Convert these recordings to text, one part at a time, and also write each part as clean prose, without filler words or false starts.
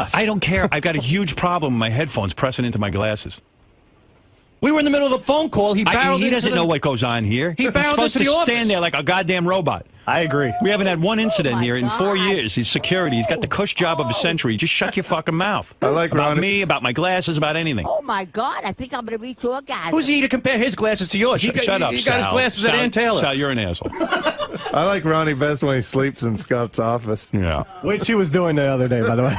us. I don't care. I've got a huge problem with my headphones pressing into my glasses. We were in the middle of a phone call. He barreled He into doesn't know what goes on here. He barreled supposed into to the office. stand there like a goddamn robot. I agree. We haven't had one incident here in 4 years. He's security. He's got the cush job of a century. Just shut your fucking mouth. I like about Ronnie. me, about my glasses, about anything. Oh my God! I think I'm gonna be tour guide. Who's he to compare his glasses to yours? Shut up, He Sal. got his glasses at Sal, Ann Taylor. Sal, you're an asshole. I like Ronnie best when he sleeps in Scott's office. Yeah. Which he was doing the other day, by the way.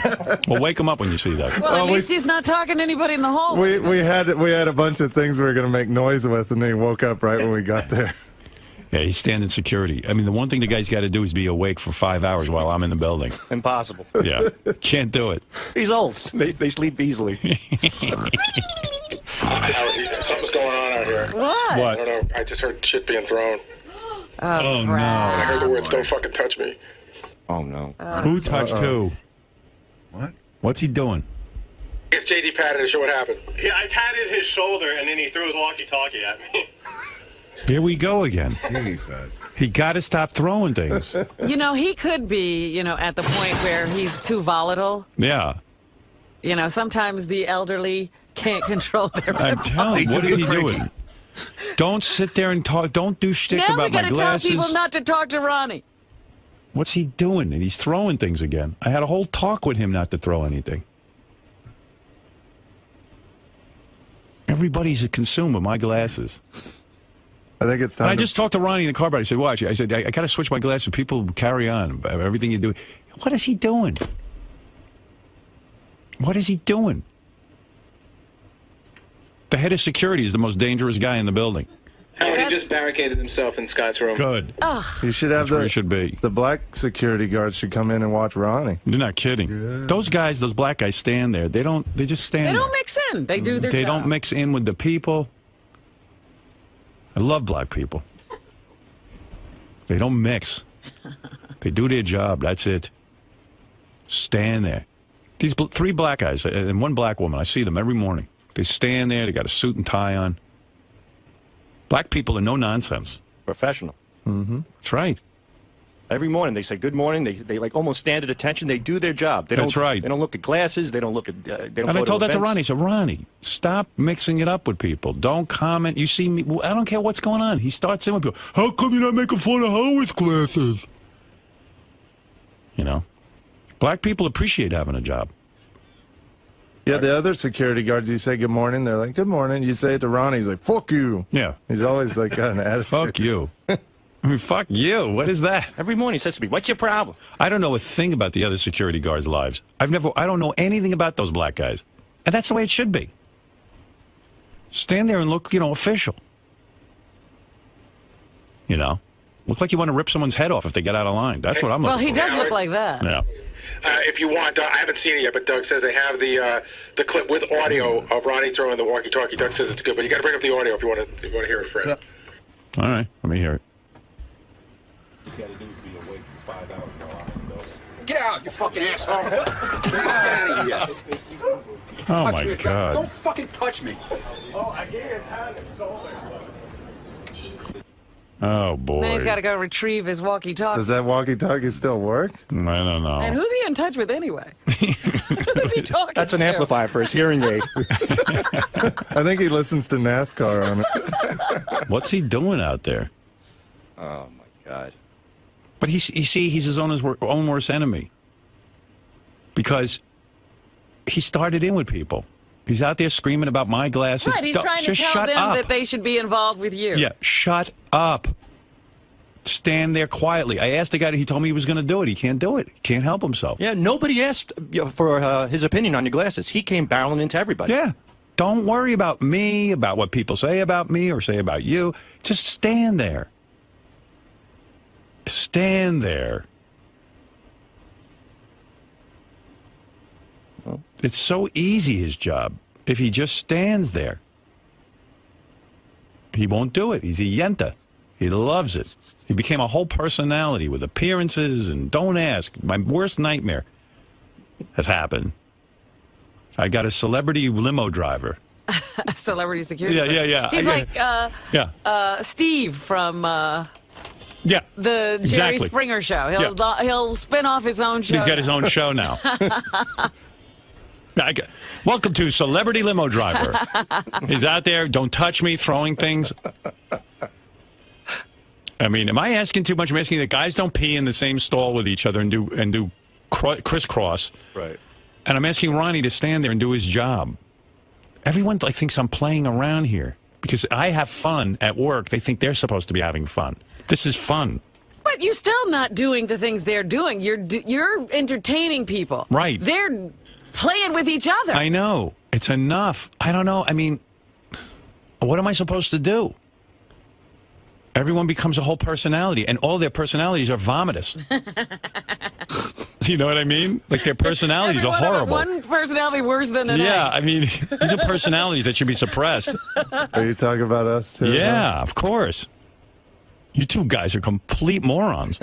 Well, wake him up when you see that. Well, at least he's not talking to anybody in the hall. We had a bunch of things we were going to make noise with, and then he woke up right when we got there. Yeah, he's standing security. I mean, the one thing the guy's got to do is be awake for 5 hours while I'm in the building. Impossible. Yeah, can't do it. He's old. They sleep easily. Something's going on out here. What? What? I don't know. I just heard shit being thrown. Oh, no. And I heard the words, "Don't fucking touch me." Oh, no. Who touched who? What? What's he doing? It's JD patted to show what happened. Yeah, I patted his shoulder, and then he threw his walkie-talkie at me. Here we go again. He got to stop throwing things. You know, he could be, you know, at the point where he's too volatile. Yeah. You know, sometimes the elderly can't control their I'm telling you, what is he doing? Don't sit there and talk. Don't do shtick Now we about my gotta tell glasses. people not to talk to Ronnie. What's he doing? And he's throwing things again. I had a whole talk with him not to throw anything. Everybody's consumed with my glasses. I think it's time. And I just talked to Ronnie in the car about it. I said, watch. I said, I got to switch my glasses. People carry on. Everything you do. What is he doing? What is he doing? The head of security is the most dangerous guy in the building. Howard, he just barricaded himself in Scott's room. Good. You should have That's where he should be. The black security guards should come in and watch Ronnie. You're not kidding. Yeah. Those guys, those black guys stand there. They just stand there. They don't mix in. They do their job. They don't mix in with the people. I love black people. They don't mix. They do their job. That's it. Stand there. These three black guys and one black woman, I see them every morning. They stand there. They got a suit and tie on. Black people are no nonsense. Professional. Mm-hmm. That's right. Every morning they say good morning. They like almost stand at attention. They do their job. That's right. They don't look at glasses. They don't look at. They don't. And I go told to that to events. Ronnie. I said, Ronnie, stop mixing it up with people. Don't comment. You see me. Well, I don't care what's going on. He starts in with people. How come you're not making fun of Howard's glasses? You know, black people appreciate having a job. Yeah, the other security guards, you say good morning, they're like, good morning. You say it to Ronnie, he's like, fuck you. Yeah. He's always like got an attitude. Fuck you. I mean, fuck you. What is that? Every morning he says to me, "What's your problem?" I don't know a thing about the other security guards' lives. I don't know anything about those black guys. And that's the way it should be. Stand there and look, official. You know? Look like you want to rip someone's head off if they get out of line. That's what I'm looking for. Well, he does look like that. Yeah. If you want, I haven't seen it yet, but Doug says they have the clip with audio of Ronnie throwing the walkie-talkie. Doug says it's good, but you got to bring up the audio if you want to hear it, Fred. All right, let me hear it. Get out, you fucking asshole! Get out of here! Oh my God! Don't fucking touch me! Oh boy! Now he's got to go retrieve his walkie-talkie. Does that walkie-talkie still work? I don't know. And who's he in touch with anyway? Who's he talking That's an to? amplifier for his hearing aid. I think he listens to NASCAR on it. What's he doing out there? Oh my God! But he's his own worst enemy. Because he started in with people. He's out there screaming about my glasses. Right, he's trying to Just tell shut them up. that they should be involved with you. Yeah, shut up. Stand there quietly. I asked the guy, he told me he was going to do it. He can't do it. He can't help himself. Yeah, nobody asked for his opinion on your glasses. He came barreling into everybody. Yeah. Don't worry about me, about what people say about me or say about you. Just stand there. Stand there. It's so easy, his job. If he just stands there, he won't do it. He's a yenta. He loves it. He became a whole personality with appearances and don't ask. My worst nightmare has happened. I got a celebrity limo driver. A celebrity security. Yeah. He's like Steve from yeah, the Jerry exactly. Springer show. He'll spin off his own show. He's got his own show now. Welcome to Celebrity Limo Driver. He's out there, don't touch me, throwing things. I mean, am I asking too much? I'm asking that guys don't pee in the same stall with each other and do crisscross. Right. And I'm asking Ronnie to stand there and do his job. Everyone thinks I'm playing around here because I have fun at work. They think they're supposed to be having fun. This is fun. But you're still not doing the things they're doing. You're entertaining people. Right. They're playing with each other. I know. It's enough. I don't know. I mean, what am I supposed to do? Everyone becomes a whole personality, and all their personalities are vomitous. You know what I mean? Like, their personalities are horrible. One personality worse than the next. Yeah, I mean, these are personalities that should be suppressed. Are you talking about us, too? Yeah, of course. You two guys are complete morons.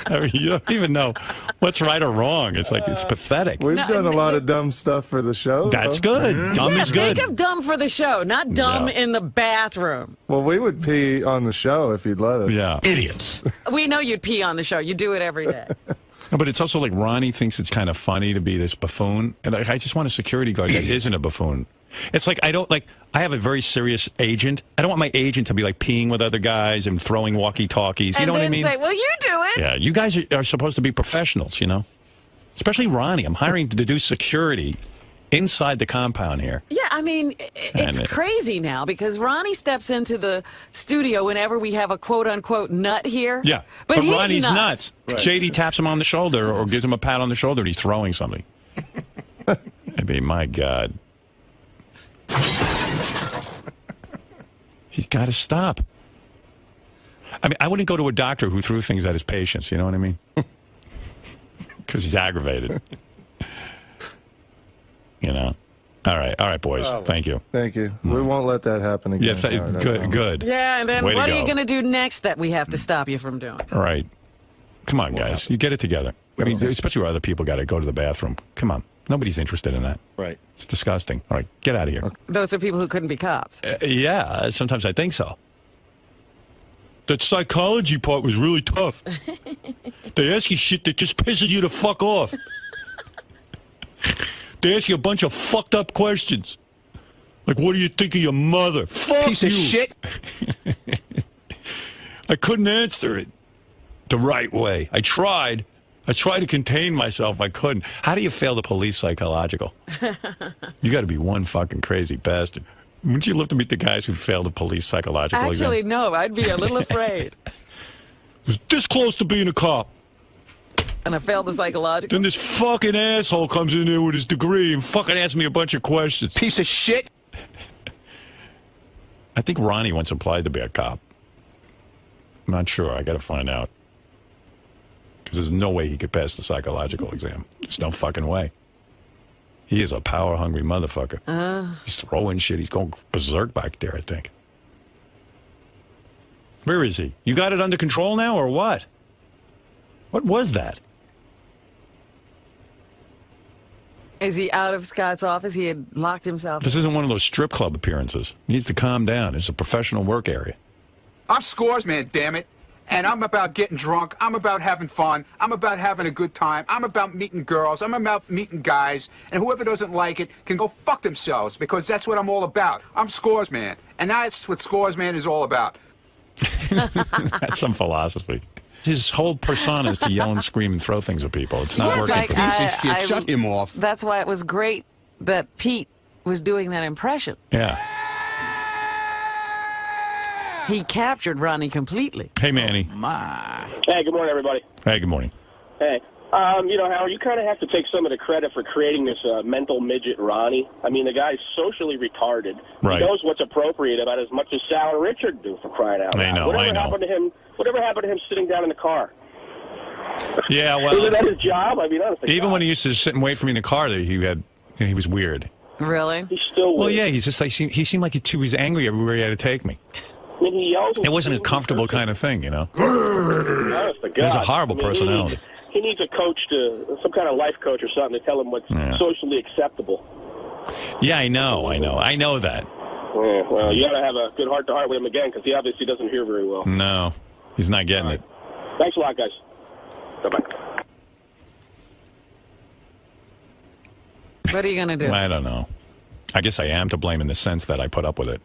I mean, you don't even know what's right or wrong. It's like, it's pathetic. We've done a lot of dumb stuff for the show. That's good. Dumb is good. Think of dumb for the show, not dumb in the bathroom. Well, we would pee on the show if you'd let us. Yeah. Idiots. We know you'd pee on the show. You do it every day. No, but it's also like Ronnie thinks it's kind of funny to be this buffoon. And I just want a security guard that isn't a buffoon. It's like, I have a very serious agent. I don't want my agent to be like peeing with other guys and throwing walkie-talkies. You know what I mean? And then say, well, you do it. Yeah, you guys are supposed to be professionals, you know? Especially Ronnie. I'm hiring to do security inside the compound here. Yeah, I mean, it's crazy now because Ronnie steps into the studio whenever we have a quote-unquote nut here. Yeah, but Ronnie's nuts. Right. JD taps him on the shoulder or gives him a pat on the shoulder and he's throwing something. I mean, my God. He's got to stop. I mean, I wouldn't go to a doctor who threw things at his patients, you know what I mean? Because he's aggravated. You know? All right, boys. Thank you. Thank you. We won't let that happen again. Yeah, good. Yeah, and then Way what to are you go. going to do next that we have to stop you from doing? All right. Come on, guys. You get it together. I mean, especially where other people got to go to the bathroom. Come on. Nobody's interested in that. Right. It's disgusting. All right, get out of here. Those are people who couldn't be cops. Yeah, sometimes I think so. That psychology part was really tough. They ask you shit that just pisses you the fuck off. They ask you a bunch of fucked up questions. Like, what do you think of your mother? Fuck Piece you. of shit. I couldn't answer it the right way. I tried to contain myself. I couldn't. How do you fail the police psychological? You got to be one fucking crazy bastard. Wouldn't you love to meet the guys who failed the police psychological Actually, exam? no. I'd be a little afraid. Was this close to being a cop. And I failed the psychological. Then this fucking asshole comes in there with his degree and fucking asks me a bunch of questions. Piece of shit. I think Ronnie once applied to be a cop. I'm not sure. I got to find out. Because there's no way he could pass the psychological exam. There's no fucking way. He is a power-hungry motherfucker. He's throwing shit. He's going berserk back there, I think. Where is he? You got it under control now, or what? What was that? Is he out of Scott's office? He had locked himself. This isn't one of those strip club appearances. He needs to calm down. It's a professional work area. I'm Scores Man, damn it. And I'm about getting drunk. I'm about having fun. I'm about having a good time. I'm about meeting girls. I'm about meeting guys. And whoever doesn't like it can go fuck themselves because that's what I'm all about. I'm Scores Man. And that's what Scores Man is all about. That's some philosophy. His whole persona is to yell and scream and throw things at people. It's not Yes, working like, for him. Piece of shit. Shut him off. That's why it was great that Pete was doing that impression. Yeah. He captured Ronnie completely. Hey, Manny. Hey, good morning, everybody. Hey, good morning. Hey. You know, Howard, you kind of have to take some of the credit for creating this mental midget Ronnie. I mean, the guy's socially retarded. Right. He knows what's appropriate about as much as Sal and Richard do, for crying out loud. I know. Whatever happened to him sitting down in the car? Yeah, well, Isn't that his job? I mean, honestly. even when he used to sit and wait for me in the car, he was weird. Really? He's still weird. Well, yeah, he's just like he seemed like he was angry everywhere he had to take me. I mean, he yells. It wasn't a comfortable kind of thing, you know. Honest to God. He has a horrible personality. He needs a coach some kind of life coach or something to tell him what's socially acceptable. Yeah, I know that. Yeah, well, you got to have a good heart-to-heart with him again because he obviously doesn't hear very well. No, he's not getting it. Thanks a lot, guys. Bye-bye. What are you going to do? I don't know. I guess I am to blame in the sense that I put up with it.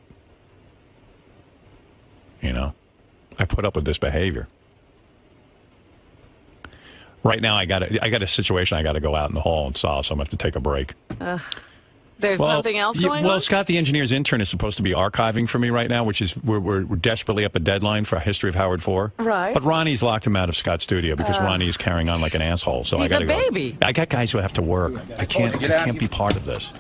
You know, I put up with this behavior. Right now, I got a situation I got to go out in the hall and solve, so I'm going to have to take a break. There's something else going well, on? Scott, the engineer's intern, is supposed to be archiving for me right now, which is we're desperately up a deadline for a history of Howard 4. Right. But Ronnie's locked him out of Scott's studio because Ronnie is carrying on like an asshole. So He's I got to go. baby. I got guys who have to work. I can't be part of this.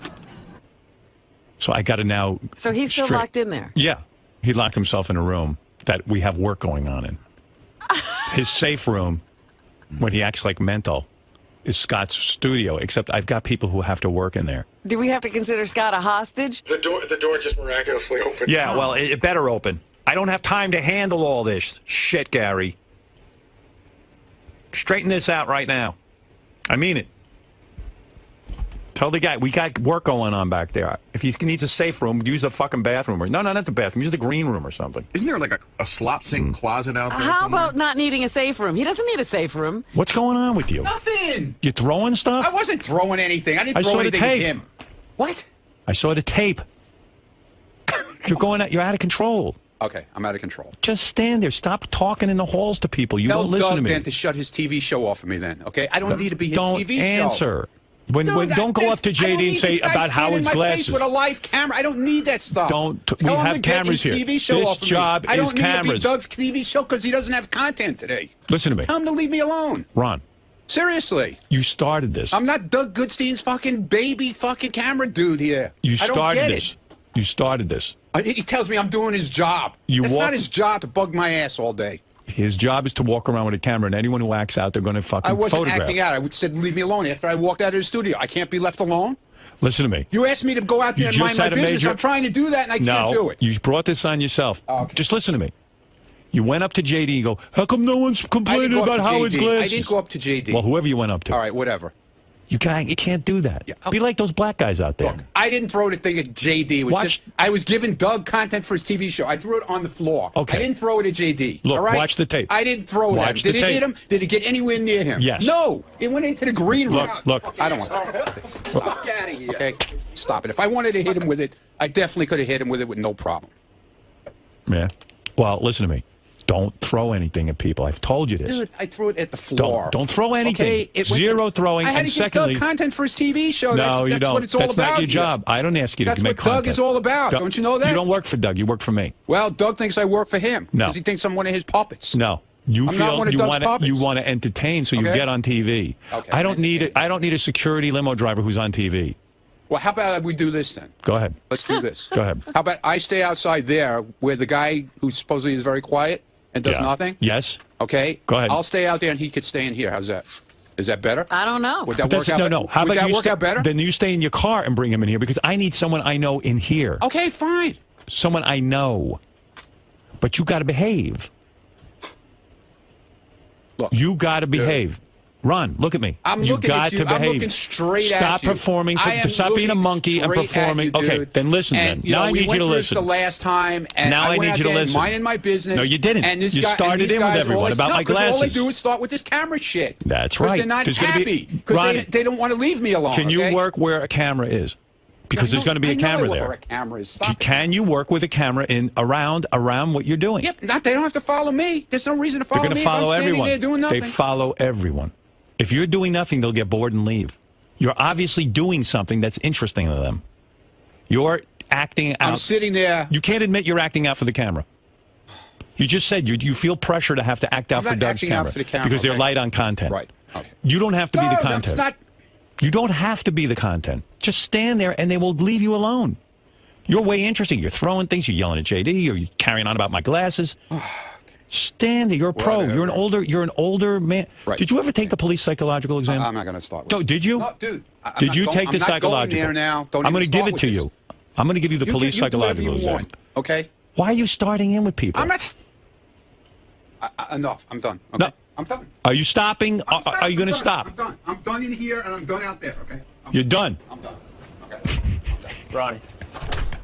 So I got to now. So he's still locked in there? Yeah. He locked himself in a room that we have work going on in. His safe room, when he acts like mental, is Scott's studio, except I've got people who have to work in there. Do we have to consider Scott a hostage? The door just miraculously opened. Yeah, well, it better open. I don't have time to handle all this shit, Gary. Straighten this out right now. I mean it. Tell the guy, we got work going on back there. If he needs a safe room, use the fucking bathroom. No, not the bathroom. Use the green room or something. Isn't there like a slop sink closet out there? How somewhere? about not needing a safe room? He doesn't need a safe room. What's going on with you? Nothing. You throwing stuff? I wasn't throwing anything. I didn't I throw saw the anything at tape. him. What? I saw the tape. You're out of control. Okay, I'm out of control. Just stand there. Stop talking in the halls to people. You Tell don't listen Doug to me. then to shut his TV show off of me then, okay? I don't need to be his Don't TV show. answer. Don't go up to I don't JD need and say this guy about standing Howard's in my glasses. face with a live camera. I don't need that stuff. We Tell him have to get cameras his here. TV show This off of me. job I don't is need to be cameras. Doug's TV show because he doesn't have content today. Listen to me. Tell him to leave me alone. Ron, Seriously. you started this. I'm not Doug Goodstein's fucking baby fucking camera dude here. You I don't started get this. it. You started this. He tells me I'm doing his job. It's not his job to bug my ass all day. His job is to walk around with a camera, and anyone who acts out, they're going to fucking I wasn't photograph. acting out. I said leave me alone after I walked out of the studio. I can't be left alone. Listen to me. You asked me to go out there and mind my business. I'm trying to do that, and I can't do it. You brought this on yourself. Okay. Just listen to me. You went up to JD and go, how come no one's complaining about Howard's glasses? I didn't go up to JD. Well, whoever you went up to. All right, whatever. You can't do that. Yeah, Be like those black guys out there. Look, I didn't throw the thing at JD. It was just, I was giving Doug content for his TV show. I threw it on the floor. Okay. I didn't throw it at JD. Look, all right? watch the tape. I didn't throw it at him. Watch the Did it hit tape. him? Did it get anywhere near him? Yes. No. It went into the green room. Look. I don't want that. Fuck out of here. Okay? Stop it. If I wanted to hit him with it, I definitely could have hit him with it with no problem. Yeah. Well, listen to me. Don't throw anything at people. I've told you this. Dude, I threw it at the floor. Don't throw anything. Okay? It went Zero throwing. I had And to give secondly, Doug content for his TV show. no, that's you don't. What it's all That's about not your here. job. I don't ask you That's to make what Doug content. is all about. Don't you know that? You don't work for Doug. You work for me. Well, Doug thinks I work for him. No. Because he thinks I'm one of his puppets. No. You I'm feel not one of you Doug's want puppets. you want to entertain, so you Okay. get on TV. Okay, I don't need a security limo driver who's on TV. Well, how about we do this then? Go ahead. Let's do this. Go ahead. How about I stay outside there where the guy who supposedly is very quiet and does Yeah. nothing? Yes. Okay? Go ahead. I'll stay out there and he could stay in here. How's that? Is that better? I don't know. Would that But work that's, out? no. How Would about that you work out better? Then you stay in your car and bring him in here because I need someone I know in here. Okay, fine. Someone I know. But you got to behave. Look. You got to behave. Ron, look at me. I'm you looking got at you. to behave. I'm looking straight at Stop you. performing. I am Stop being a looking monkey and straight at performing. you, Okay, dude. then listen. And, Then you now know, I we need went you to through this listen. the last time, and Now I went need out you to there listen. minding my business. No, you didn't. And this You guy, started and these in with guys, everyone all they, about no, my 'cause all they glasses. do is start with this camera shit. That's 'Cause right. They're not There's gonna be- happy because Ronnie, they don't want to leave me alone. Can you okay? work where a camera is? Because there's going to be a camera I know there. where a camera is. Stop it. Can you work with a camera in around what you're doing? Yep. They don't have to follow me. There's no reason to follow They're going me. to follow if I'm standing everyone. there doing nothing. They follow everyone. If you're doing nothing, they'll get bored and leave. You're obviously doing something that's interesting to them. You're acting out. I'm sitting there. You can't admit you're acting out for the camera. You just said you feel pressure to have to act out I'm for not Doug's acting camera, out for the camera, because they're okay. light on content. Right. Okay. You don't have to be the No, content. that's not. You don't have to be the content. Just stand there and they will leave you alone. You're way interesting. You're throwing things. You're yelling at JD. You're carrying on about my glasses. Stand there. You're a pro. Whatever. You're an older man. Right. Did you ever take the police psychological exam? I'm not going to start with Did you? No, dude. Did you take the I'm not psychological? going there now. Don't I'm going to give it to you. I'm going to give you the police psychological you do exam. want, okay? Why are you starting in with people? I'm not. Enough. I'm done. Okay? No. I'm done. Are you stopping? Are you going to stop? I'm done. I'm done in here and I'm done out there. Okay. You're done. I'm done. Okay.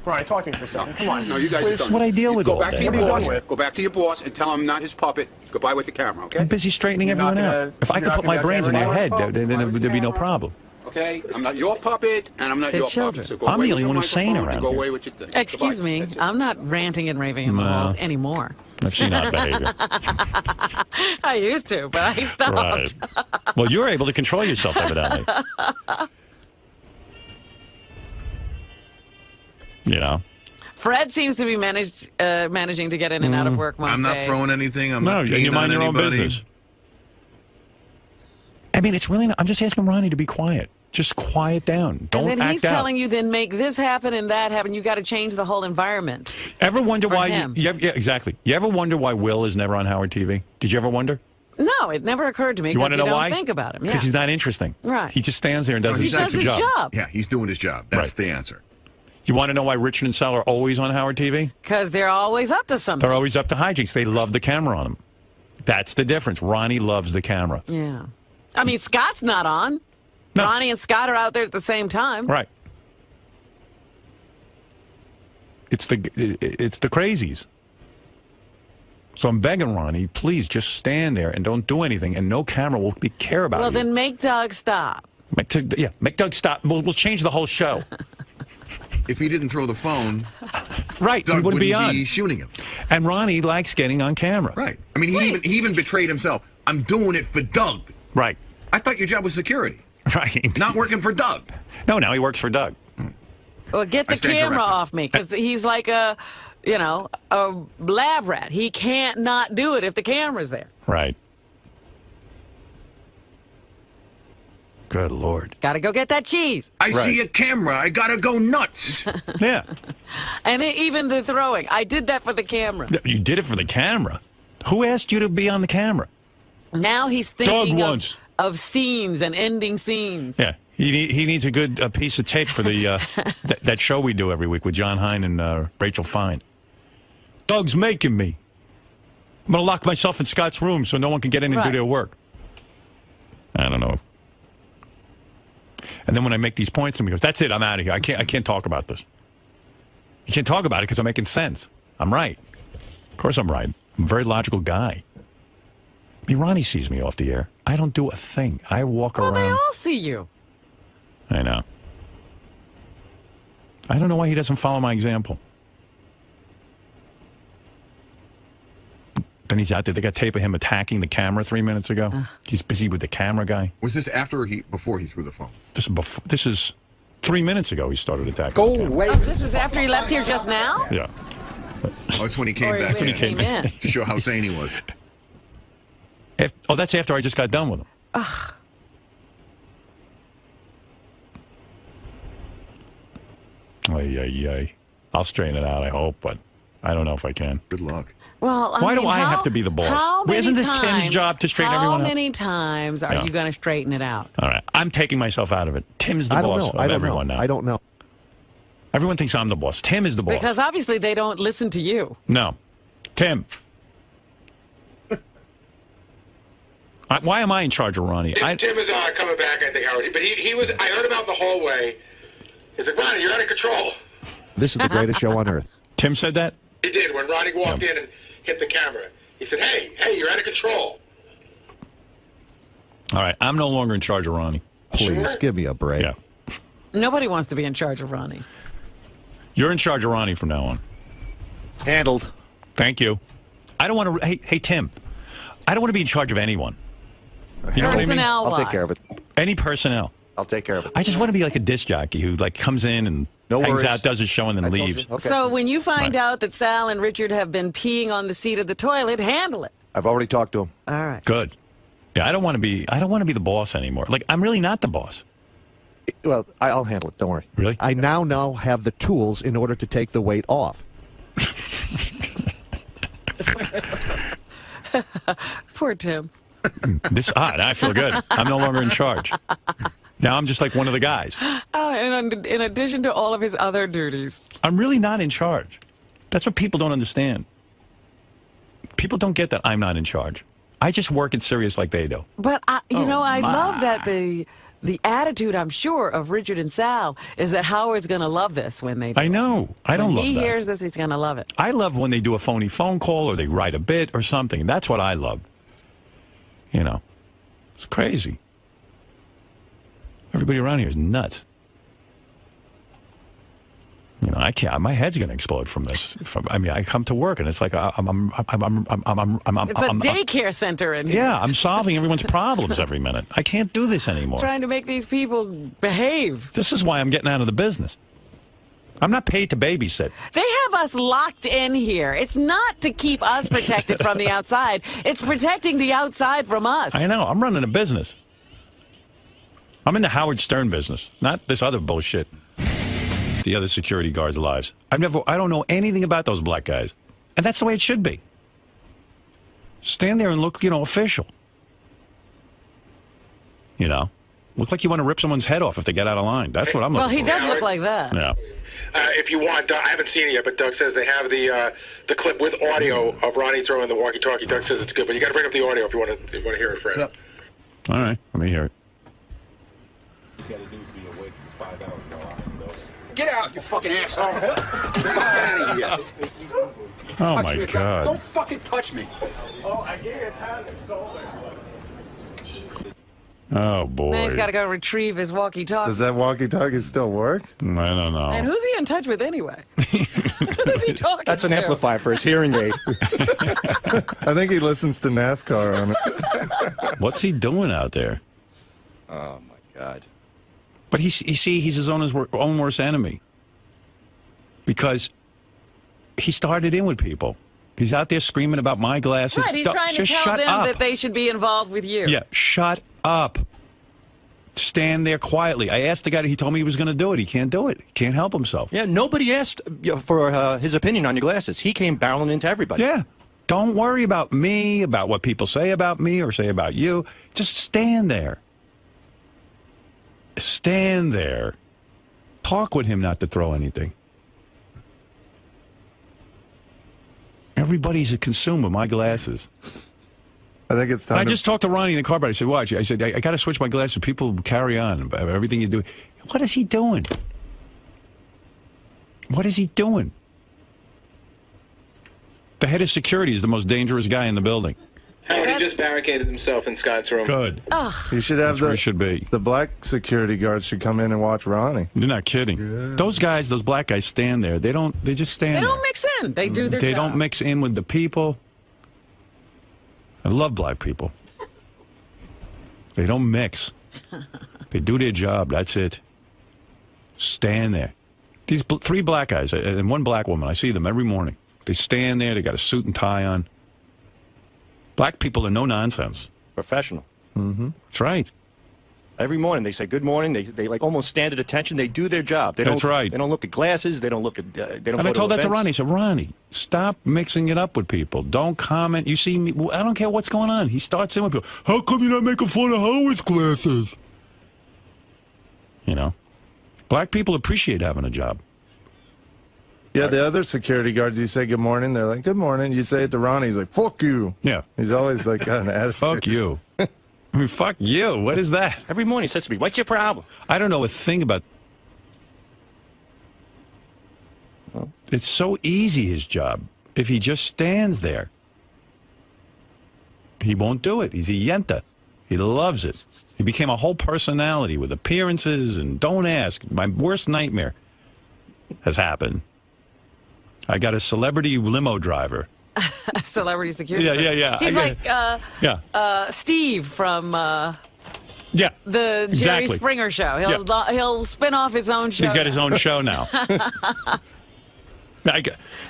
Ronnie, talk to me for a second. Come on. No, you guys are That's done. what I deal with Go all back day. to your What are you boss. done with? Go back to your boss and tell him I'm not his puppet. Goodbye with the camera. Okay. I'm busy straightening You're not everyone gonna- out. If I you're could not put my gonna brains in their camera head, anymore? then there'd be no problem. Okay? I'm not your puppet, and I'm not They're your children. puppet. So go I'm away the with only your one who's sane microphone and around Go away here. with your thing. Excuse Goodbye. me, That's it. I'm not ranting and raving in the No. halls anymore. I've seen odd behavior. I used to, but I stopped. Right. Well, you're able to control yourself, evidently. You know? Fred seems to be managing to get in and out of work most I'm not days. throwing anything. I'm No, not you peeing mind on your own anybody. business. I mean, it's really not, I'm just asking Ronnie to be quiet. Just quiet down. Don't and then he's act out. telling you, then make this happen and that happen. You got to change the whole environment. Ever wonder for why? him. Yeah, exactly. You ever wonder why Will is never on Howard TV? Did you ever wonder? No, it never occurred to me. You want to know don't why? Think about him. Because Yeah. he's not interesting. Right. He just stands there and does He his does stupid his job. Yeah, he's doing his job. That's Right. the answer. You want to know why Richard and Sal are always on Howard TV? Because they're always up to something. They're always up to hijinks. They love the camera on them. That's the difference. Ronnie loves the camera. Yeah. I mean, Scott's not on. No. Ronnie and Scott are out there at the same time. Right. It's the crazies. So I'm begging Ronnie, please just stand there and don't do anything, and no camera will care about Well, you. then make Doug stop. Make Doug stop. We'll change the whole show. If he didn't throw the phone, Right, Doug he wouldn't be wouldn't on. be shooting him. And Ronnie likes getting on camera. Right. I mean, he even betrayed himself. I'm doing it for Doug. Right. I thought your job was security, Right. not working for Doug. No, now he works for Doug. Well, get I the stand camera corrected. off me, because he's like a lab rat. He can't not do it if the camera's there. Right. Good Lord. Got to go get that cheese. I see a camera. I gotta go nuts. Yeah. And then even the throwing. I did that for the camera. You did it for the camera. Who asked you to be on the camera? Now he's thinking wants. of scenes and ending scenes. Yeah. He needs a good piece of tape for the that show we do every week with John Hine and Rachel Fine. Doug's making me. I'm going to lock myself in Scott's room so no one can get in and do Right. their work. I don't know. And then when I make these points to him, he goes, that's it, I'm out of here. I can't talk about this. You can't talk about it because I'm making sense. I'm right. Of course I'm right. I'm a very logical guy. I mean, Ronnie sees me off the air. I don't do a thing. I walk Well, around. they all see you. I know. I don't know why he doesn't follow my example. Then he's out there. They got tape of him attacking the camera 3 minutes ago. He's busy with the camera guy. Was this after or before he threw the phone? This is 3 minutes ago he started attacking. Go the camera. away. Oh, this is after he left here just now? Yeah. Oh, it's when he came Or back when he in, came in. to show how sane he was. That's after I just got done with him. Ay. I'll straighten it out, I hope, but I don't know if I can. Good luck. Well, Why do mean, I how- have to be the boss? how Well, isn't many this Tim's times- job to straighten everyone How out? many times are Yeah. you going to straighten it out? All right. I'm taking myself out of it. Tim's the I don't boss know. of I don't everyone know. now. I don't know. Everyone thinks I'm the boss. Tim is the boss. Because obviously they don't listen to you. No. Tim. Why am I in charge of Ronnie? Tim is coming back, I think, Howard. But he was. I heard about the hallway. He's like, Ronnie, you're out of control. This is the greatest show on earth. Tim said that? He did when Ronnie walked in and hit the camera. He said, "Hey, you're out of control." All right. I'm no longer in charge of Ronnie. Please give me a break. Yeah. Nobody wants to be in charge of Ronnie. You're in charge of Ronnie from now on. Handled. Thank you. I don't want to. Hey, Tim. I don't want to be in charge of anyone. You know what I mean? I'll take care of it. Any personnel. I'll take care of it. I just want to be like a disc jockey who comes in and No hangs worries. out, does his show, and then I told leaves. you. Okay. So when you find Right. out that Sal and Richard have been peeing on the seat of the toilet, handle it. I've already talked to him. All right. Good. Yeah, I don't want to be the boss anymore. Like, I'm really not the boss. Well, I'll handle it. Don't worry. Really? I now have the tools in order to take the weight off. Poor Tim. I feel good. I'm no longer in charge. Now I'm just like one of the guys. And in addition to all of his other duties. I'm really not in charge. That's what people don't understand. People don't get that I'm not in charge. I just work at Sirius like they do. But, I love that the attitude, I'm sure, of Richard and Sal is that Howard's going to love this when they do I know. I don't When love he that. hears this, he's going to love it. I love when they do a phony phone call or they write a bit or something. That's what I love. You know, it's crazy. Everybody around here is nuts. You know, I can't. My head's going to explode from this. I mean, I come to work and it's like it's a daycare center in here. Yeah, I'm solving everyone's problems every minute. I can't do this anymore. Trying to make these people behave. This is why I'm getting out of the business. I'm not paid to babysit. They have us locked in here. It's not to keep us protected from the outside. It's protecting the outside from us. I know. I'm running a business. I'm in the Howard Stern business, not this other bullshit. The other security guards' lives. I don't know anything about those black guys. And that's the way it should be. Stand there and look, you know, official. You know? Look like you want to rip someone's head off if they get out of line. That's what I'm looking for. Well, he does look like that. Yeah. If you want, I haven't seen it yet, but Doug says they have the clip with audio of Ronnie throwing the walkie-talkie. Doug says it's good, but you got to bring up the audio if you want to hear it, Fred. All right, let me hear it. Get out, you fucking asshole! Get out of here! Oh Touch my me, God! Don't fucking touch me! Oh, I gave you a pat and sold it. Oh boy! Now he's got to go retrieve his walkie-talkie. Does that walkie-talkie still work? I don't know. And who's he in touch with anyway? Who's he talking That's an to? amplifier for his hearing aid. I think he listens to NASCAR on it. What's he doing out there? Oh my God. But you see, he's his own worst enemy. Because he started in with people. He's out there screaming about my glasses. Right, he's trying to tell them that they should be involved with you. Yeah, shut up. Stand there quietly. I asked the guy, he told me he was going to do it. He can't do it. He can't help himself. Yeah, nobody asked for his opinion on your glasses. He came barreling into everybody. Yeah. Don't worry about me, about what people say about me or say about you. Just stand there. Stand there. Talk with him not to throw anything. Everybody's a consumer. My glasses. I think it's time. I just talked to Ronnie in the car, but I said, watch. I said, I got to switch my glasses. People carry on. Everything you do. What is he doing? What is he doing? The head of security is the most dangerous guy in the building. Howard, he just barricaded himself in Scott's room. Good. You should have That's where he should be. The black security guards should come in and watch Ronnie. You're not kidding. Yeah. Those guys, those black guys stand there. They just stand there. They don't mix in. They do their job. They don't mix in with the people. I love black people. They don't mix. They do their job. That's it. Stand there. These three black guys and one black woman, I see them every morning. They stand there. They got a suit and tie on. Black people are no nonsense. Professional. Mm-hmm. That's right. Every morning they say good morning. They like almost stand at attention. They do their job. That's right. They don't look at glasses. They don't look at. They don't. And I told that to Ronnie. I said, Ronnie, stop mixing it up with people. Don't comment. You see me. I don't care what's going on. He starts in with people. How come you're not making fun of Howard's glasses? You know, black people appreciate having a job. Yeah, the other security guards, you say good morning, they're like, good morning. You say it to Ronnie, he's like, fuck you. Yeah. He's always like got an attitude. Fuck you. I mean, fuck you. What is that? Every morning he says to me, what's your problem? I don't know a thing about... It's so easy, his job. If he just stands there. He won't do it. He's a yenta. He loves it. He became a whole personality with appearances and don't ask. My worst nightmare has happened. I got a celebrity limo driver. A celebrity security. Yeah. He's like Steve from yeah, the Jerry exactly. Springer show. He'll spin off his own show. He's got his own show now.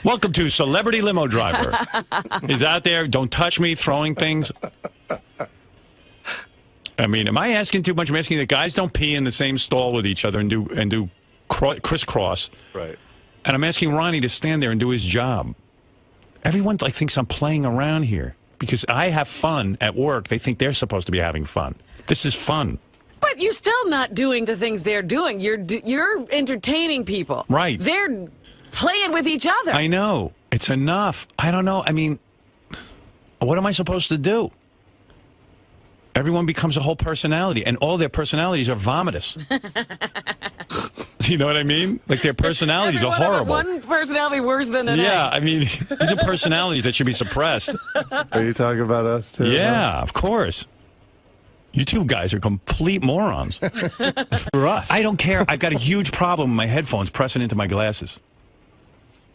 Welcome to Celebrity Limo Driver. He's out there, don't touch me, throwing things. I mean, am I asking too much? I'm asking that guys don't pee in the same stall with each other and do crisscross. Right. And I'm asking Ronnie to stand there and do his job. Everyone thinks I'm playing around here because I have fun at work. They think they're supposed to be having fun. This is fun. But you're still not doing the things they're doing. You're entertaining people. Right. They're playing with each other. I know. It's enough. I don't know. I mean, what am I supposed to do? Everyone becomes a whole personality, and all their personalities are vomitous. You know what I mean? Like their personalities are horrible. One personality worse than the Yeah, next. I mean, these are personalities that should be suppressed. Are you talking about us too? Yeah, of course. You two guys are complete morons. For us. I don't care. I've got a huge problem with my headphones pressing into my glasses.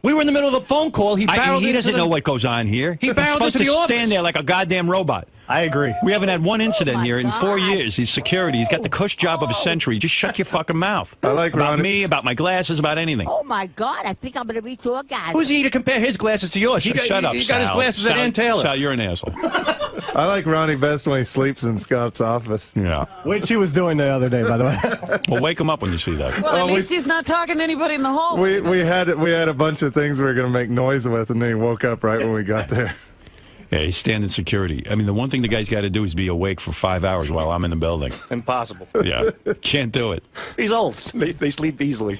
We were in the middle of a phone call. He doesn't know what goes on here. He barreled supposed into to the office. stand there like a goddamn robot. I agree. We haven't had one incident here in 4 years. He's security. He's got the cush job of a century. Just shut your fucking mouth. I like about Ronnie. me, about my glasses, about anything. Oh my God! I think I'm gonna be tour guide. Who's he to compare his glasses to yours? Shut up, He Sal. got his glasses at Sal, Ann Taylor. Sal, you're an asshole. I like Ronnie best when he sleeps in Scott's office. Yeah. Which he was doing the other day, by the way. Well, wake him up when you see that. Well, at least he's not talking to anybody in the hall. We had a bunch of things we were going to make noise with, and then he woke up right when we got there. Yeah, he's standing security. I mean, the one thing the guy's got to do is be awake for 5 hours while I'm in the building. Impossible. Yeah, can't do it. He's old. They sleep easily.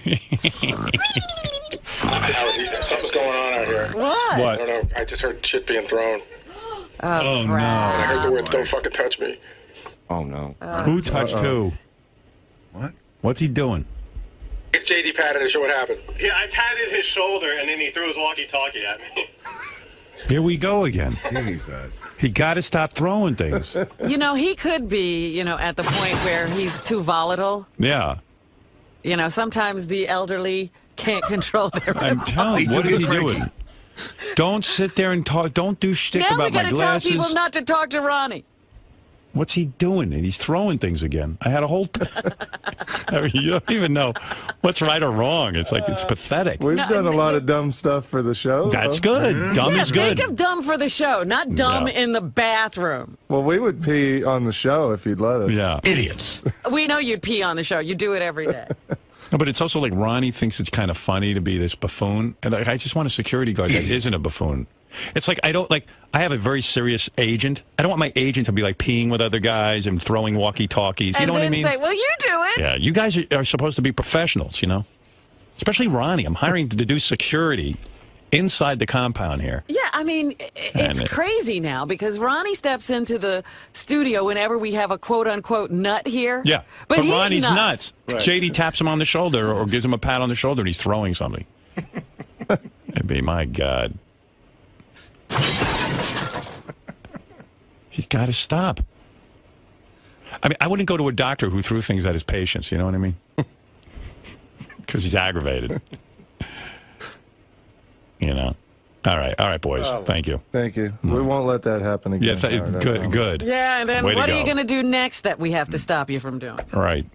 Something's going on out here. What? I don't know. I just heard shit being thrown. Oh, no. And I heard the words, don't fucking touch me. Oh, no. Who touched who? What? What's he doing? It's JD patted his shoulder. What happened? Yeah, I patted his shoulder, and then he threw his walkie-talkie at me. Here we go again. Jesus. He got to stop throwing things. You know, he could be, you know, at the point where he's too volatile. Yeah. You know, sometimes the elderly can't control their I'm telling you, what is he cranky. doing? Don't sit there and talk. Don't do shtick Now we about my gotta tell glasses. people not to talk to Ronnie. What's he doing? And he's throwing things again. I had a whole... I mean, you don't even know what's right or wrong. It's like, it's pathetic. We've done a lot of dumb stuff for the show. That's though. good. Dumb is good. Think of dumb for the show, not dumb in the bathroom. Well, we would pee on the show if you'd let us. Yeah. Idiots. We know you'd pee on the show. You do it every day. No, but it's also like Ronnie thinks it's kind of funny to be this buffoon. And I just want a security guard that isn't a buffoon. It's like, I have a very serious agent. I don't want my agent to be like peeing with other guys and throwing walkie-talkies. You know what I mean? And then say, well, you do it. Yeah, you guys are supposed to be professionals, you know? Especially Ronnie. I'm hiring to do security inside the compound here. Yeah, I mean, it's crazy now because Ronnie steps into the studio whenever we have a quote-unquote nut here. Yeah, but he's Ronnie's nuts. Right. JD taps him on the shoulder or gives him a pat on the shoulder and he's throwing something. It'd be, my God. He's got to stop. I mean, I wouldn't go to a doctor who threw things at his patients, you know what I mean? Because he's aggravated. You know. All right, boys. Thank you. Thank you. We won't let that happen again. Yeah, good. Yeah, and then Way to what are you go. going to do next that we have to stop you from doing? All right.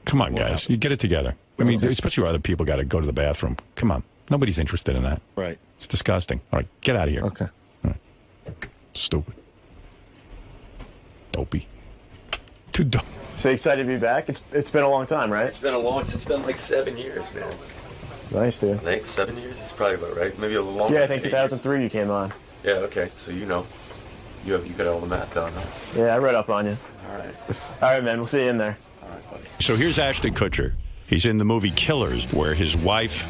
Come on, guys. You get it together. I mean, especially where other people got to go to the bathroom. Come on. Nobody's interested in that. Right. It's disgusting. All right, get out of here. Okay. All right. Stupid. Dopey. Too dope. So excited to be back? It's been a long time, right? It's been like 7 years, man. Nice, dude. I think 7 years is probably about right. Maybe a little longer. Yeah, I think 2003 you came on. Yeah, okay. So you know, you got all the math done, huh? Yeah, I read up on you. All right. All right, man. We'll see you in there. All right, buddy. So here's Ashton Kutcher. He's in the movie Killers, where his wife...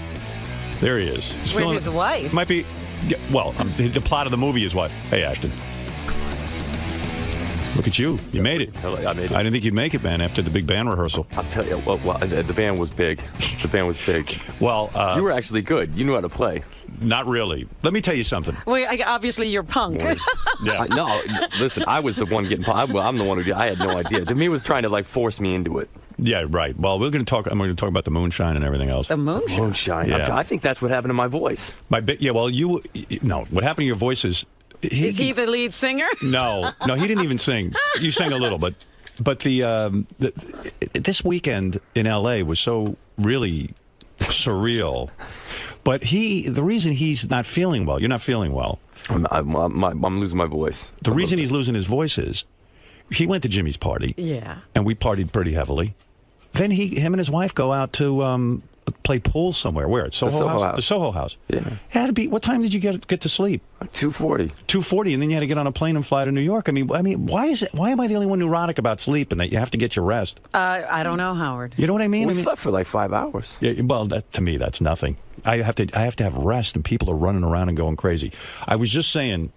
There he is. He's With his wife? Might be... Yeah, well, the plot of the movie is what? Hey, Ashton. Look at you. You made it. I made it. I didn't think you'd make it, man, after the big band rehearsal. I'll tell you, well, the band was big. The band was big. Well, you were actually good. You knew how to play. Not really. Let me tell you something. Well, obviously you're punk. Yeah. No, listen, I was the one getting... I'm the one who did. I had no idea. Demi was trying to, like, force me into it. Yeah, right. Well, I'm going to talk about the moonshine and everything else. The moonshine? Moonshine. Yeah. I think that's what happened to my voice. No, what happened to your voice is... Is he the lead singer? No, he didn't even sing. You sang a little, but this weekend in L.A. was so really surreal. But the reason he's not feeling well, you're not feeling well. I'm losing my voice. The reason he's losing his voice is he went to Jimmy's party. Yeah. And we partied pretty heavily. Then him and his wife go out to play pool somewhere. Where? At Soho House? The Soho House. Yeah. It had to be. What time did you get to sleep? 2:40. 2:40, and then you had to get on a plane and fly to New York. I mean, why am I the only one neurotic about sleep and that you have to get your rest? I don't know, Howard. You know what I mean? We slept for like 5 hours. Yeah. Well, to me, that's nothing. I have to have rest, and people are running around and going crazy. I was just saying,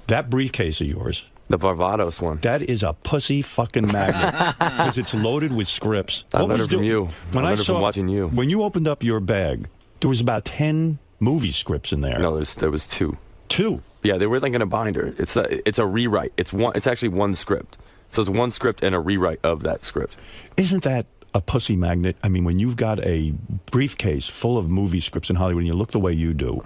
that briefcase of yours. The Barbados one. That is a pussy fucking magnet because it's loaded with scripts. I learned it from you. I learned it from watching you. When you opened up your bag, there was about 10 movie scripts in there. No, there was 2. 2? Yeah, they were like in a binder. It's a rewrite. It's actually one script. So it's one script and a rewrite of that script. Isn't that a pussy magnet? I mean, when you've got a briefcase full of movie scripts in Hollywood and you look the way you do.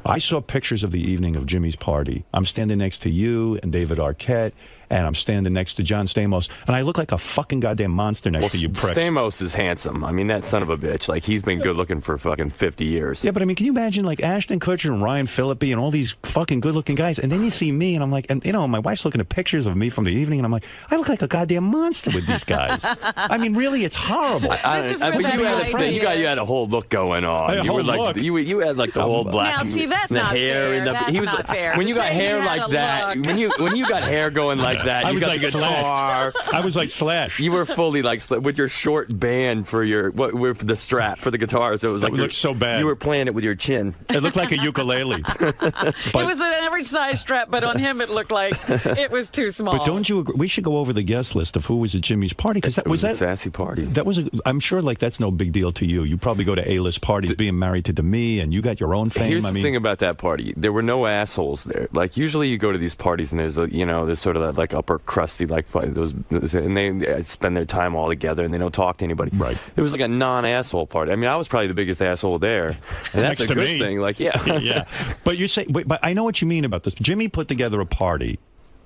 I saw pictures of the evening of Jimmy's party. I'm standing next to you and David Arquette, and I'm standing next to John Stamos, and I look like a fucking goddamn monster next to you pricks. Stamos is handsome. I mean, that son of a bitch. Like, he's been good looking for fucking 50 years. Yeah, but I mean, can you imagine, like, Ashton Kutcher and Ryan Phillippe and all these fucking good-looking guys, and then you see me, and I'm like, and, you know, my wife's looking at pictures of me from the evening, and I'm like, I look like a goddamn monster with these guys. I mean, really, it's horrible. But you had a whole look going on. You were like, you had like the whole black. Now, see, that's the not hair fair. And the, That's he was not fair. When you got hair like that, when you got hair going like that, you got like the guitar. I was like Slash. You were fully like with your short band for your with the strap for the guitar. So it was like it looked so bad. You were playing it with your chin. It looked like a ukulele. It was an average size strap, but on him it looked like it was too small. But don't you agree? We should go over the guest list of who was at Jimmy's party, because that was a sassy party. That was I'm sure like that's no big deal to you. You probably go to A-list parties, being married to Demi, and you got your own fame. Here's the thing about that party: there were no assholes there. Like usually you go to these parties and there's there's sort of that like upper crusty like those, and they spend their time all together and they don't talk to anybody. Right. It was like a non-asshole party. I mean, I was probably the biggest asshole there, and that's a good thing. Like, yeah, yeah. But you say, but I know what you mean about this. Jimmy put together a party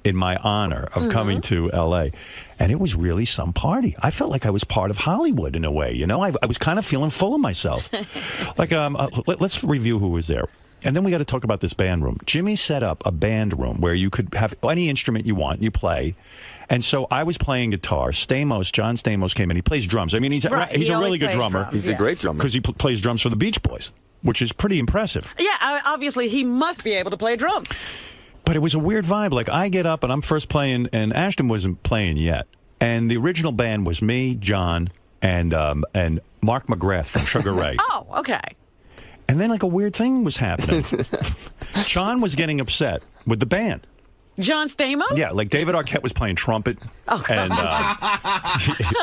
in my honor of coming to L.A., and it was really some party. I felt like I was part of Hollywood in a way. You know, I was kind of feeling full of myself. Like, let's review who was there. And then we got to talk about this band room. Jimmy set up a band room where you could have any instrument you want, you play. And so I was playing guitar. John Stamos came in. He plays drums. I mean, he's a really good drummer. He's a great drummer. Because he plays drums for the Beach Boys, which is pretty impressive. Yeah, obviously he must be able to play drums. But it was a weird vibe. Like, I get up and I'm first playing, and Ashton wasn't playing yet. And the original band was me, John, and Mark McGrath from Sugar Ray. Oh, okay. And then, like, a weird thing was happening. John was getting upset with the band. John Stamos? Yeah, like David Arquette was playing trumpet, and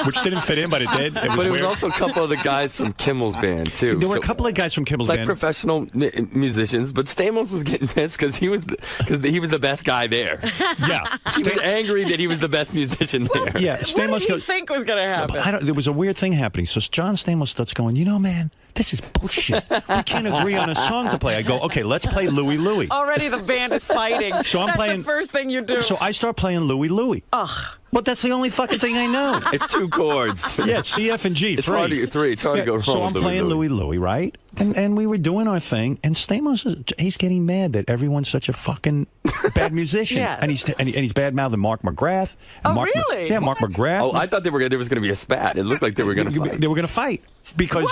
which didn't fit in, but it did. But it was also a couple of the guys from Kimmel's band, too. There were a couple of guys from Kimmel's band. Like professional musicians, but Stamos was getting pissed because he was the best guy there. Yeah. He was angry that he was the best musician there. Yeah, Stamos what did he think was going to happen? There was a weird thing happening. So John Stamos starts going, you know, man, this is bullshit. We can't agree on a song to play. I go, okay, let's play Louie Louie. Already the band is fighting. So I'm playing. That's the first thing you do. So I start playing Louie Louie. Ugh. But that's the only fucking thing I know. It's 2 chords. Yeah, C, F, and G. It's hard to go wrong. So I'm playing Louie Louie, right? And we were doing our thing, and Stamos he's getting mad that everyone's such a fucking bad musician. Yeah. And he's bad mouthing Mark McGrath. Oh, really? Yeah, Mark McGrath. Oh, I thought there was going to be a spat. It looked like they were going to fight. They were going to fight because.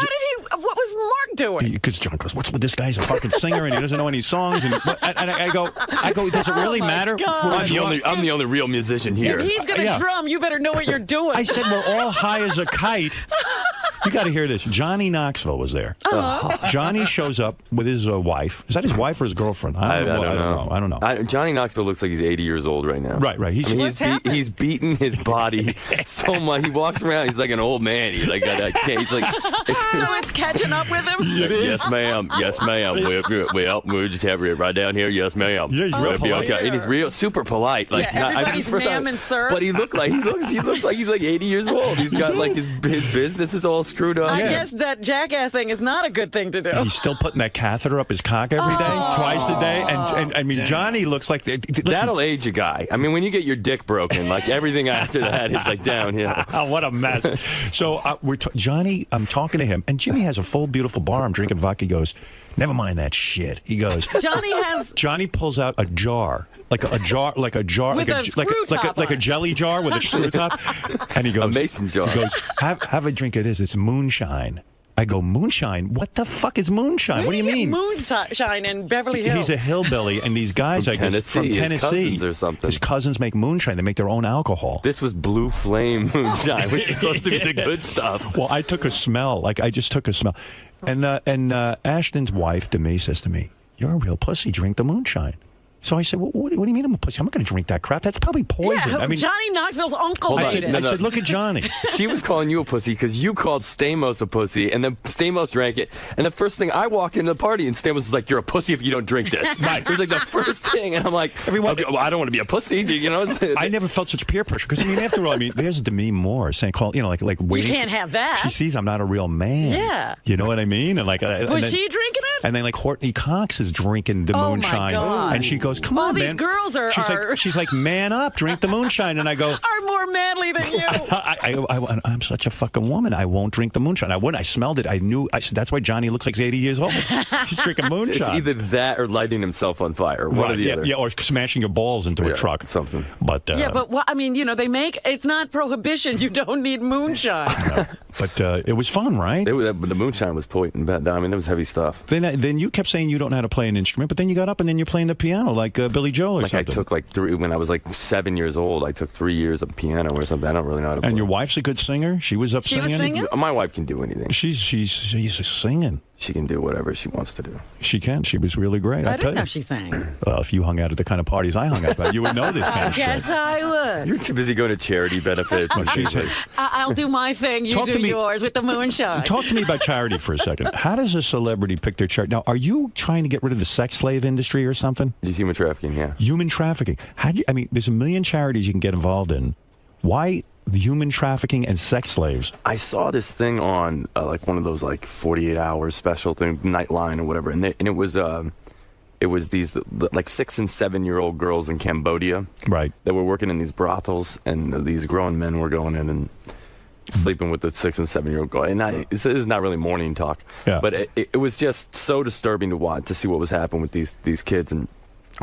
What was Mark doing? Because John goes, what's with this guy? He's a fucking singer and he doesn't know any songs. And I go, does it really matter? I'm the only real musician here. If he's going to drum, you better know what you're doing. I said, we're all high as a kite. You got to hear this. Johnny Knoxville was there. Johnny shows up with his wife. Is that his wife or his girlfriend? I don't know. Johnny Knoxville looks like he's 80 years old right now. Right. He's beaten his body so much. He walks around. He's like an old man. He's like, so it's catching up with him. Yes, ma'am. Yes, ma'am. We'll just have it right down here. Yes, ma'am. Yeah, he's real polite. Okay. And he's real super polite. Like, everybody's ma'am and sir. But he looks like he's like 80 years old. He's got like his business is all screwed up. I guess that jackass thing is not a good thing to do. He's still putting that catheter up his cock every day, twice a day. And I mean, Johnny looks like that'll age a guy. I mean, when you get your dick broken, like everything after that is like downhill. What a mess. So Johnny, I'm talking to him, and Jimmy has a full, beautiful bar. I'm drinking vodka. He goes, never mind that shit. He goes, Johnny pulls out a jar. Like a jar, like a jelly jar with a screw top, and he goes, a mason jar. He goes, have a drink of this. It's moonshine. I go, moonshine? What the fuck is moonshine? What do you mean? Moonshine in Beverly Hills. He's a hillbilly, and these guys, from Tennessee, his cousins or something. His cousins make moonshine. They make their own alcohol. This was Blue Flame moonshine, which is supposed to be the good stuff. Well, I took a smell. Like, I just took a smell. And Ashton's wife, Demi, says to me, you're a real pussy. Drink the moonshine. So I said, well, what do you mean I'm a pussy? I'm not going to drink that crap. That's probably poison. Yeah, I mean, Johnny Knoxville's uncle made it. I said, look at Johnny. She was calling you a pussy because you called Stamos a pussy, and then Stamos drank it. And the first thing, I walked into the party, and Stamos was like, "You're a pussy if you don't drink this." Right. It was like the first thing, and I'm like, "Everyone, okay, well, I don't want to be a pussy." You know. I never felt such peer pressure because I mean, after all, I mean, there's Demi Moore saying, like waiting. You can't have that. She sees I'm not a real man. Yeah. You know what I mean? And like, was she drinking it? And then like Courtney Cox is drinking the moonshine, my God. and she goes, "Come all on, these man." Girls are she's like, man up, drink the moonshine. And I go, are more manly than you. I'm such a fucking woman. I won't drink the moonshine. I wouldn't. I smelled it. I knew. I said, that's why Johnny looks like he's 80 years old. He's drinking moonshine. It's either that or lighting himself on fire. One or the other. Yeah, or smashing your balls into a truck. Something. But yeah, but I mean, you know, it's not prohibition. You don't need moonshine. No. But it was fun, right? The moonshine was potent. I mean, it was heavy stuff. Then you kept saying you don't know how to play an instrument, but then you got up and then you're playing the piano like Billy Joel or something. I took when I was like 7 years old. I took 3 years of piano or something. I don't really know how to play. And your wife's a good singer. She was up singing. Was singing? My wife can do anything. She's singing. She can do whatever she wants to do. She can. She was really great. I didn't know she sang. Well, if you hung out at the kind of parties I hung out at, you would know this kind of shit. Yes, I would. You're too busy going to charity benefits. I'll do my thing. You do yours with the moonshine. Talk to me about charity for a second. How does a celebrity pick their charity? Now, are you trying to get rid of the sex slave industry or something? Human trafficking, yeah. Human trafficking. I mean, there's a million charities you can get involved in. Why the human trafficking and sex slaves? I saw this thing on like one of those like 48-hour special thing, Nightline or whatever, and it was these like 6 and 7 year old girls in Cambodia, right? That were working in these brothels, and these grown men were going in and sleeping with the 6 and 7 year old girl. And this is not really morning talk, but it was just so disturbing to watch, to see what was happening with these kids. And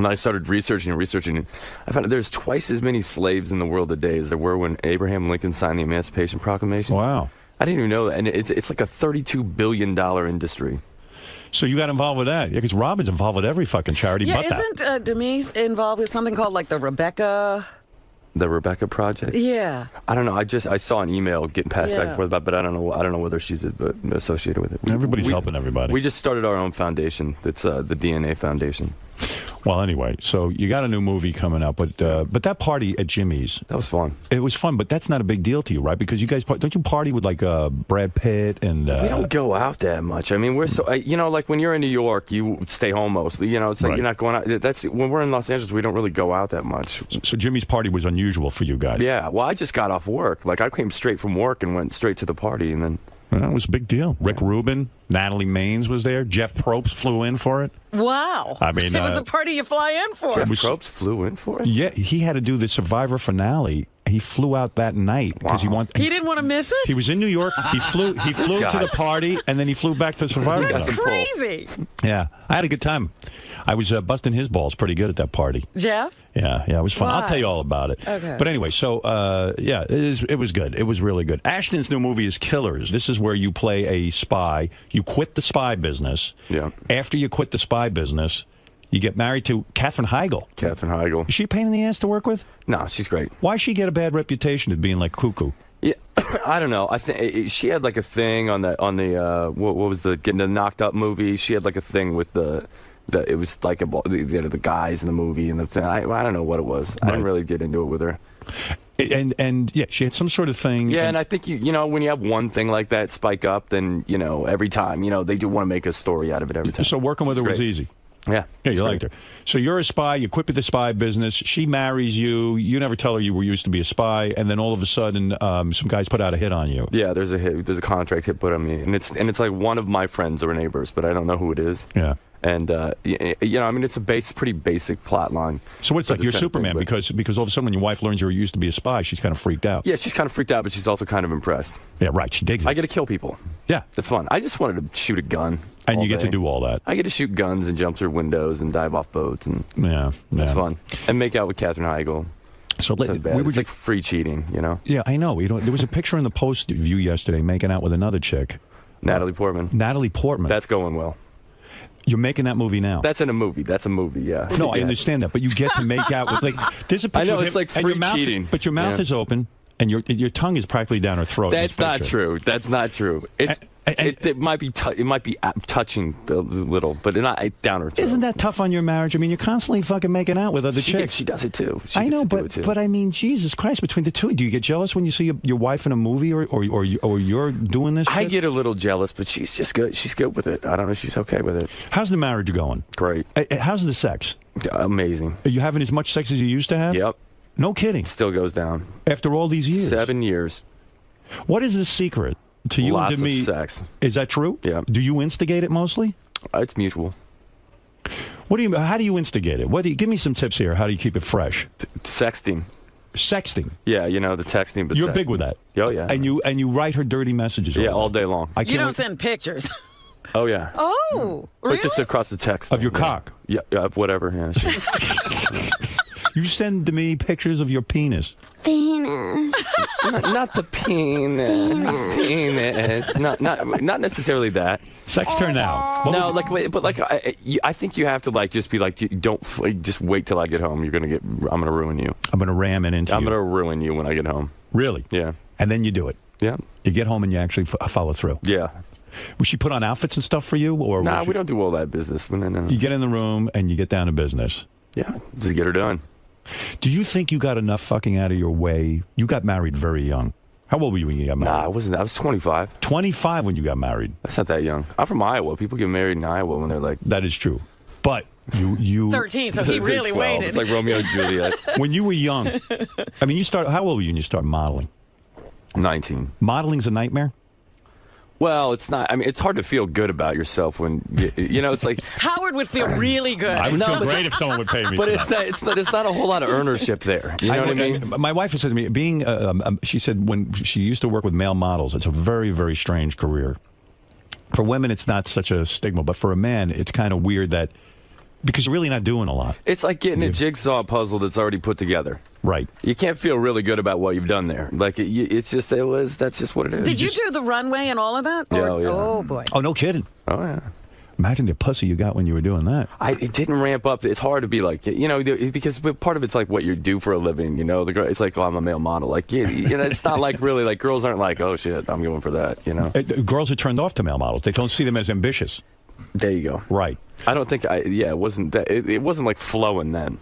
I started researching, and I found out there's twice as many slaves in the world today as there were when Abraham Lincoln signed the Emancipation Proclamation. Wow. I didn't even know that. And it's like a $32 billion industry. So you got involved with that? Yeah, because Robin's involved with every fucking charity but that. Isn't Denise involved with something called like the Rebecca... The Rebecca Project? Yeah. I don't know. I saw an email getting passed back and forth about, but I don't know whether she's associated with it. Everybody's helping everybody. We just started our own foundation. It's the DNA Foundation. Well, anyway, so you got a new movie coming up, but that party at Jimmy's, that was fun. It was fun, but that's not a big deal to you, right? Because you guys don't you party with like Brad Pitt and we don't go out that much. I mean, we're so like when you're in New York, you stay home mostly. You know, it's like you're not going out. That's when we're in Los Angeles, we don't really go out that much. So Jimmy's party was unusual for you guys. Yeah. Well, I just got off work. Like I came straight from work and went straight to the party, and then. Well, it was a big deal. Rick Rubin, Natalie Maines was there. Jeff Probst flew in for it. Wow. I mean, it was a party you fly in for. Jeff Probst flew in for it? Yeah, he had to do the Survivor finale. He flew out that night because he didn't want to miss it? He was in New York. He flew to the party, and then he flew back to Survivor. That's crazy. Yeah, I had a good time. I was busting his balls pretty good at that party. Jeff? Yeah, it was fun. Why? I'll tell you all about it. Okay. But anyway, so it was good. It was really good. Ashton's new movie is Killers. This is where you play a spy. You quit the spy business. Yeah. After you quit the spy business, you get married to Katherine Heigl. Katherine Heigl. Is she a pain in the ass to work with? No, she's great. Why she get a bad reputation as being like cuckoo? Yeah, I don't know. I think she had like a thing on the what was getting the Knocked Up movie. She had like a thing with it was like the guys in the movie and the thing. I don't know what it was. I didn't really get into it with her. And yeah, she had some sort of thing. Yeah, and I think you know when you have one thing like that spike up, then every time they do want to make a story out of it every time. So working with her was easy. Yeah, you liked her. So you're a spy. You quit with the spy business. She marries you. You never tell her you were used to be a spy, and then all of a sudden, some guys put out a hit on you. Yeah, there's a contract hit put on me, and it's like one of my friends or neighbors, but I don't know who it is. Yeah. And I mean, it's a pretty basic plot line. So it's like you're Superman because all of a sudden when your wife learns you used to be a spy, she's kind of freaked out. Yeah, she's kind of freaked out, but she's also kind of impressed. Yeah, right. She digs it. I get to kill people. Yeah, it's fun. I just wanted to shoot a gun. And you get to do all that. I get to shoot guns and jump through windows and dive off boats, and it's fun. And make out with Katherine Heigl. So it's like free cheating, Yeah, I know. There was a picture in the Post View yesterday making out with another chick, Natalie Portman. Natalie Portman. That's going well. You're making that movie now. That's in a movie. That's a movie, yeah. No, I understand that, but you get to make out with there's a picture. I know, it's like free cheating. But your mouth is open and your tongue is practically down her throat. That's not true. That's not true. It might be touching a little, but not down her throat. Isn't that tough on your marriage? I mean, you're constantly fucking making out with other chicks. She does it too. I know, but I mean, Jesus Christ, between the two, do you get jealous when you see your wife in a movie or you're doing this? I get a little jealous, but she's just good. She's good with it. I don't know. She's okay with it. How's the marriage going? Great. How's the sex? Amazing. Are you having as much sex as you used to have? Yep. No kidding. Still goes down. After all these years? 7 years. What is the secret? To you Lots and to me, of sex. Is that true? Yeah. Do you instigate it mostly? It's mutual. How do you instigate it? Give me some tips here. How do you keep it fresh? Sexting. Sexting. Yeah, the texting. But you're sexting. big with that. Oh yeah. And you write her dirty messages. All day long. You don't send pictures. Oh yeah. Oh, really? But just across the text of your cock. Yeah, whatever. Yeah. Sure. You send to me pictures of your penis. Penis. Not the penis. Penis. Not necessarily that. Sex turn out. No, I think you have to just be like, just wait till I get home. I'm gonna ruin you. I'm gonna ram it into you. I'm gonna ruin you when I get home. Really? Yeah. And then you do it. Yeah. You get home and you actually follow through. Yeah. Will she put on outfits and stuff for you, or? Nah, we don't do all that business. No. You get in the room and you get down to business. Yeah, just get her done. Do you think you got enough fucking out of your way? You got married very young. How old were you when you got married? Nah, I wasn't. I was 25. 25 when you got married. That's not that young. I'm from Iowa. People get married in Iowa when they're like... That is true. But you 13, so he really 12. waited. It's like Romeo and Juliet. When you were young, I mean, how old were you when you started modeling? 19. Modeling's a nightmare? Well, it's not. I mean, it's hard to feel good about yourself when it's like Howard would feel really good. I would feel great if someone would pay me. But it's not a whole lot of earnership there. You know what I mean? My wife has said to me, she said when she used to work with male models, it's a very, very strange career. For women, it's not such a stigma, but for a man, it's kind of weird that because you're really not doing a lot. It's like getting a jigsaw puzzle that's already put together. Right. You can't feel really good about what you've done there. Like that's just what it is. Did you do the runway and all of that? Yeah, Oh boy. Oh, no kidding. Oh yeah. Imagine the pussy you got when you were doing that. It didn't ramp up. It's hard to be like, because part of it's like what you do for a living. The girl, it's like, oh, I'm a male model. Like, it's not like really like girls aren't like, oh shit, I'm going for that. Girls are turned off to male models. They don't see them as ambitious. There you go. Right. I don't think it wasn't that. It wasn't like flowing then.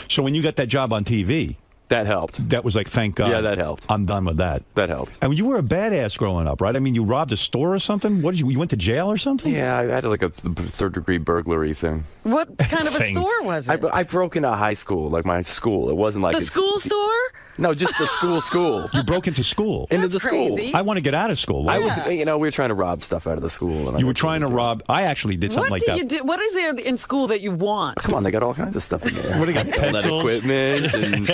So when you got that job on TV. That helped. That was like, thank God. Yeah, that helped. I'm done with that. That helped. And you were a badass growing up, right? I mean, you robbed a store or something? What did you went to jail or something? Yeah, I had like a third-degree burglary thing. What kind of a store was it? I broke into high school, like my school. It wasn't like... The school store? No, just the school. You broke into school? Into the school. Crazy. I want to get out of school. I was, we were trying to rob stuff out of the school. And you were trying to rob... I actually did something like that. What is there in school that you want? Come on, they got all kinds of stuff in there. What do they got? Pencils? Equipment and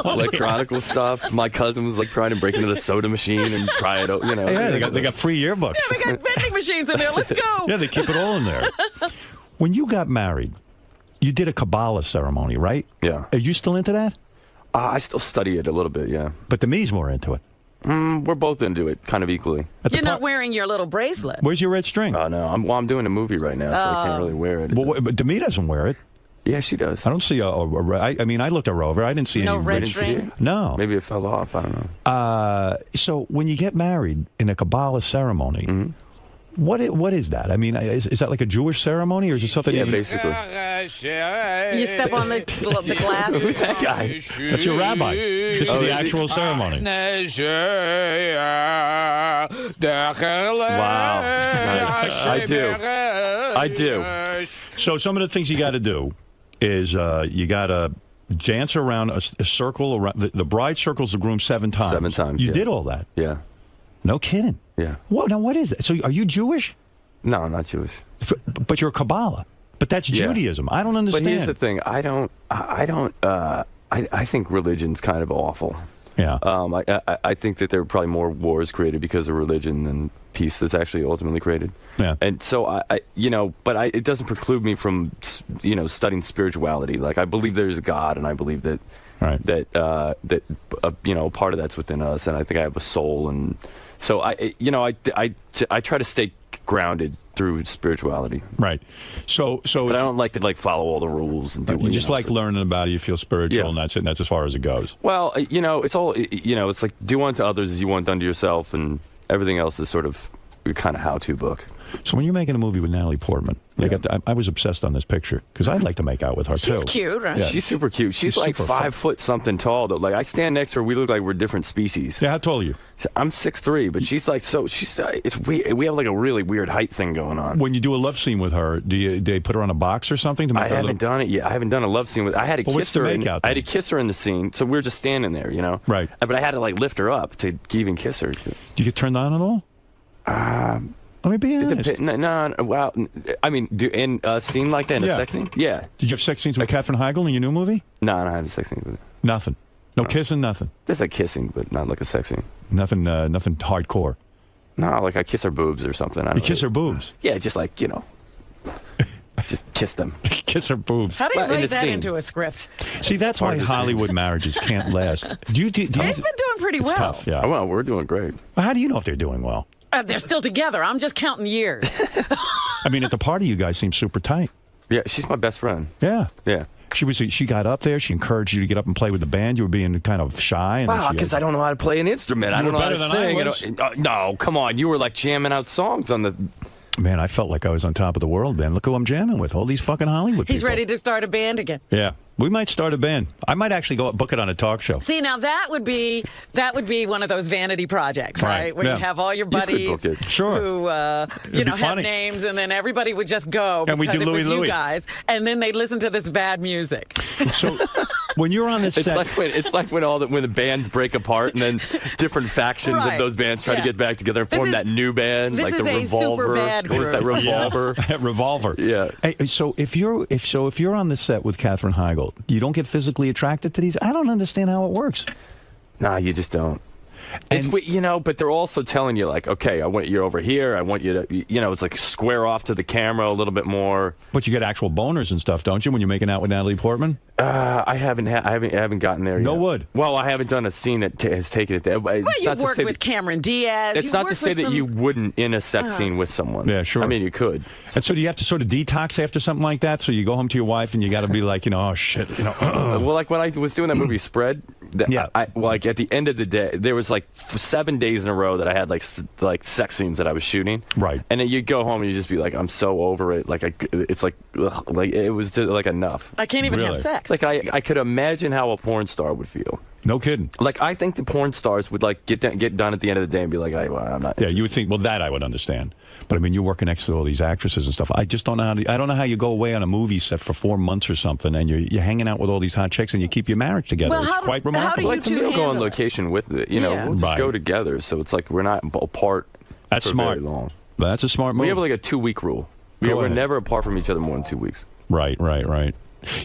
electronical stuff. My cousin was like trying to break into the soda machine and try it. Yeah, they got free yearbooks. Yeah, they got vending machines in there. Let's go. Yeah, they keep it all in there. When you got married, you did a Kabbalah ceremony, right? Yeah. Are you still into that? I still study it a little bit, yeah. But the me's more into it. We're both into it, kind of equally. You're not wearing your little bracelet. Where's your red string? Oh, no. I'm doing a movie right now, so I can't really wear it. Well, but Demi doesn't wear it. Yeah, she does. I don't see I mean, I looked her over. I didn't see any red string? No. Maybe it fell off. I don't know. So when you get married in a Kabbalah ceremony, what is that? I mean, is that like a Jewish ceremony, or is it something? Yeah, basically. You step on the glass. Who's that guy? That's your rabbi. This is the actual ceremony. Wow. Nice. I do. So some of the things you got to do is you got to dance around a circle around the bride circles the groom 7 times. 7 times. You did all that. Yeah. No kidding. Yeah. What is it? So are you Jewish? No, I'm not Jewish. But you're a Kabbalah. But that's Judaism. I don't understand. But here's the thing. I think religion's kind of awful. Yeah. I think that there are probably more wars created because of religion than peace that's actually ultimately created. Yeah. And so it doesn't preclude me from studying spirituality. Like I believe there's a God, and I believe that part of that's within us, and I think I have a soul, and so I try to stay grounded through spirituality. Right. So but I don't like to follow all the rules and do. You just like learning about it. You feel spiritual, and that's it. And that's as far as it goes. Well, it's all it's like do unto others as you want unto yourself, and everything else is sort of kind of how-to book. So when you're making a movie with Natalie Portman, I was obsessed on this picture because I'd like to make out with her too. She's cute, right? Yeah. She's super cute. She's like 5 foot something tall though. Like I stand next to her, we look like we're different species. Yeah, how tall are you? I'm 6'3", but she's like we have like a really weird height thing going on. When you do a love scene with her, do they put her on a box or something to make I her haven't done it yet. I haven't done a love scene with. I had to kiss her. I had to kiss her in the scene, so we were just standing there, you know. Right. But I had to like lift her up to even kiss her. Do you get turned on at all? Let me be honest. No, well, I mean, in a scene like that, in a sex scene? Yeah. Did you have sex scenes with Katherine Heigl in your new movie? No, I don't have a sex scene with her. Nothing. No kissing, nothing. There's like kissing, but not like a sex scene. Nothing, nothing hardcore. No, like I kiss her boobs or something. You kiss her boobs? Yeah, just like, you know. Just kiss them. Kiss her boobs. How do you write that into a script? See, that's why Hollywood marriages can't last. They've been doing pretty well. Tough, yeah. Well, we're doing great. Well, how do you know if they're doing well? They're still together. I'm just counting years. I mean, at the party, you guys seem super tight. Yeah, she's my best friend. Yeah. Yeah. She got up there. She encouraged you to get up and play with the band. You were being kind of shy. And wow, because I don't know how to play an instrument. I don't know how to sing. No, come on. You were like jamming out songs on the... Man, I felt like I was on top of the world, man. Look who I'm jamming with. All these fucking Hollywood people. He's ready to start a band again. Yeah. We might start a band. I might actually go book it on a talk show. See, now that would be one of those vanity projects, right? Where you have all your buddies who have names, and then everybody would just go and because we do it was Louie. you guys, and then they listen to this bad music. So when you're on this set, it's like when the bands break apart and then different factions of those bands try to get back together and form that new band, like the Revolver. What is that, Revolver? Revolver. Yeah. Hey, so if you're on the set with Katherine Heigl, you don't get physically attracted to these? I don't understand how it works. Nah, you just don't. But they're also telling you, like, okay, I want you over here. I want you to, it's like square off to the camera a little bit more. But you get actual boners and stuff, don't you, when you're making out with Natalie Portman? I haven't gotten there yet. No wood. Well, I haven't done a scene that has taken it there. Well, you've worked with Cameron Diaz. It's not to say that you wouldn't in a sex scene with someone. Yeah, sure. I mean, you could. And so do you have to sort of detox after something like that? So you go home to your wife and you got to be like, oh, shit. Well, like when I was doing that movie Spread, like at the end of the day, there was like 7 days in a row that I had like sex scenes that I was shooting. Right. And then you go home and you just be like, I'm so over it. Like it's like it was just like enough. I can't even have sex. Like I could imagine how a porn star would feel. No kidding. Like I think the porn stars would like get done at the end of the day and be like, I'm not interested. Yeah, you would think. Well, that I would understand. But I mean, you're working next to all these actresses and stuff. I just don't know I don't know how you go away on a movie set for 4 months or something, and you're hanging out with all these hot chicks, and you keep your marriage together. Well, it's quite remarkable. Like we'll go on location with it. We'll just go together. So it's like we're not apart. That's for smart. Very long. But that's a smart move. We have like a 2-week rule. We're never apart from each other more than 2 weeks. Right.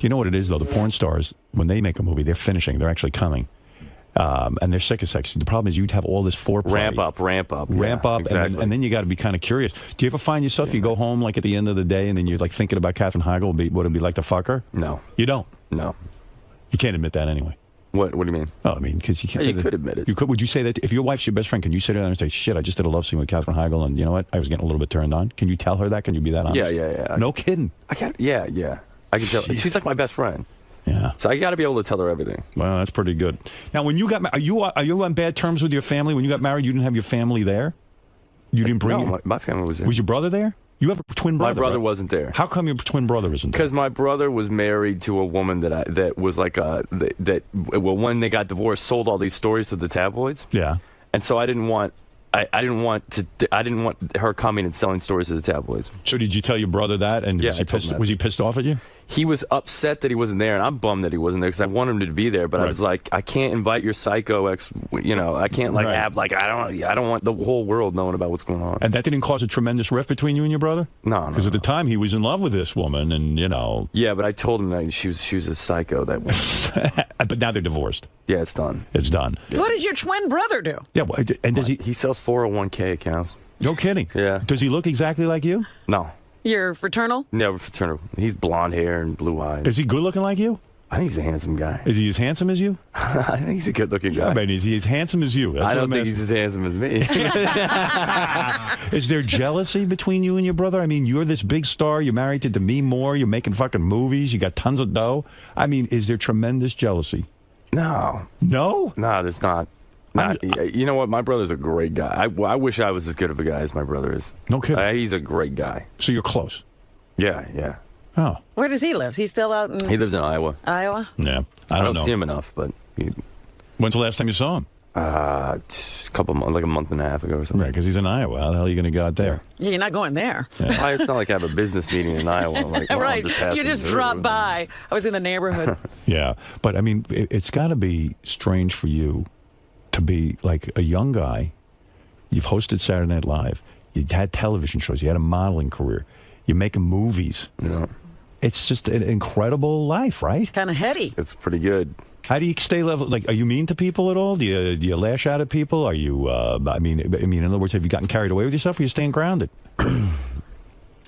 You know what it is, though? The porn stars, when they make a movie, they're finishing. They're actually coming. And they're sick of sex. The problem is you'd have all this foreplay. Ramp up. Exactly. And then you got to be kind of curious. Do you ever find yourself, you go home like at the end of the day and then you're like thinking about Katherine Heigl, what it'd be like to fuck her? No. You don't? No. You can't admit that anyway. What do you mean? Oh, I mean, because you can't. You could admit it. You could. Would you say that if your wife's your best friend, can you sit there and say, "Shit, I just did a love scene with Katherine Heigl, and you know what? I was getting a little bit turned on." Can you tell her that? Can you be that honest? Yeah. No kidding. I can't. Yeah. I can tell. She's like my best friend. Yeah. So I got to be able to tell her everything. Well, that's pretty good. Now, when you got married, are you on bad terms with your family? When you got married, you didn't have your family there. You didn't bring. No, my family was there. Was your brother there? You have a twin brother. My brother wasn't there. How come your twin brother isn't there? Because my brother was married to a woman that was like when they got divorced, sold all these stories to the tabloids. Yeah. And so I didn't want her coming and selling stories to the tabloids. So did you tell your brother that? And was he pissed off at you? He was upset that he wasn't there, and I'm bummed that he wasn't there because I wanted him to be there. But I was like, I can't invite your psycho ex. I can't have I don't want the whole world knowing about what's going on. And that didn't cause a tremendous rift between you and your brother? No. Because at the time he was in love with this woman, and Yeah, but I told him that she was a psycho. That woman. But now they're divorced. Yeah, it's done. It's done. Yeah. What does your twin brother do? Yeah, and does he? He sells 401k accounts. No kidding. Yeah. Does he look exactly like you? No. You're fraternal? Never fraternal. He's blonde hair and blue eyes. Is he good looking like you? I think he's a handsome guy. Is he as handsome as you? I think he's a good looking guy. I mean, is he as handsome as you? I don't think he's as handsome as me. Is there jealousy between you and your brother? I mean, you're this big star. You're married to Demi Moore. You're making fucking movies. You got tons of dough. I mean, is there tremendous jealousy? No. No? No, there's not. You know what? My brother's a great guy. I wish I was as good of a guy as my brother is. No kidding. He's a great guy. So you're close? Yeah. Oh. Where does he live? He's still out in... He lives in Iowa. Iowa? Yeah. I don't see him enough, but... When's the last time you saw him? A couple months, like a month and a half ago or something. Right, because he's in Iowa. How the hell are you going to get out there? Yeah, you're not going there. Yeah. It's not like I have a business meeting in Iowa. Like, well, right. You just dropped by. I was in the neighborhood. Yeah. But, I mean, it's got to be strange for you to be like a young guy. You've hosted Saturday Night Live. You had television shows. You had a modeling career. You're making movies. Yeah. It's just an incredible life, right? Kind of heady. It's pretty good. How do you stay level? Like, are you mean to people at all? Do you lash out at people? Are you? I mean, in other words, have you gotten carried away with yourself? Or are you staying grounded? Well,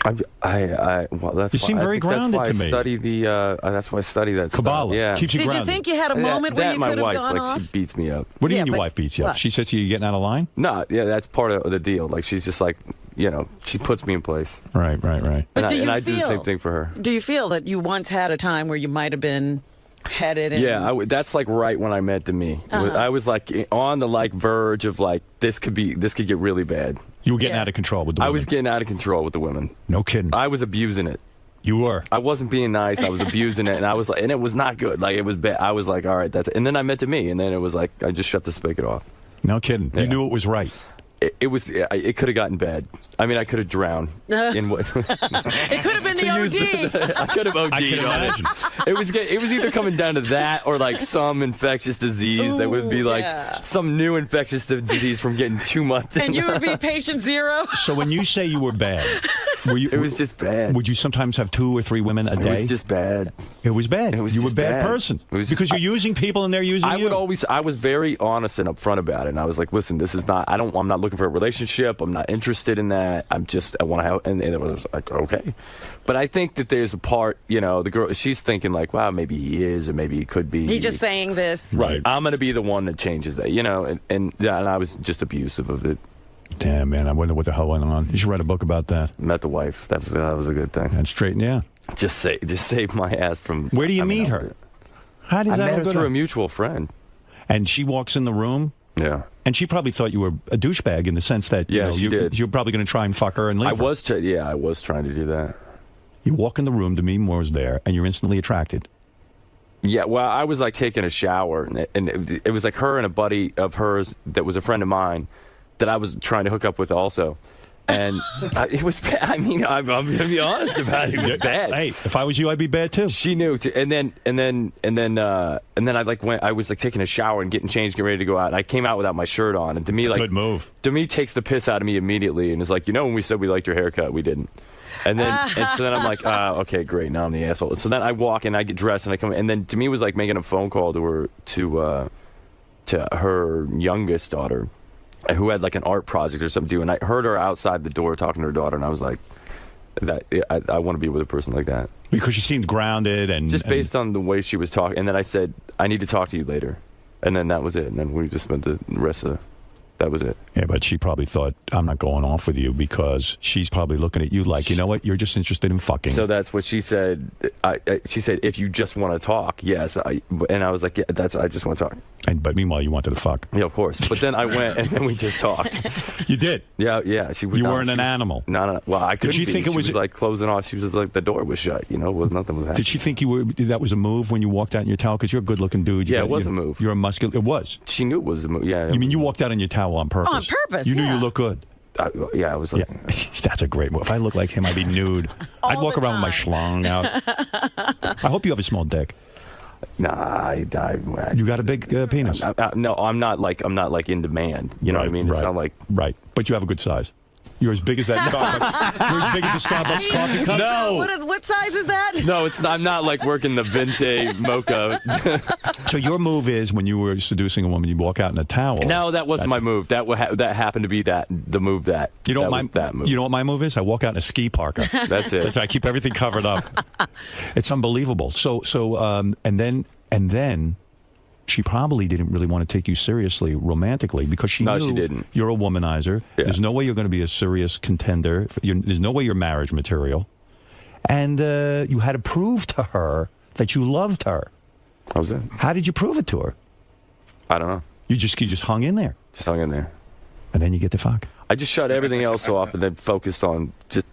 that's you seem very grounded to me. That's why I study that Kabbalah. Stuff. Yeah. Keeps you grounded. Did you think you had a moment where you could have gone off? She beats me up. What do you mean your wife beats you up? what? She says to you, you're getting out of line? No, yeah, that's part of the deal. Like, she's just like, she puts me in place. Right. But I do the same thing for her. Do you feel that you once had a time where you might have been headed? Yeah, that's like right when I met 𝗵𝗵. I was like on the verge of like this could get really bad. You were getting out of control with the women. I was getting out of control with the women. No kidding. I was abusing it. You were. I wasn't being nice. I was abusing it, and I was like, and it was not good. Like, it was bad. I was like, all right, that's it. And then I met 𝗵𝗵, and then it was like I just shut the spigot off. No kidding. Yeah. You knew it was right. It could have gotten bad. I mean, I could have drowned in what? It could have been the OD. I could have OD'd on it. It was either coming down to that or like some infectious disease that would be like some new infectious disease from getting too much. And you would be patient zero. So when you say you were bad, it was just bad. Would you sometimes have 2 or 3 women a day? It was just bad. It was bad. You were a bad bad. person because you're using people and they're using you. I was very honest and upfront about it. And I was like, listen, this is not. I'm not looking for a relationship. I'm not interested in that. I want to have. And it was like, okay. But I think that there's a part, the girl, she's thinking like, wow, maybe he is, or maybe he could be. He's just saying this. Right. I'm going to be the one that changes that, and I was just abusive of it. Damn, man, I wonder what the hell went on. You should write a book about that. Met the wife. That was a good thing. And straighten, yeah. Just save my ass from. Where do you meet her? How did I that met her go through down? a mutual friend. And she walks in the room. Yeah. And she probably thought you were a douchebag in the sense that she did. You're probably going to try and fuck her and leave her. I was trying to do that. You walk in the room, 𝗵𝗵 was there, and you're instantly attracted. Yeah, well, I was like taking a shower, and it was like her and a buddy of hers that was a friend of mine that I was trying to hook up with also. And it was bad. I mean, I'm going to be honest about it. It was bad. Hey, if I was you, I'd be bad too. She knew. And then I like went. I was like taking a shower and getting changed, getting ready to go out. And I came out without my shirt on. And 𝗵𝗵, like, good move. 𝗵𝗵 takes the piss out of me immediately and is like, when we said we liked your haircut, we didn't. And so then I'm like, okay, great. Now I'm the asshole. So then I walk and I get dressed and I come. And then 𝗵𝗵 was like making a phone call to her youngest daughter, who had like an art project or something to do, and I heard her outside the door talking to her daughter, and I was like, I want to be with a person like that. Because she seemed grounded and... Just based on the way she was talking. And then I said, I need to talk to you later. And then that was it. And then we just spent the rest of that was it. Yeah, but she probably thought, I'm not going off with you, because she's probably looking at you like, you know what, you're just interested in fucking. So that's what she said. She said, if you just want to talk, yes. And I was like, yeah, I just want to talk. But meanwhile, you wanted to fuck. Yeah, of course. But then I went, and then we just talked. You did? Yeah. You weren't an animal. No. Well, I couldn't Did she be. think it was She was like closing off. She was like, the door was shut. Nothing was happening. Did she think that was a move when you walked out in your towel? Because you're a good-looking dude. Yeah, it was a move. You're a muscular. It was. She knew it was a move. Yeah. You mean you walked out in your towel on purpose? Oh, on purpose. You knew you looked good. Yeah, I was like, that's a great move. If I looked like him, I'd be nude. I'd walk around with my schlong out. I hope you have a small dick. Nah, you got a big penis. No, I'm not like in demand. You know what I mean? It's not like but you have a good size. You're as big as that Starbucks. You're as big as the Starbucks coffee cup. No. What size is that? No, it's not. I'm not like working the 𝗵𝗵 mocha. So your move is when you were seducing a woman, you walk out in a towel. No, that wasn't my move. That happened to be the move that. You know what that move. You know what my move is? I walk out in a ski parka. That's it. I keep everything covered up. It's unbelievable. And then she probably didn't really want to take you seriously romantically, because she knew she didn't. You're a womanizer. Yeah. There's no way you're going to be a serious contender. There's no way you're marriage material. And you had to prove to her that you loved her. How was it? How did you prove it to her? I don't know. You just hung in there. Just hung in there. And then you get the fuck. I just shut everything else off and then focused on just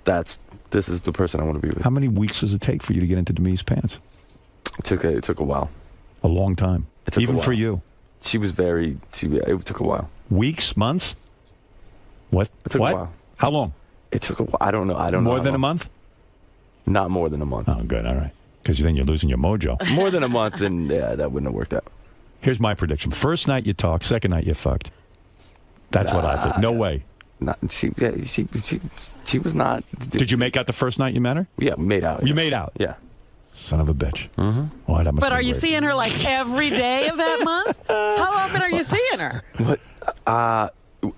this is the person I want to be with. How many weeks does it take for you to get into 𝗻𝗵ici's pants? It took a while. A long time. It took Even a while. for you. It took a while. Weeks, months? What? It took a while. How long? It took a while. I don't know. More than a month? Not more than a month. Oh, good. All right. Because then you're losing your mojo. More than a month, then yeah, that wouldn't have worked out. Here's my prediction. First night you talk, second night you fucked. That's what I think. No way. She was not. Did you make out the first night you met her? Yeah, we made out. You made out? Yeah. Son of a bitch. Mm-hmm. Oh, that must But be are you great. seeing her like every day of that month? How often are you seeing her? What?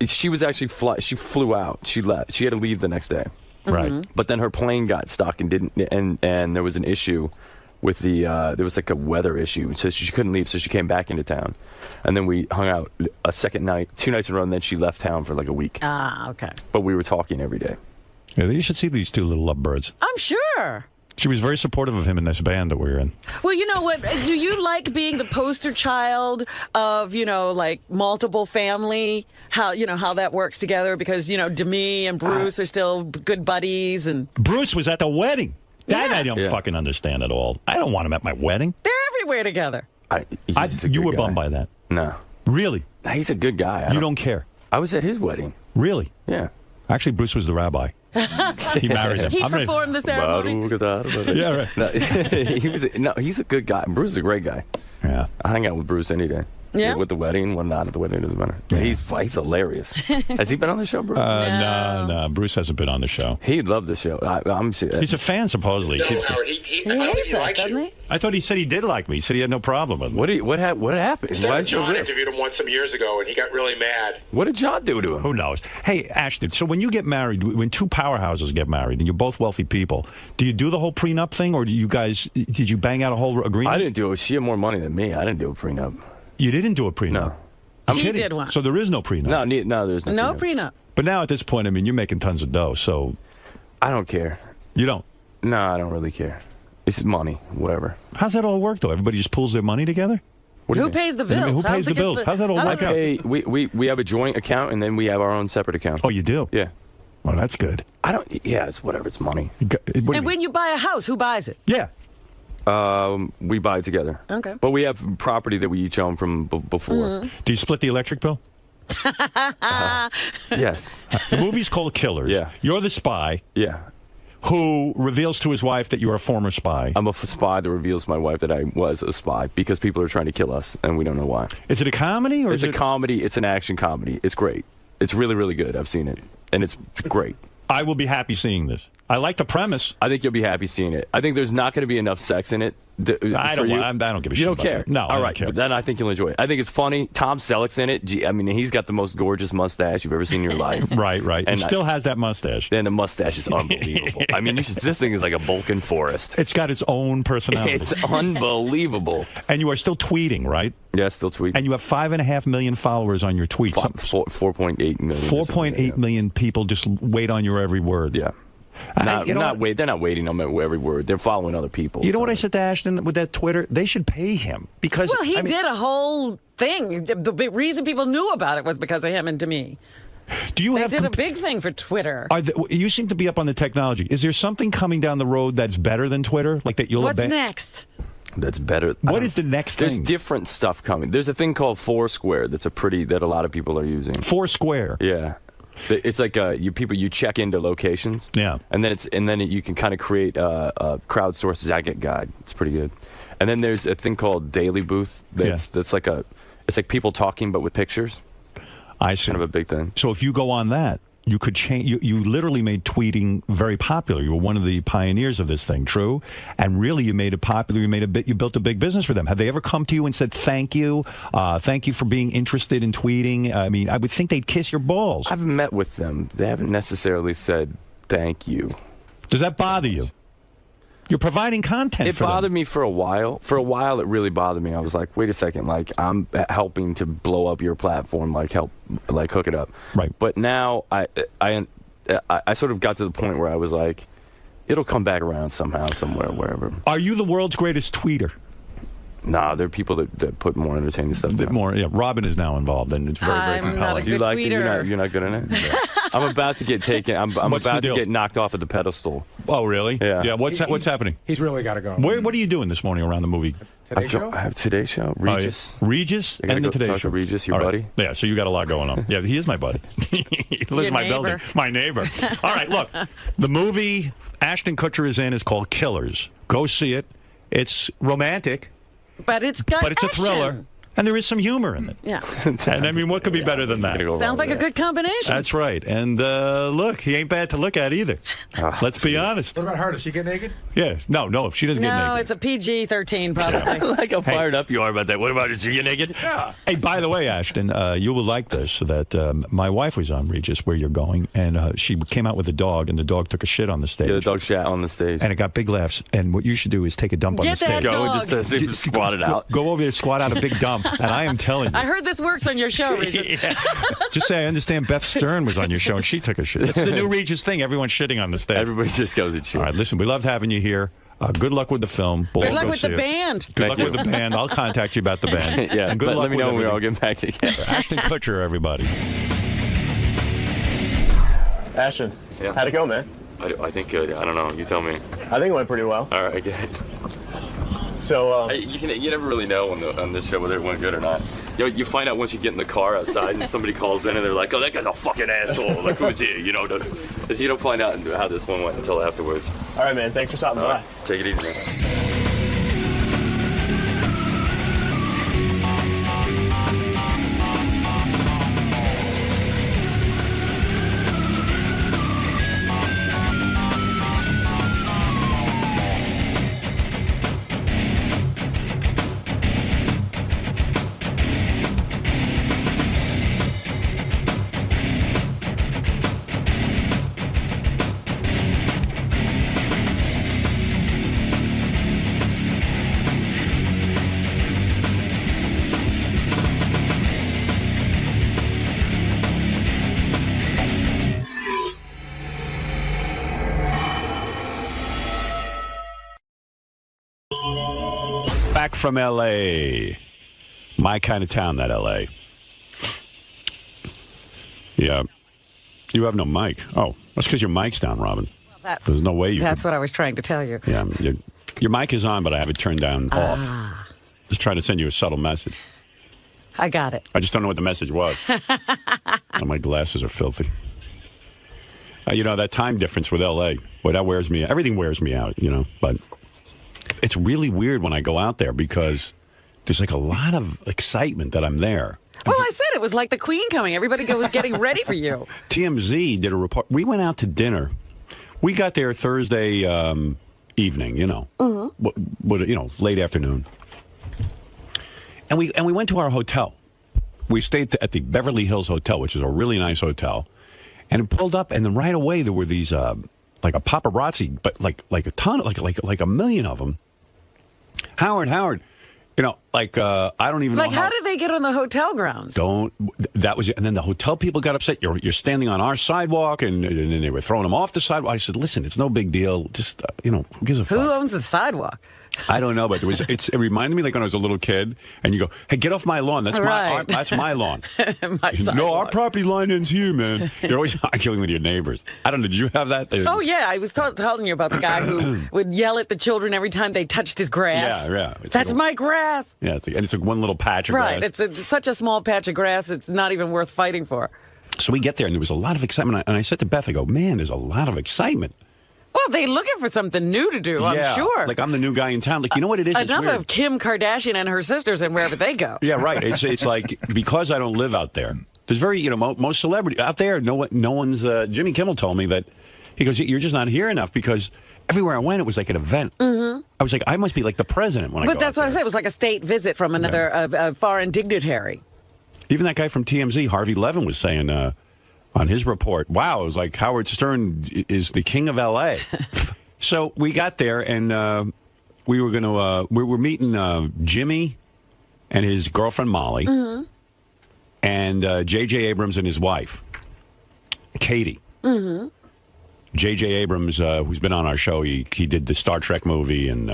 She was actually she flew out. She left. She had to leave the next day. Right. Mm-hmm. But then her plane got stuck and didn't. And there was an issue with the. There was like a weather issue, so she couldn't leave. So she came back into town, and then we hung out a second night, 2 nights in a row. And then she left town for like a week. Ah, okay. But we were talking every day. Yeah, you should see these two little lovebirds. I'm sure. She was very supportive of him in this band that we were in. Well, you know what? Do you like being the poster child of, like multiple family? How that works together? Because, 𝗻𝗵ici's and Bruce are still good buddies. And Bruce was at the wedding. That I don't Yeah. fucking understand at all. I don't want him at my wedding. they're everywhere together. You were bummed by that. No. Really? He's a good guy. You don't care? I was at his wedding. Really? Yeah. Actually, Bruce was the rabbi. He married him. He performed the ceremony. Yeah, right. He's a good guy. Bruce is a great guy. Yeah. I hang out with Bruce any day. Yeah? With the wedding, when not at the wedding, it doesn't matter. Yeah. He's hilarious. Has he been on the show, Bruce? No. Bruce hasn't been on the show. He'd love the show. He's a fan, supposedly. No, Howard, he hates us, doesn't he? I thought he said he did like me. He said he had no problem with me. What happened? Why is your John riff? interviewed him once some years ago, and he got really mad. What did John do to him? Who knows? Hey, Ashton, so when you get married, when two powerhouses get married, and you're both wealthy people, do you do the whole prenup thing, or did you bang out a whole agreement? I didn't do it. She had more money than me. I didn't do a prenup. You didn't do a prenup? No. He did one. So there is no prenup? No, there's no No prenup. prenup. But now at this point, I mean, you're making tons of dough, so... I don't care. You don't? No, I don't really care. It's money, whatever. How's that all work, though? Everybody just pulls their money together? Who pays the bills? I mean, who pays the bills? How's that all work out? We have a joint account, and then we have our own separate account. Oh, you do? Yeah. Well, that's good. Yeah, it's whatever. It's money. And when you buy a house, who buys it? Yeah. We buy it together. Okay. But we have property that we each own from before. Do you split the electric bill? Yes. The movie's called Killers. Yeah. You're the spy. Yeah. Who reveals to his wife that you're a former spy. I'm a spy that reveals to my wife that I was a spy because people are trying to kill us, and we don't know why. Is it a comedy? Or it's a comedy. It's an action comedy. It's great. It's really, really good. I've seen it, and it's great. I will be happy seeing this. I like the premise. I think you'll be happy seeing it. I think there's not going to be enough sex in it. I don't give a shit. You don't about care? that. No, I All don't right. care. But then I think you'll enjoy it. I think it's funny. Tom Selleck's in it. I mean, he's got the most gorgeous mustache you've ever seen in your life. Right. And He still has that mustache. And the mustache is unbelievable. I mean, this thing is like a Vulcan forest. It's got its own personality. It's unbelievable. And you are still tweeting, right? Yeah, still tweeting. And you have 5.5 million followers on your tweets. 4.8 million. 4.8 million people just wait on your every word. Yeah. They're not waiting on every word. They're following other people. You know what I said to Ashton with that Twitter? They should pay him because. Well, he did a whole thing. The big reason people knew about it was because of him and 𝗻𝗵ici's. They did a big thing for Twitter. You seem to be up on the technology. Is there something coming down the road that's better than Twitter? Like that you'll. What's next? That's better. What is the next thing? There's different stuff coming. There's a thing called Foursquare that a lot of people are using. Foursquare. Yeah. It's like you check into locations. Yeah. And then you can kind of create a crowdsourced Zagat guide. It's pretty good. And then there's a thing called Daily Booth. That's like it's like people talking but with pictures. I see. Kind of a big thing. So if you go on that, you could change. You literally made tweeting very popular. You were one of the pioneers of this thing, true? And really, you made it popular. You built a big business for them. Have they ever come to you and said thank you for being interested in tweeting? I mean, I would think they'd kiss your balls. I've met with them. They haven't necessarily said thank you. Does that bother you? You're providing content. It bothered me for a while. For a while, it really bothered me. I was like, wait a second, like I'm helping to blow up your platform, hook it up. Right. But now I sort of got to the point where I was like, it'll come back around somehow, somewhere, wherever. Are you the world's greatest tweeter? Nah, there are people that put more entertaining stuff. Bit more, yeah. Robin is now involved, and it's very, very I'm not compelling. a good You like it? tweeter. You're not good at it. I'm about to get taken. I'm What's the about to deal? get knocked off of the pedestal. Oh, really? Yeah. Yeah. What's happening? He's really got to go. What are you doing this morning around the movie? Today Show? I have Today Show. Regis. Regis I gotta and the go Today talk Show. to Regis, your All right. buddy. Yeah, so you got a lot going on. Yeah, he is my buddy. He lives in my building. neighbor. My neighbor. All right, look. The movie Ashton Kutcher is in is called Killers. Go see it. It's romantic, But it's got but it's a action. thriller. And there is some humor in it. Yeah. And I mean, what could be better than that? Sounds like a good combination. That's right. And look, he ain't bad to look at either. Let's be honest. What about her? Does she get naked? Yeah. No, she doesn't get No, naked. it's a PG-13 probably. Like how fired up you are about that. What about it? You naked? Yeah. Hey, by the way, Ashton, you will like this. That my wife was on Regis, Where You're Going, and she came out with a dog, and the dog took a shit on the stage. Yeah, the dog shat on the stage. And it got big laughs. And what you should do is take a dump on the Get stage. that Go and dog. just squat it out. Go over there, squat out a big dump. And I am telling you. I heard this works on your show, Regis. Yeah. Just say, I understand Beth Stern was on your show and she took a shit. It's the new Regis thing. Everyone's shitting on the stage. Everybody just goes and shits. All right, listen, we loved having you here. Good luck with the film. Good luck with the band. Good luck Thank with you. the band. I'll contact you about the band. Yeah, And good luck let me with know when we everything. all get back together. Ashton Kutcher, everybody. Ashton, Yeah. how'd it go, man? I think good. I don't know. You tell me. I think it went pretty well. All right, good. So, You never really know on this show whether it went good or not. You find out once you get in the car outside and somebody calls in and they're like, "Oh, that guy's a fucking asshole. Like, who's he?" You don't find out how this one went until afterwards. all right, man. Thanks for stopping All by. right, take it easy, man. Back from L.A. My kind of town, that L.A. Yeah. You have no mic. Oh, that's because your mic's down, Robin. There's no way you That's what I was trying to tell you. Yeah, your mic is on, but I have it turned down off. Just trying to send you a subtle message. I got it. I just don't know what the message was. And my glasses are filthy. That time difference with L.A., boy, that wears me out. Everything wears me out, but it's really weird when I go out there because there's like a lot of excitement that I'm there. Well, I said it was like the Queen coming. Everybody was getting ready for you. TMZ did a report. We went out to dinner. We got there Thursday evening, late afternoon. And we went to our hotel. We stayed at the Beverly Hills Hotel, which is a really nice hotel. And it pulled up, and then right away there were these like a paparazzi, but like a ton, like a million of them. Howard, I don't even know how did they get on the hotel grounds? That was it. And then the hotel people got upset. You're standing on our sidewalk, and then they were throwing them off the sidewalk. I said, listen, it's no big deal. Just, who gives a fuck? Who owns the sidewalk? I don't know, but it reminded me like when I was a little kid, and you go, hey, get off my lawn. That's Right. that's my lawn. My No, our property line ends here, man. You're always arguing with your neighbors. I don't know. Did you have that? Oh, yeah. I was telling you about the guy who would yell at the children every time they touched his grass. Yeah. That's my grass. Yeah, it's like one little patch of Right. grass. It's such a small patch of grass, it's not even worth fighting for. So we get there, and there was a lot of excitement. And I said to Beth, I go, man, there's a lot of excitement. Well, they're looking for something new to do, I'm sure. Like I'm the new guy in town. Like, you know what it is? It's Enough weird. of Kim Kardashian and her sisters and wherever they go. Yeah, right. It's like because I don't live out there. There's very most celebrities out there. No one's. Jimmy Kimmel told me that he goes, you're just not here enough because everywhere I went, it was like an event. Mm-hmm. I was like, I must be like the president when I go. But that's out what I said. It was like a state visit from another foreign dignitary. Even that guy from TMZ, Harvey Levin, was saying on his report, wow, it was like Howard Stern is the king of L.A. So we got there, and we were meeting Jimmy and his girlfriend Molly, and J.J. Abrams and his wife, Katie. Mm-hmm. J.J. Abrams, who's been on our show, he did the Star Trek movie and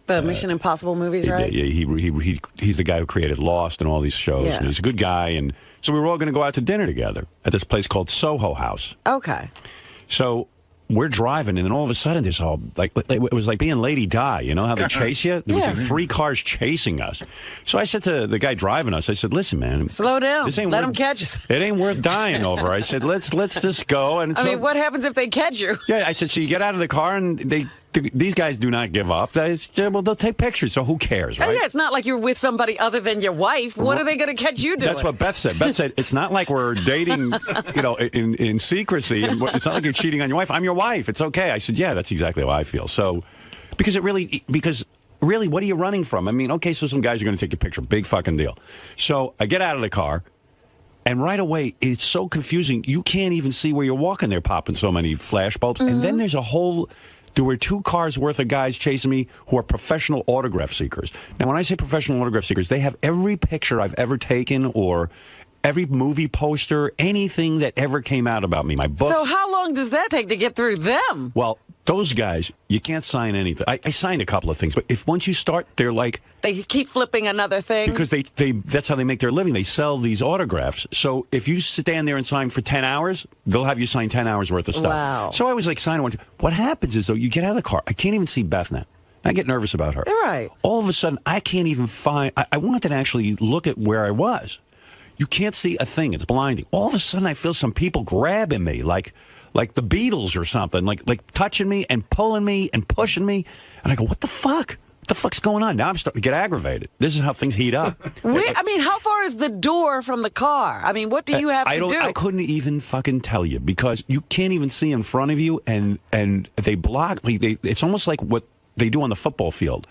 the Mission Impossible movies, right? He's the guy who created Lost and all these shows. Yeah. And he's a good guy, and so we were all going to go out to dinner together at this place called Soho House. Okay. So we're driving, and then all of a sudden, there's all it was like being Lady Di. You know how they chase you? There was like 3 cars chasing us. So I said to the guy driving us, I said, "Listen, man, slow down. This ain't Let worth, them catch us. It ain't worth dying over." I said, "Let's just go." And I mean, what happens if they catch you? Yeah, I said, so you get out of the car, and these guys do not give up. Well, they'll take pictures, so who cares, right? Oh, yeah, it's not like you're with somebody other than your wife. What are they going to catch you doing? That's what Beth said. Beth said, it's not like we're dating, in secrecy. And it's not like you're cheating on your wife. I'm your wife. It's okay. I said, yeah, that's exactly how I feel. So, because really, what are you running from? I mean, okay, so some guys are going to take your picture. Big fucking deal. So I get out of the car. And right away, it's so confusing. You can't even see where you're walking. They're popping so many flash bulbs. And then there were 2 cars worth of guys chasing me who are professional autograph seekers. Now, when I say professional autograph seekers, they have every picture I've ever taken or every movie poster, anything that ever came out about me, my books. So how long does that take to get through them? Well, those guys, you can't sign anything. I signed a couple of things, but once you start, they're like... They keep flipping another thing? Because that's how they make their living. They sell these autographs. So if you stand there and sign for 10 hours, they'll have you sign 10 hours worth of stuff. Wow. So I was like signing one. What happens is, though, you get out of the car. I can't even see Beth now. I get nervous about her. Right. All of a sudden, I can't even find... I wanted to actually look at where I was. You can't see a thing. It's blinding. All of a sudden, I feel some people grabbing me, like the Beatles or something, like touching me and pulling me and pushing me. And I go, what the fuck? What the fuck's going on? Now I'm starting to get aggravated. This is how things heat up. I mean, how far is the door from the car? I mean, what do you have to do? I couldn't even fucking tell you because you can't even see in front of you, and they block. It's almost like what they do on the football field.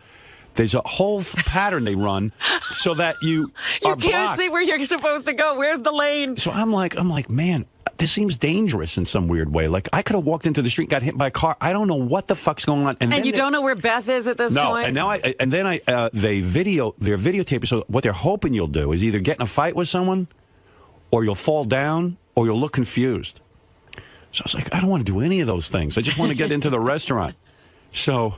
There's a whole pattern they run so that you are can't blocked. see where you're supposed to go. Where's the lane? So I'm like, man, this seems dangerous in some weird way. Like I could have walked into the street, got hit by a car. I don't know what the fuck's going on. And you don't know where Beth is at this point? No, and then they videotape it. So what they're hoping you'll do is either get in a fight with someone, or you'll fall down, or you'll look confused. So I was like, I don't want to do any of those things. I just want to get into the restaurant. So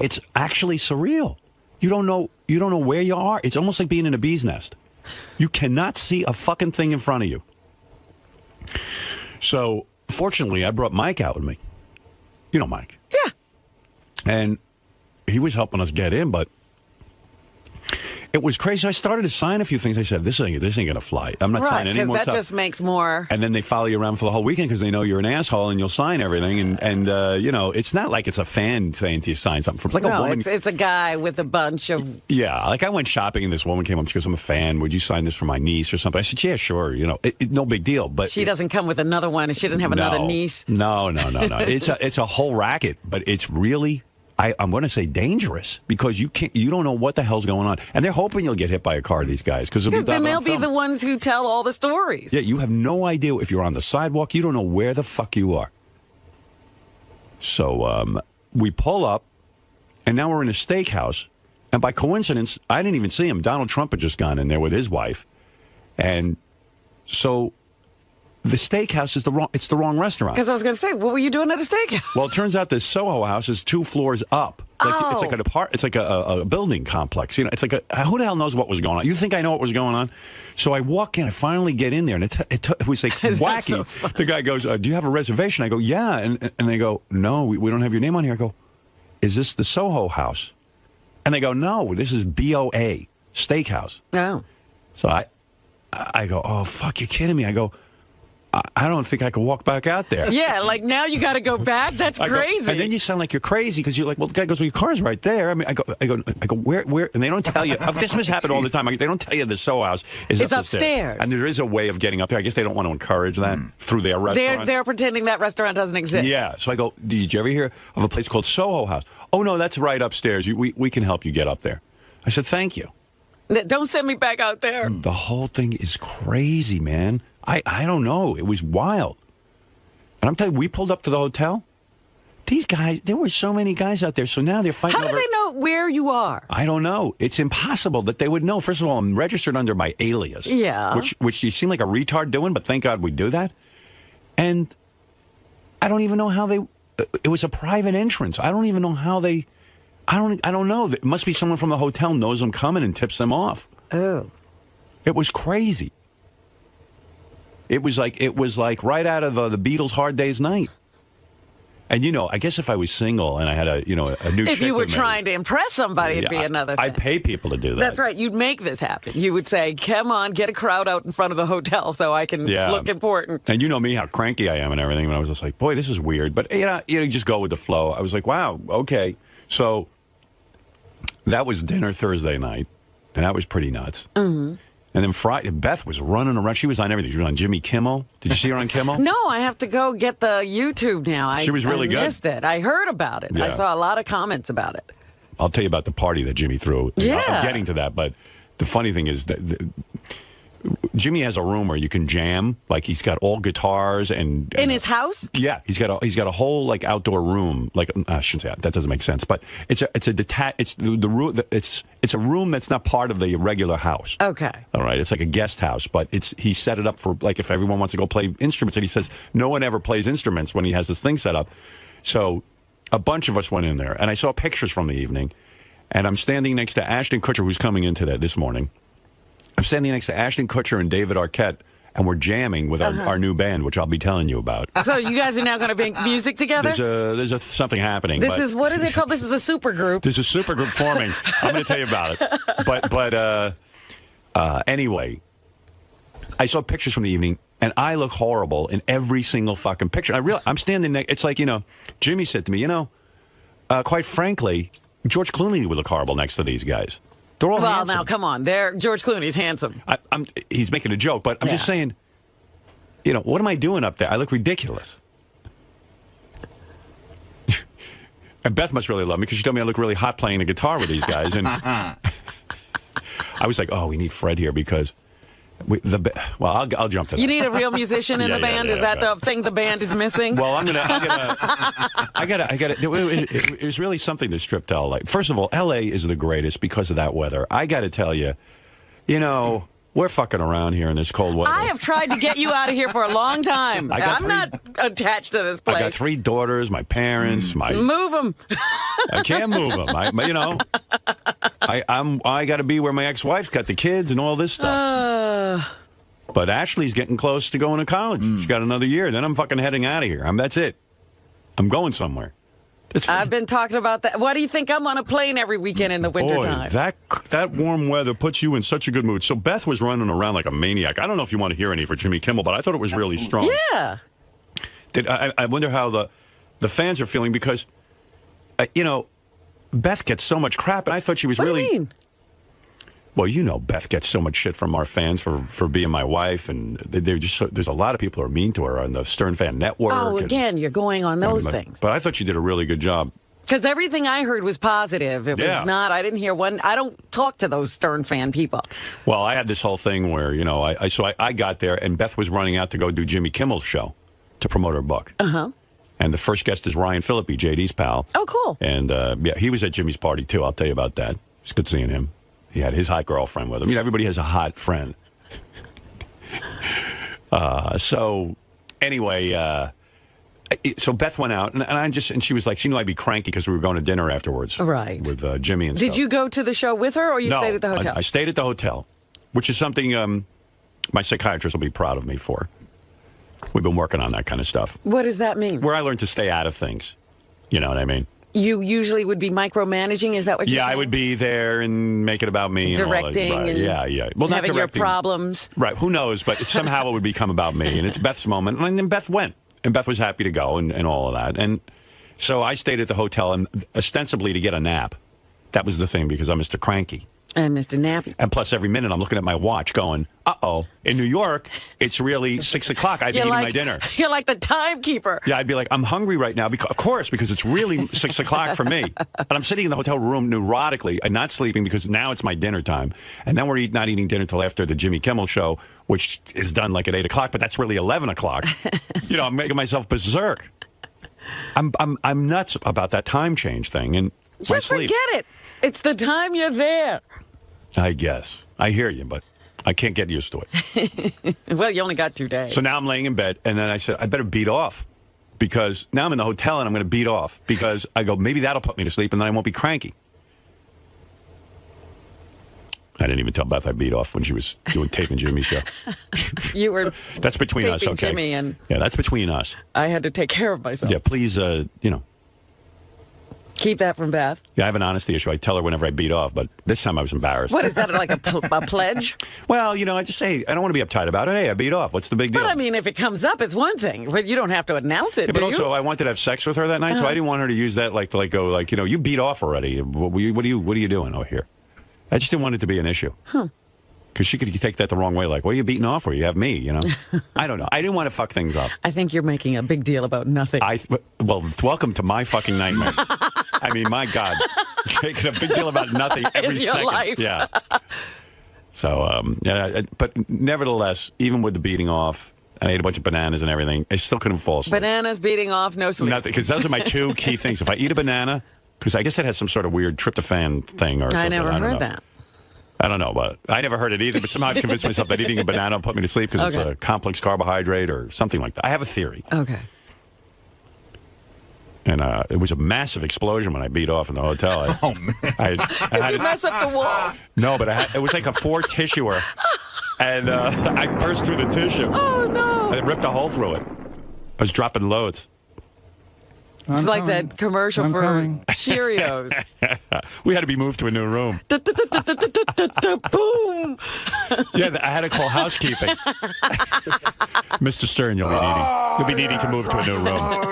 it's actually surreal. You don't know where you are. It's almost like being in a bee's nest. You cannot see a fucking thing in front of you. So, fortunately, I brought Mike out with me. You know Mike. Yeah. And he was helping us get in, but it was crazy. I started to sign a few things. I said, this ain't going to fly. I'm not signing any more that stuff. just makes more... And then they follow you around for the whole weekend because they know you're an asshole and you'll sign everything. And it's not like it's a fan saying to you sign something. From, like a woman. It's a guy with a bunch of... Yeah, like I went shopping and this woman came up. She goes, I'm a fan. Would you sign this for my niece or something? I said, yeah, sure. No big deal. But she doesn't come with another one and she doesn't have another niece. No. It's a whole racket, but it's really... I'm going to say dangerous because you don't know what the hell's going on, and they're hoping you'll get hit by a car. These guys, because then they'll be the ones who tell all the stories. Yeah, you have no idea if you're on the sidewalk. You don't know where the fuck you are. So we pull up, and now we're in a steakhouse, and by coincidence, I didn't even see him. Donald Trump had just gone in there with his wife, and so. The steakhouse is the wrong restaurant. Because I was going to say, what were you doing at a steakhouse? Well, it turns out this Soho House is 2 floors up. It's like a building complex. It's like who the hell knows what was going on? You think I know what was going on? So I walk in, I finally get in there, and it was like wacky. So the guy goes, do you have a reservation? I go, yeah. And they go, no, we don't have your name on here. I go, is this the Soho House? And they go, no, this is BOA, Steakhouse. No. So I go, oh, fuck, you're kidding me. I go, I don't think I can walk back out there. Yeah, like now you got to go back? That's crazy. And then you sound like you're crazy because you're like, well, the guy goes, well, your car's right there. I mean, I go, where? And they don't tell you. This must happen all the time. They don't tell you the Soho House is upstairs. And there is a way of getting up there. I guess they don't want to encourage that through their restaurant. They're pretending that restaurant doesn't exist. Yeah. So I go, did you ever hear of a place called Soho House? Oh, no, that's right upstairs. We can help you get up there. I said, thank you. Don't send me back out there. The whole thing is crazy, man. I don't know. It was wild. And I'm telling you, we pulled up to the hotel. These guys, there were so many guys out there. So now they're fighting over... How do they know where you are? I don't know. It's impossible that they would know. First of all, I'm registered under my alias. Yeah. Which you seem like a retard doing, but thank God we do that. And I don't even know how they. It was a private entrance. I don't even know how they. I don't know. It must be someone from the hotel knows I'm coming and tips them off. Oh. It was crazy. It was like right out of the Beatles' Hard Day's Night. And I guess if I was single and I had a new If chick you were with me, trying to impress somebody, it'd be another thing. I'd pay people to do that. That's right. You'd make this happen. You would say, come on, get a crowd out in front of the hotel so I can look important. And you know me, how cranky I am and everything. And I was just like, boy, this is weird. But, you just go with the flow. I was like, wow, okay. So that was dinner Thursday night, and that was pretty nuts. Mm-hmm. And then Friday, Beth was running around. She was on everything. She was on Jimmy Kimmel. Did you see her on Kimmel? No, I have to go get the YouTube now. She was really good. I missed it. I heard about it. Yeah. I saw a lot of comments about it. I'll tell you about the party that Jimmy threw. Yeah. I'm getting to that, but the funny thing is that Jimmy has a room where you can jam. Like, he's got all guitars and in his house. Yeah, he's got a whole like outdoor room. Like, I shouldn't say that doesn't make sense, but it's the room. It's a room that's not part of the regular house. Okay. All right, it's like a guest house, but he set it up for like if everyone wants to go play instruments. And he says no one ever plays instruments when he has this thing set up. So a bunch of us went in there, and I saw pictures from the evening, and I'm standing next to Ashton Kutcher, who's coming into that this morning. I'm standing next to Ashton Kutcher and David Arquette, and we're jamming with our new band, which I'll be telling you about. So you guys are now going to make music together? There's something happening. This is, what do they call, this is a super group. There's a super group forming. I'm going to tell you about it. But anyway, I saw pictures from the evening, and I look horrible in every single fucking picture. I'm standing there. It's like, Jimmy said to me, quite frankly, George Clooney would look horrible next to these guys. They're all handsome. Now, come on. George Clooney's handsome. He's making a joke, but I'm just saying, what am I doing up there? I look ridiculous. And Beth must really love me because she told me I look really hot playing the guitar with these guys. And I was like, oh, we need Fred here because... I'll jump to that. You need a real musician in the band? Is that the thing the band is missing? Well, I gotta. It was really something to strip to LA. First of all, LA is the greatest because of that weather. I gotta tell you, we're fucking around here in this cold weather. I have tried to get you out of here for a long time. I'm not attached to this place. I got 3 daughters, my parents, Move them. I can't move them. I got to be where my ex-wife's got the kids and all this stuff. But Ashley's getting close to going to college. She's got another year. Then I'm fucking heading out of here. That's it. I'm going somewhere. I've been talking about that. Why do you think I'm on a plane every weekend in the wintertime? That warm weather puts you in such a good mood. So Beth was running around like a maniac. I don't know if you want to hear any for Jimmy Kimmel, but I thought it was really strong. Yeah. I wonder how the fans are feeling because, Beth gets so much crap, and I thought she was really... What do you mean? Well, Beth gets so much shit from our fans for being my wife, and there's a lot of people who are mean to her on the Stern Fan Network. Oh, again, you're going on those things. But I thought she did a really good job. Because everything I heard was positive. It was not, I didn't hear one, I don't talk to those Stern Fan people. Well, I had this whole thing where, I got there, and Beth was running out to go do Jimmy Kimmel's show to promote her book. Uh-huh. And the first guest is Ryan Phillippe, JD's pal. Oh, cool. And, he was at Jimmy's party, too. I'll tell you about that. It's good seeing him. He had his hot girlfriend with him. Everybody has a hot friend. So, anyway, so Beth went out, and she was like, she knew I'd be cranky because we were going to dinner afterwards. Right. With Jimmy and stuff. Did you go to the show with her, or you stayed at the hotel? I stayed at the hotel, which is something my psychiatrist will be proud of me for. We've been working on that kind of stuff. What does that mean? Where I learned to stay out of things. You know what I mean? You usually would be micromanaging, is that what you're saying? Yeah, I would be there and make it about me. Directing and all that. Right. Yeah. Well, not having directing. Your problems. Right, who knows, but somehow it would become about me, and it's Beth's moment. And then Beth went, and Beth was happy to go and all of that. And so I stayed at the hotel, and ostensibly to get a nap. That was the thing, because I'm Mr. Cranky. And Mr. Nappy. And plus, every minute I'm looking at my watch going, uh-oh. In New York, it's really 6 o'clock. I'd be eating my dinner. You're like the timekeeper. Yeah, I'd be like, I'm hungry right now. Because it's really 6 o'clock for me. And I'm sitting in the hotel room neurotically and not sleeping because now it's my dinner time. And then we're not eating dinner till after the Jimmy Kimmel show, which is done like at 8 o'clock, but that's really 11 o'clock. I'm making myself berserk. I'm nuts about that time change thing. And just forget it. It's the time you're there. I guess. I hear you, but I can't get used to it. Well, you only got 2 days. So now I'm laying in bed, and then I said, I better beat off. because now I'm in the hotel and I'm going to beat off because I go, maybe that'll put me to sleep and then I won't be cranky. I didn't even tell Beth I beat off when she was doing taping Jimmy's show. You were That's between us, taping okay? Jimmy and Yeah, that's between us. I had to take care of myself. Yeah, please, you know. Keep that from Beth. Yeah, I have an honesty issue. I tell her whenever I beat off, but this time I was embarrassed. What is that, like a pledge? Well, you know, I just say, I don't want to be uptight about it. Hey, I beat off. What's the big deal? But I mean, if it comes up, it's one thing. But you don't have to announce it, Yeah, but do also, you? I wanted to have sex with her that night, so I didn't want her to use that like to like go like, you know, you beat off already. What are you doing over here? I just didn't want it to be an issue. Because she could take that the wrong way, like, well, you beating off or you have me, you know? I don't know. I didn't want to fuck things up. I think you're making a big deal about nothing. Well, welcome to my fucking nightmare. I mean, my God. Making a big deal about nothing every It's your second. life. Yeah. So, yeah, but nevertheless, even with the beating off, and I ate a bunch of bananas and everything, I still couldn't fall asleep. Bananas, beating off, no sleep. Nothing, because those are my two key things. If I eat a banana, because I guess it has some sort of weird tryptophan thing or something. I never heard that. I don't know, but I never heard it either. But somehow I've convinced myself that eating a banana will put me to sleep because it's a complex carbohydrate or something like that. I have a theory. Okay. And it was a massive explosion when I beat off in the hotel. Oh, man. Did you mess up the walls? No, but it was like a 4-tissuer. And I burst through the tissue. Oh, no. And it ripped a hole through it. I was dropping loads. It's like that commercial for Cheerios. We had to be moved to a new room. Boom! Yeah, I had to call housekeeping. Mr. Stern, you'll be needing to move to a new room.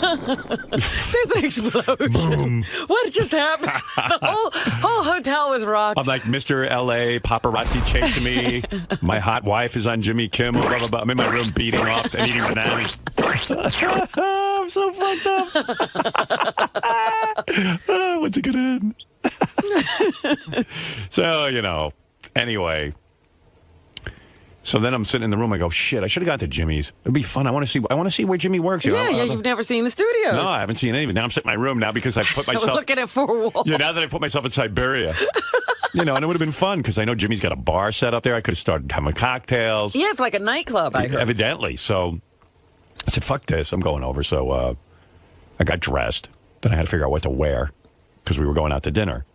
There's an explosion. Boom. What just happened? The whole hotel was rocked. I'm like, Mr. L.A., paparazzi chasing me. My hot wife is on Jimmy Kimmel, blah, blah, blah. I'm in my room beating off and eating bananas. I'm so fucked up. What's it going to end? So, you know, anyway. So then I'm sitting in the room. I go, shit, I should have gone to Jimmy's. It'd be fun. I want to see where Jimmy works. You know? You've never seen the studios. No, I haven't seen anything. Now I'm sitting in my room now because I put myself... looking at 4 walls. Yeah, now that I put myself in Siberia. You know, and it would have been fun because I know Jimmy's got a bar set up there. I could have started having cocktails. Yeah, it's like a nightclub, I heard. Evidently. So I said, fuck this. I'm going over. So I got dressed. Then I had to figure out what to wear because we were going out to dinner.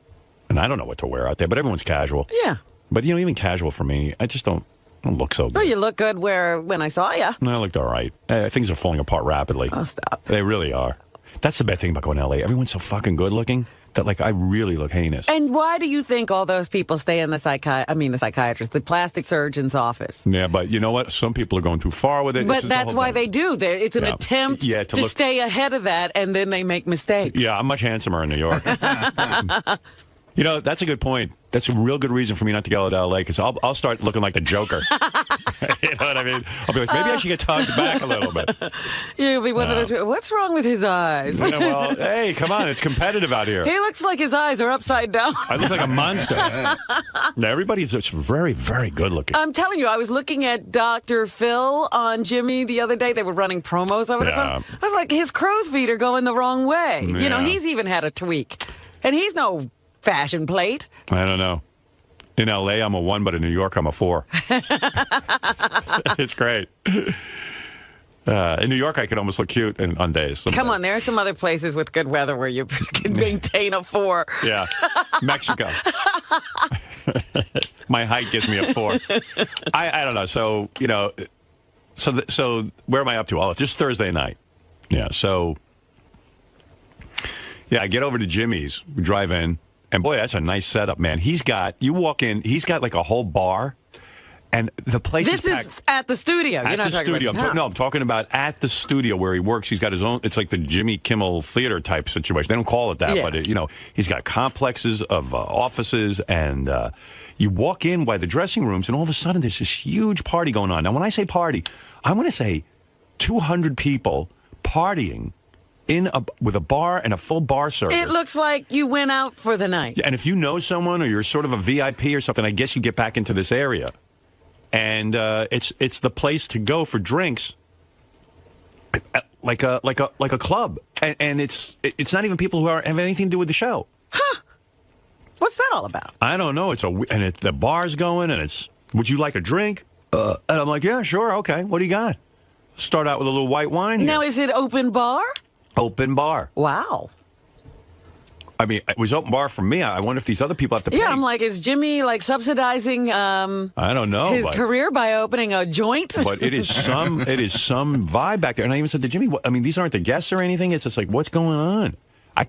And I don't know what to wear out there, but everyone's casual. Yeah. But, you know, even casual for me, I just don't look so good. Well, you look good when I saw you. No, I looked all right. Things are falling apart rapidly. Oh, stop. They really are. That's the bad thing about going to L.A. Everyone's so fucking good looking that, like, I really look heinous. And why do you think all those people stay in the psychiatrist, the plastic surgeon's office? Yeah, but you know what? Some people are going too far with it. But that's why they do. It's an attempt to stay ahead of that, and then they make mistakes. Yeah, I'm much handsomer in New York. You know, that's a good point. That's a real good reason for me not to go to L.A. because I'll start looking like the Joker. You know what I mean? I'll be like, maybe I should get tugged back a little bit. You'll be one of those people, what's wrong with his eyes? Yeah, well, hey, come on. It's competitive out here. He looks like his eyes are upside down. I look like a monster. Now, everybody's just very, very good looking. I'm telling you, I was looking at Dr. Phil on Jimmy the other day. They were running promos of it or something. I was like, his crow's feet are going the wrong way. Yeah. You know, he's even had a tweak. And he's no fashion plate. I don't know. In L.A., I'm a 1, but in New York, I'm a 4. It's great. In New York, I could almost look cute on days. Sometimes. Come on, there are some other places with good weather where you can maintain a 4. Yeah. Mexico. My height gives me a 4. I don't know. So, you know, so where am I up to? Oh, just Thursday night. Yeah, so, yeah, I get over to Jimmy's. We drive in. And boy, that's a nice setup, man. You walk in, he's got like a whole bar, and the place is packed. This is at the studio. You're not talking about his house. No, I'm talking about at the studio where he works. He's got his own, it's like the Jimmy Kimmel Theater type situation. They don't call it that, but, you know, he's got complexes of offices, and you walk in by the dressing rooms, and all of a sudden there's this huge party going on. Now, when I say party, I want to say 200 people partying with a bar and a full bar service. It looks like you went out for the night. And if you know someone or you're sort of a VIP or something, I guess you get back into this area. And it's the place to go for drinks, like a club. And it's not even people who have anything to do with the show. Huh? What's that all about? I don't know. The bar's going, and it's, would you like a drink? And I'm like, yeah, sure, okay. What do you got? Start out with a little white wine here. Now, is it open bar? Open bar. Wow. I mean, it was open bar for me. I wonder if these other people have to pay. Yeah, I'm like, is Jimmy like subsidizing I don't know, his but, career by opening a joint? But it is some vibe back there. And I even said to Jimmy, I mean, these aren't the guests or anything. It's just like, what's going on?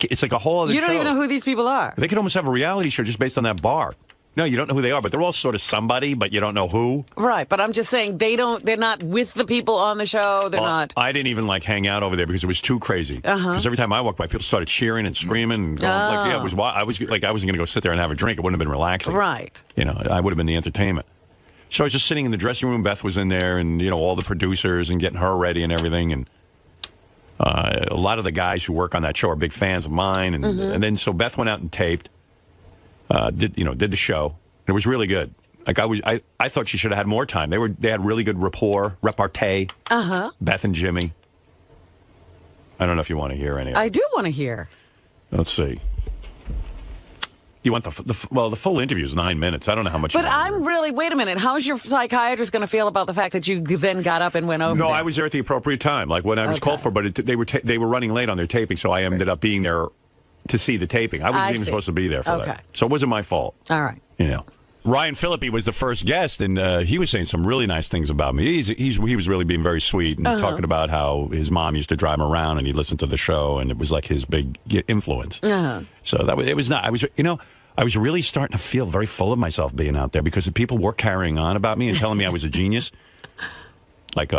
It's like a whole other show. You don't even know who these people are. They could almost have a reality show just based on that bar. No, you don't know who they are, but they're all sort of somebody, but you don't know who. Right, but I'm just saying they're not with the people on the show. They're not. I didn't even like hang out over there because it was too crazy. Because every time I walked by, people started cheering and screaming and going, like, yeah, it was. I was like, I wasn't going to go sit there and have a drink. It wouldn't have been relaxing. Right. You know, I would have been the entertainment. So I was just sitting in the dressing room. Beth was in there, and you know, all the producers and getting her ready and everything. And a lot of the guys who work on that show are big fans of mine. And then so Beth went out and taped. Did the show. It was really good. Like I thought she should have had more time. They had really good repartee. Beth and Jimmy. I don't know if you want to hear any of it. I do want to hear. Let's see. You want the full interview is 9 minutes. I don't know how much. But I'm really. Wait a minute. How's your psychiatrist going to feel about the fact that you then got up and went over? No, there? I was there at the appropriate time, like when I was called for. But they were running late on their taping, so I ended up being there to see the taping. I wasn't even supposed to be there for that, so it wasn't my fault. All right. You know. Ryan Phillippe was the first guest, and he was saying some really nice things about me. He was really being very sweet and talking about how his mom used to drive him around, and he listened to the show, and it was like his big influence. So it was not. I was really starting to feel very full of myself being out there because the people were carrying on about me and telling me I was a genius. Like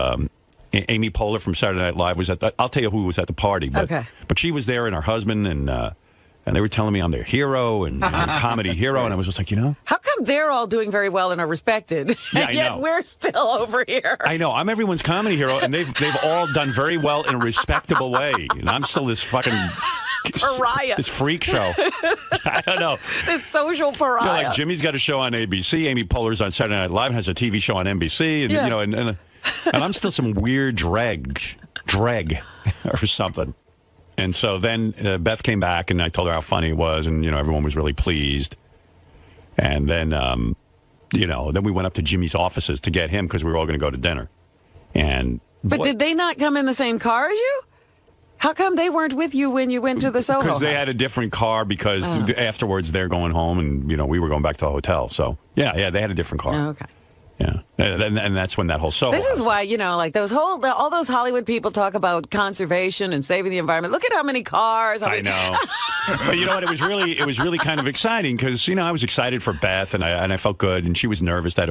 Amy Poehler from Saturday Night Live was I'll tell you who was at the party, but she was there and her husband and they were telling me I'm their hero and comedy hero, and I was just like, how come they're all doing very well and are respected, yeah, yet we're still over here? I know. I'm everyone's comedy hero, and they've all done very well in a respectable way, and I'm still this fucking pariah, this freak show. I don't know. This social pariah. Like Jimmy's got a show on ABC, Amy Poehler's on Saturday Night Live, and has a TV show on NBC, and and I'm still some weird dreg or something. And so then Beth came back, and I told her how funny it was, and everyone was really pleased. And then then we went up to Jimmy's offices to get him because we were all going to go to dinner. But did they not come in the same car as you? How come they weren't with you when you went to the Soho? Because they had a different car. Because afterwards they're going home, and we were going back to the hotel. So yeah, they had a different car. Oh, okay. Yeah, and that's when that whole Soho. This is why like all those Hollywood people talk about conservation and saving the environment. Look at how many cars. I know. But you know what? It was really kind of exciting because I was excited for Beth and I felt good, and she was nervous that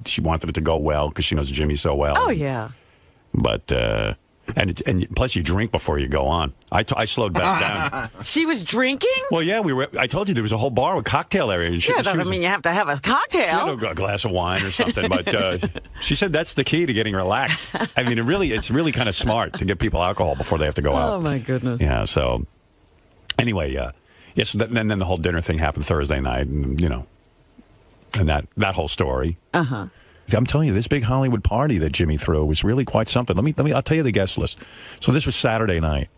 she wanted it to go well because she knows Jimmy so well. Oh yeah. But and plus you drink before you go on. I slowed Beth down. She was drinking? Well, yeah, I told you there was a whole bar with cocktail area. And doesn't mean you have to have a cocktail. She had a glass of wine or something, but she said that's the key to getting relaxed. I mean, it's really kind of smart to give people alcohol before they have to go out. Oh my goodness. Yeah. So anyway, yes. Then the whole dinner thing happened Thursday night, and and that whole story. I'm telling you, this big Hollywood party that Jimmy threw was really quite something. I'll tell you the guest list. So this was Saturday night.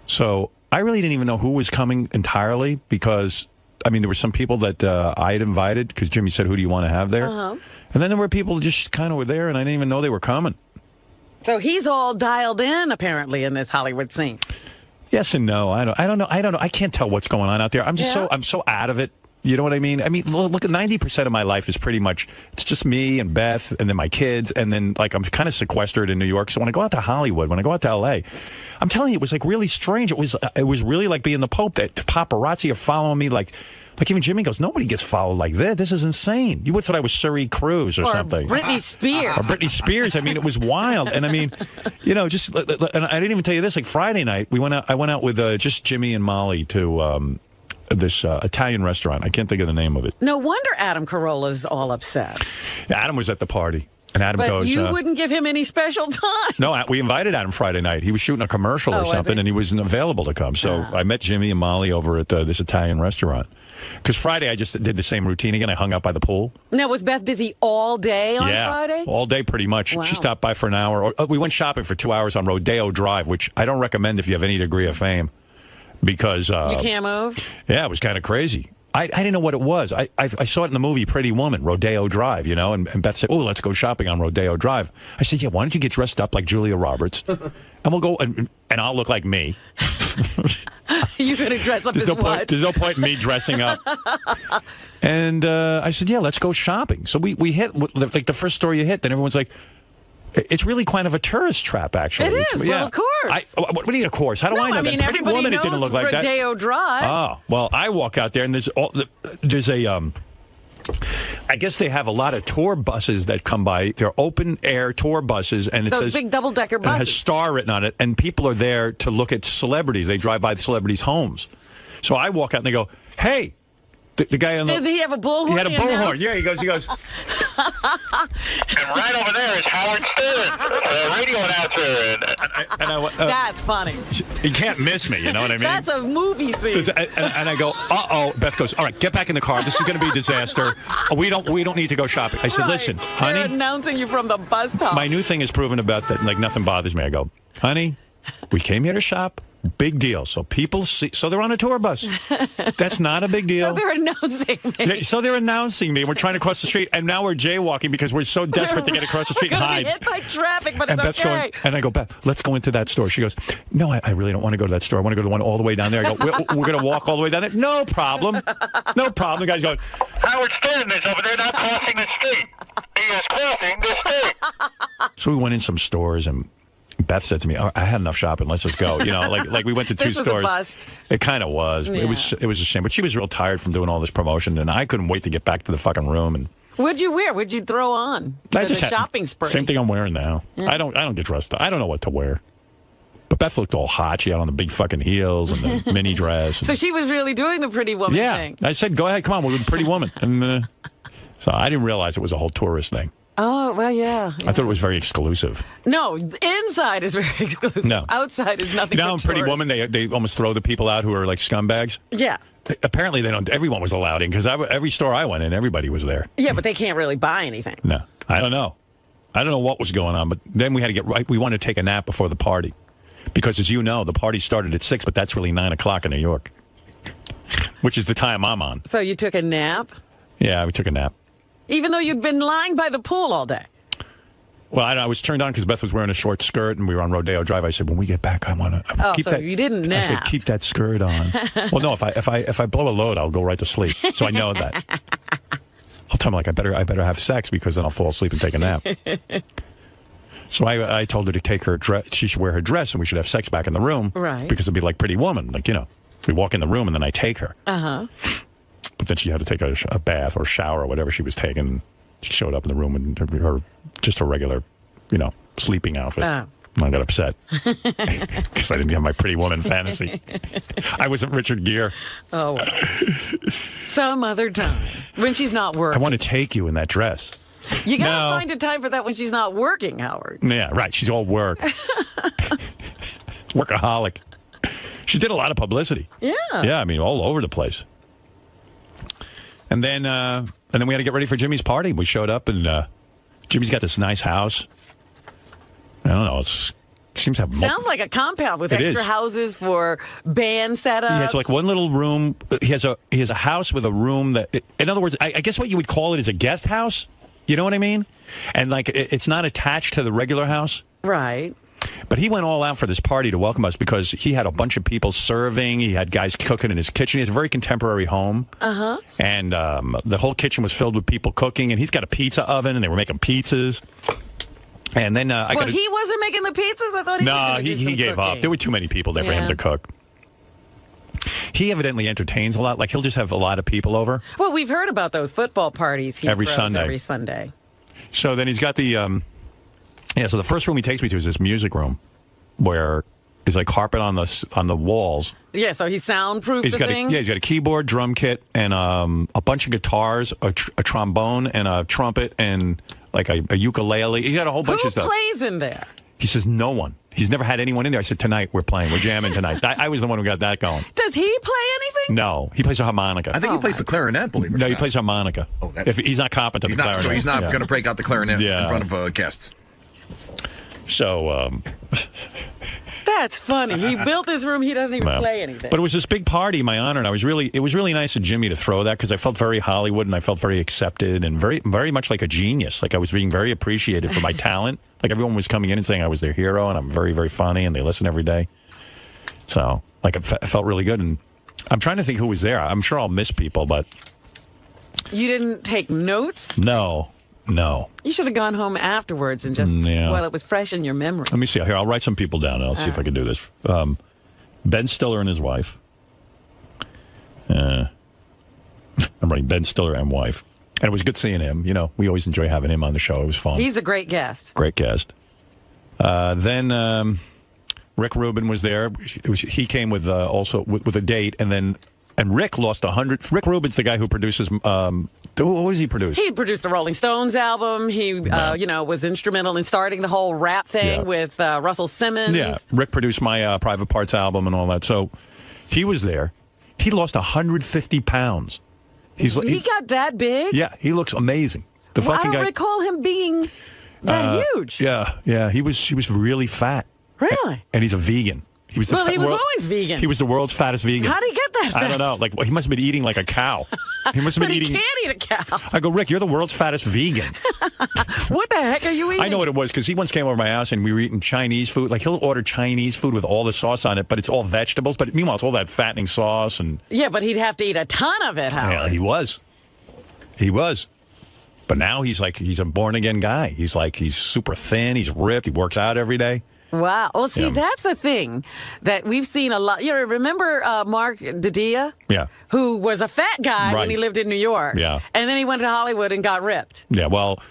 So I really didn't even know who was coming entirely because, there were some people that I had invited because Jimmy said, who do you want to have there? And then there were people just kind of were there, and I didn't even know they were coming. So he's all dialed in, apparently, in this Hollywood scene. Yes and no. I don't know. I can't tell what's going on out there. I'm just I'm so out of it. You know what I mean? Look, at 90% of my life is pretty much, it's just me and Beth and then my kids. And then, I'm kind of sequestered in New York. So when I go out to Hollywood, when I go out to L.A., I'm telling you, it was, really strange. It was really like being the Pope. That paparazzi are following me. Like even Jimmy goes, nobody gets followed like this. This is insane. You would have thought I was Suri Cruz or something. Britney Spears. Or Britney Spears. It was wild. And and I didn't even tell you this. Like Friday night, I went out with just Jimmy and Molly to this Italian restaurant. I can't think of the name of it. No wonder Adam Carolla's all upset. Adam was at the party, and Adam goes, you wouldn't give him any special time. No, we invited Adam Friday night. He was shooting a commercial or something, and he wasn't available to come. So I met Jimmy and Molly over at this Italian restaurant. Because Friday, I just did the same routine again. I hung out by the pool. Now, was Beth busy all day on Friday? All day pretty much. Wow. She stopped by for an hour. We went shopping for 2 hours on Rodeo Drive, which I don't recommend if you have any degree of fame. Because you can't move? Yeah, it was kind of crazy. I didn't know what it was. I saw it in the movie Pretty Woman, Rodeo Drive, you know, and Beth said, oh, let's go shopping on Rodeo Drive. I said, yeah, why don't you get dressed up like Julia Roberts, and we'll go, and I'll look like me. You're going to dress up There's as no what? point, there's no point in me dressing up. And I said, yeah, let's go shopping. So we hit, like the first store you hit, then everyone's like, it's really kind of a tourist trap, actually. It is. Yeah. Well, of course. What do you mean, of course? How do I know that? Pretty everybody Woman, it knows didn't look like that. Rodeo Drive. Oh, well, I walk out there, and there's a, I guess they have a lot of tour buses that come by. They're open-air tour buses, and it Those says... big double-decker buses. And it has Star written on it, and people are there to look at celebrities. They drive by the celebrities' homes. So I walk out, and they go, hey... The guy on the... Did he have a bullhorn? He had a bullhorn. Yeah, he goes... And right over there is Howard Stern, radio announcer. That's funny. You can't miss me, you know what I mean? That's a movie scene. And I go, uh-oh. Beth goes, all right, get back in the car. This is going to be a disaster. We don't need to go shopping. I said, Right. listen, They're honey... announcing you from the bus top. My new thing is proving to Beth that, like, nothing bothers me. I go, honey, we came here to shop. Big deal. So people see... So they're on a tour bus. That's not a big deal. So they're announcing me. Yeah, so they're announcing me. We're trying to cross the street, and now we're jaywalking because we're so desperate to get across the street and hide. We're going to be hit by traffic, but And it's Beth's okay. going, and I go, Beth, let's go into that store. She goes, no, I really don't want to go to that store. I want to go to the one all the way down there. I go, we're going to walk all the way down there? No problem. No problem. The guy's going, Howard Stern is over there not crossing the street. He is crossing the street. so we went in some stores, and Beth said to me, I had enough shopping. Let's just go. You know, like we went to two This was stores. a bust. It kind of was. Yeah. It was a shame. But she was real tired from doing all this promotion, and I couldn't wait to get back to the fucking room. And What'd you wear? What'd you throw on? For the shopping spree. Same thing I'm wearing now. Yeah. I don't get dressed up. I don't know what to wear. But Beth looked all hot. She had on the big fucking heels and the mini dress. So she was really doing the Pretty Woman thing. I said, go ahead, come on, we're the Pretty Woman. And so I didn't realize it was a whole tourist thing. Oh, well, yeah. I thought it was very exclusive. No, inside is very exclusive. No. Outside is nothing You know, but in Pretty tourists. Woman, they almost throw the people out who are like scumbags. Yeah. Apparently, they don't. Everyone was allowed in because every store I went in, everybody was there. Yeah, but they can't really buy anything. No, I don't know. I don't know what was going on, but then we had to get right. We wanted to take a nap before the party because, as you know, the party started at 6, but that's really 9 o'clock in New York, which is the time I'm on. So you took a nap? Yeah, we took a nap. Even though you'd been lying by the pool all day? Well, I was turned on because Beth was wearing a short skirt, and we were on Rodeo Drive. I said, when we get back, I want to keep so that. you didn't nap. I said, keep that skirt on. Well, no, if I blow a load, I'll go right to sleep. So I know that. I'll tell him, like, I better have sex because then I'll fall asleep and take a nap. So I told her to take her dress. She should wear her dress, and we should have sex back in the room. Right. Because it'd be like Pretty Woman. Like, you know, we walk in the room, and then I take her. Uh-huh. But then she had to take a bath or shower or whatever she was taking. She showed up in the room in her just a regular, you know, sleeping outfit. Oh. I got upset because I didn't have my Pretty Woman fantasy. I wasn't Richard Gere. Oh, some other time when she's not I working. want to take you in that dress. You gotta find a time for that when she's not working, Howard. Yeah, right. She's all work. Workaholic. She did a lot of publicity. Yeah. Yeah, I mean, all over the place. And then we had to get ready for Jimmy's party. We showed up, and Jimmy's got this nice house. I don't know. It seems to have... Sounds like a compound with It extra is. houses for band setups. He has like one little room. He has a house with a room that... In other words, I guess what you would call it is a guest house. You know what I mean? And like it's not attached to the regular house. Right. But he went all out for this party to welcome us because he had a bunch of people serving. He had guys cooking in his kitchen. He has a very contemporary home. Uh-huh. And the whole kitchen was filled with people cooking. And he's got a pizza oven, and they were making pizzas. And then he wasn't making the pizzas? I thought he was gonna do some he gave up. cooking. There were too many people there for him Yeah. to cook. He evidently entertains a lot. Like, he'll just have a lot of people over. Well, we've heard about those football parties he Every throws Sunday. every Sunday. So then he's got the... so the first room he takes me to is this music room where there's like carpet on the walls. Yeah, so he soundproofed He's the got thing? he's got a keyboard, drum kit, and a bunch of guitars, a trombone, and a trumpet, and like a ukulele. He's got a whole bunch Who of stuff. plays in there? He says no one. He's never had anyone in there. I said, tonight we're playing. We're jamming tonight. I was the one who got that going. Does he play anything? No, he plays a harmonica. I think he plays the clarinet, believe it or No, not. he plays harmonica. Oh, if he's not competent, He's the not, clarinet. so he's not Yeah. going to break out the clarinet in front of guests. So, That's funny. He built this room. He doesn't even No. play anything. But it was this big party in my honor, and it was really nice of Jimmy to throw that because I felt very Hollywood and I felt very accepted and very much like a genius. Like I was being very appreciated for my talent. Like everyone was coming in and saying I was their hero and I'm very, very funny and they listen every day. So like it felt really good. And I'm trying to think who was there. I'm sure I'll miss people, but You didn't take notes? no. You should have gone home afterwards and just, while it was fresh in your memory. Let me see. Here, I'll write some people down and I'll see if I can do this. Ben Stiller and his wife. I'm writing Ben Stiller and wife. And it was good seeing him. You know, we always enjoy having him on the show. It was fun. He's a great guest. Great guest. Then Rick Rubin was there. He came with also with a date, and Rick lost 100. Rick Rubin's the guy who produces. What does he produce? He produced the Rolling Stones album. He, was instrumental in starting the whole rap thing with Russell Simmons. Yeah, Rick produced my Private Parts album and all that. So he was there. He lost 150 pounds. He got that big? Yeah, he looks amazing. The fucking I don't guy. recall him being that huge. Yeah. He was really fat. Really? And he's a vegan. He was he was always vegan. He was the world's fattest vegan. How did he get that fat? I don't know. Like he must have been eating like a cow. He must have been eating. He can't eat a cow. I go, Rick, you're the world's fattest vegan. What the heck are you eating? I know what it was because he once came over to my house and we were eating Chinese food. Like he'll order Chinese food with all the sauce on it, but it's all vegetables. But meanwhile, it's all that fattening sauce and. Yeah, but he'd have to eat a ton of it, Howard. Yeah, he was. But now he's a born again guy. He's super thin. He's ripped. He works out every day. Wow. Well, see, that's the thing that we've seen a lot. Remember Mark 𝗛𝗍𝗍? Yeah. Who was a fat guy when he lived in New York. Yeah. And then he went to Hollywood and got ripped. Yeah, well,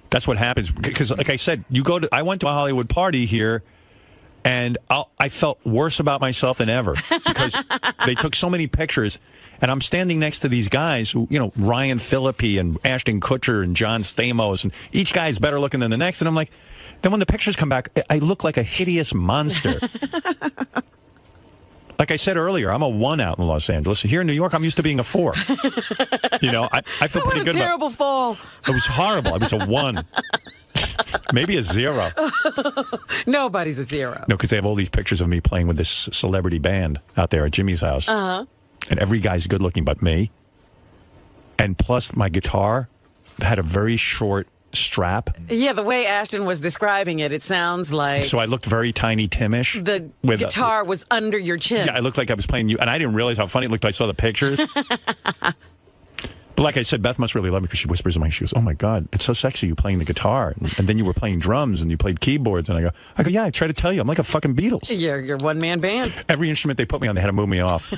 that's what happens. Because, like I said, I went to a Hollywood party here, and I felt worse about myself than ever because they took so many pictures, and I'm standing next to these guys who, Ryan Phillippe and Ashton Kutcher and John Stamos, and each guy's better looking than the next, and I'm like, then when the pictures come back, I look like a hideous monster. Like I said earlier, I'm a 1 out in Los Angeles. Here in New York, I'm used to being a 4. I feel pretty good. Terrible fall. It was horrible. I was a 1. Maybe a 0. Nobody's a 0. No, because they have all these pictures of me playing with this celebrity band out there at Jimmy's house. Uh-huh. And every guy's good looking but me. And plus, my guitar had a very short strap. Yeah, the way Ashton was describing it, it sounds like... So I looked very Tiny Tim-ish. The guitar was under your chin. Yeah, I looked like I was playing you, and I didn't realize how funny it looked. I saw the pictures. But like I said, Beth must really love me because she whispers in my ear. She goes, "Oh my God, it's so sexy you playing the guitar, and then you were playing drums and you played keyboards." And I go, "Yeah, I try to tell you, I'm like a fucking Beatles." You're one-man band. Every instrument they put me on, they had to move me off. You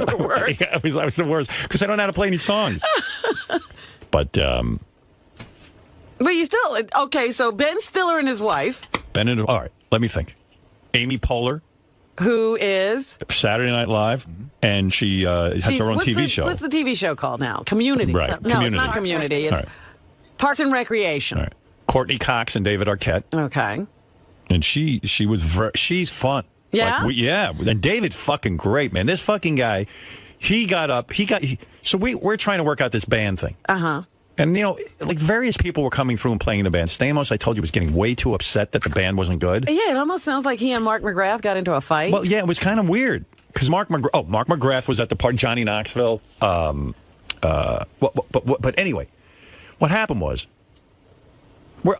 were the worst. Yeah, I was the worst because I don't know how to play any songs. But you still okay. So Ben Stiller and his wife. All right, let me think. Amy Poehler. Who is Saturday Night Live, and she has her own TV show. What's the TV show called now? Community. Right. No, Community. it's not Community. It's Parks and Recreation. All right. Courtney Cox and David Arquette. Okay. And she's fun. Yeah? And David's fucking great, man. This fucking guy, so we're trying to work out this band thing. Uh-huh. And, like various people were coming through and playing in the band. Stamos, I told you, was getting way too upset that the band wasn't good. Yeah, it almost sounds like he and Mark McGrath got into a fight. Well, yeah, it was kind of weird. Because Mark McGrath was at the party, Johnny Knoxville. But anyway, what happened was,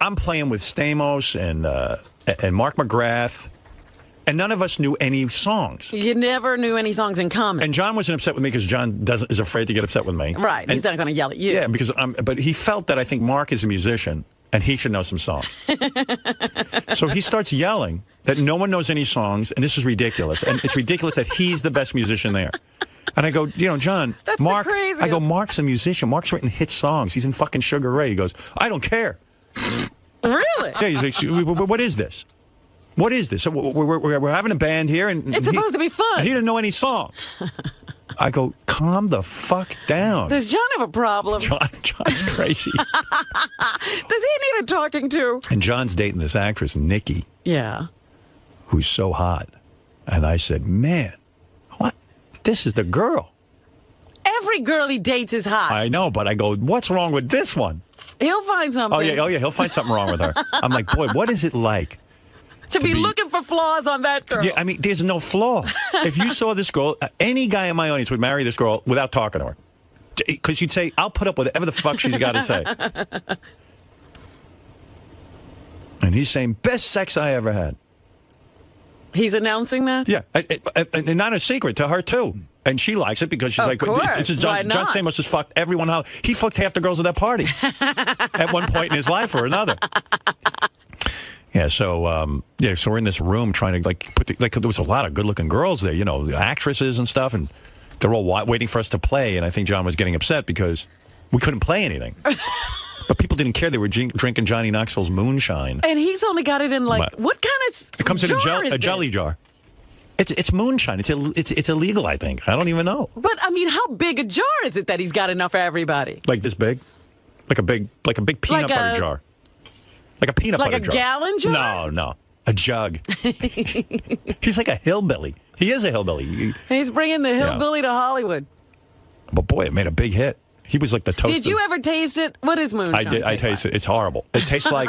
I'm playing with Stamos and Mark McGrath, and none of us knew any songs. You never knew any songs in common. And John wasn't upset with me because John is afraid to get upset with me. Right, he's not going to yell at you. Yeah, because but he felt that I think Mark is a musician and he should know some songs. So he starts yelling that no one knows any songs, and this is ridiculous. And it's ridiculous that he's the best musician there. And I go, John, that's Mark. The craziest. I go, Mark's a musician. Mark's written hit songs. He's in fucking Sugar Ray. He goes, I don't care. Really? Yeah, he's like, what is this? What is this? So we're having a band here, and it's supposed to be fun. And he didn't know any song. I go, calm the fuck down. Does John have a problem? John's crazy. Does he need a talking to? And John's dating this actress, Nikki. Yeah. Who's so hot. And I said, man, what? This is the girl. Every girl he dates is hot. I know, but I go, what's wrong with this one? He'll find something. Oh yeah, he'll find something wrong with her. I'm like, boy, what is it like To be looking for flaws on that girl. Yeah, I mean, there's no flaw. If you saw this girl, any guy in my audience would marry this girl without talking to her. Because you'd say, I'll put up with whatever the fuck she's got to say. And he's saying, best sex I ever had. He's announcing that? Yeah. And not a secret to her, too. And she likes it because she's of like, course. John Stamos just fucked everyone. He fucked half the girls at that party at one point in his life or another. Yeah, so so we're in this room trying to there was a lot of good-looking girls there, the actresses and stuff, and they're all waiting for us to play. And I think John was getting upset because we couldn't play anything. But people didn't care; they were drinking Johnny Knoxville's moonshine. And he's only got it in what kind of? It comes in a jelly jar. It's moonshine. It's illegal, I think. I don't even know. But I mean, how big a jar is it that he's got enough for everybody? Like this big, like a big peanut butter jar. Like a peanut butter jar. Like a gallon jar? No. A jug. He's like a hillbilly. He is a hillbilly. He's bringing the hillbilly to Hollywood. But boy, it made a big hit. He was like the toast. Did you ever taste it? What is moonshine? I did. I tasted it. It's horrible. It tastes like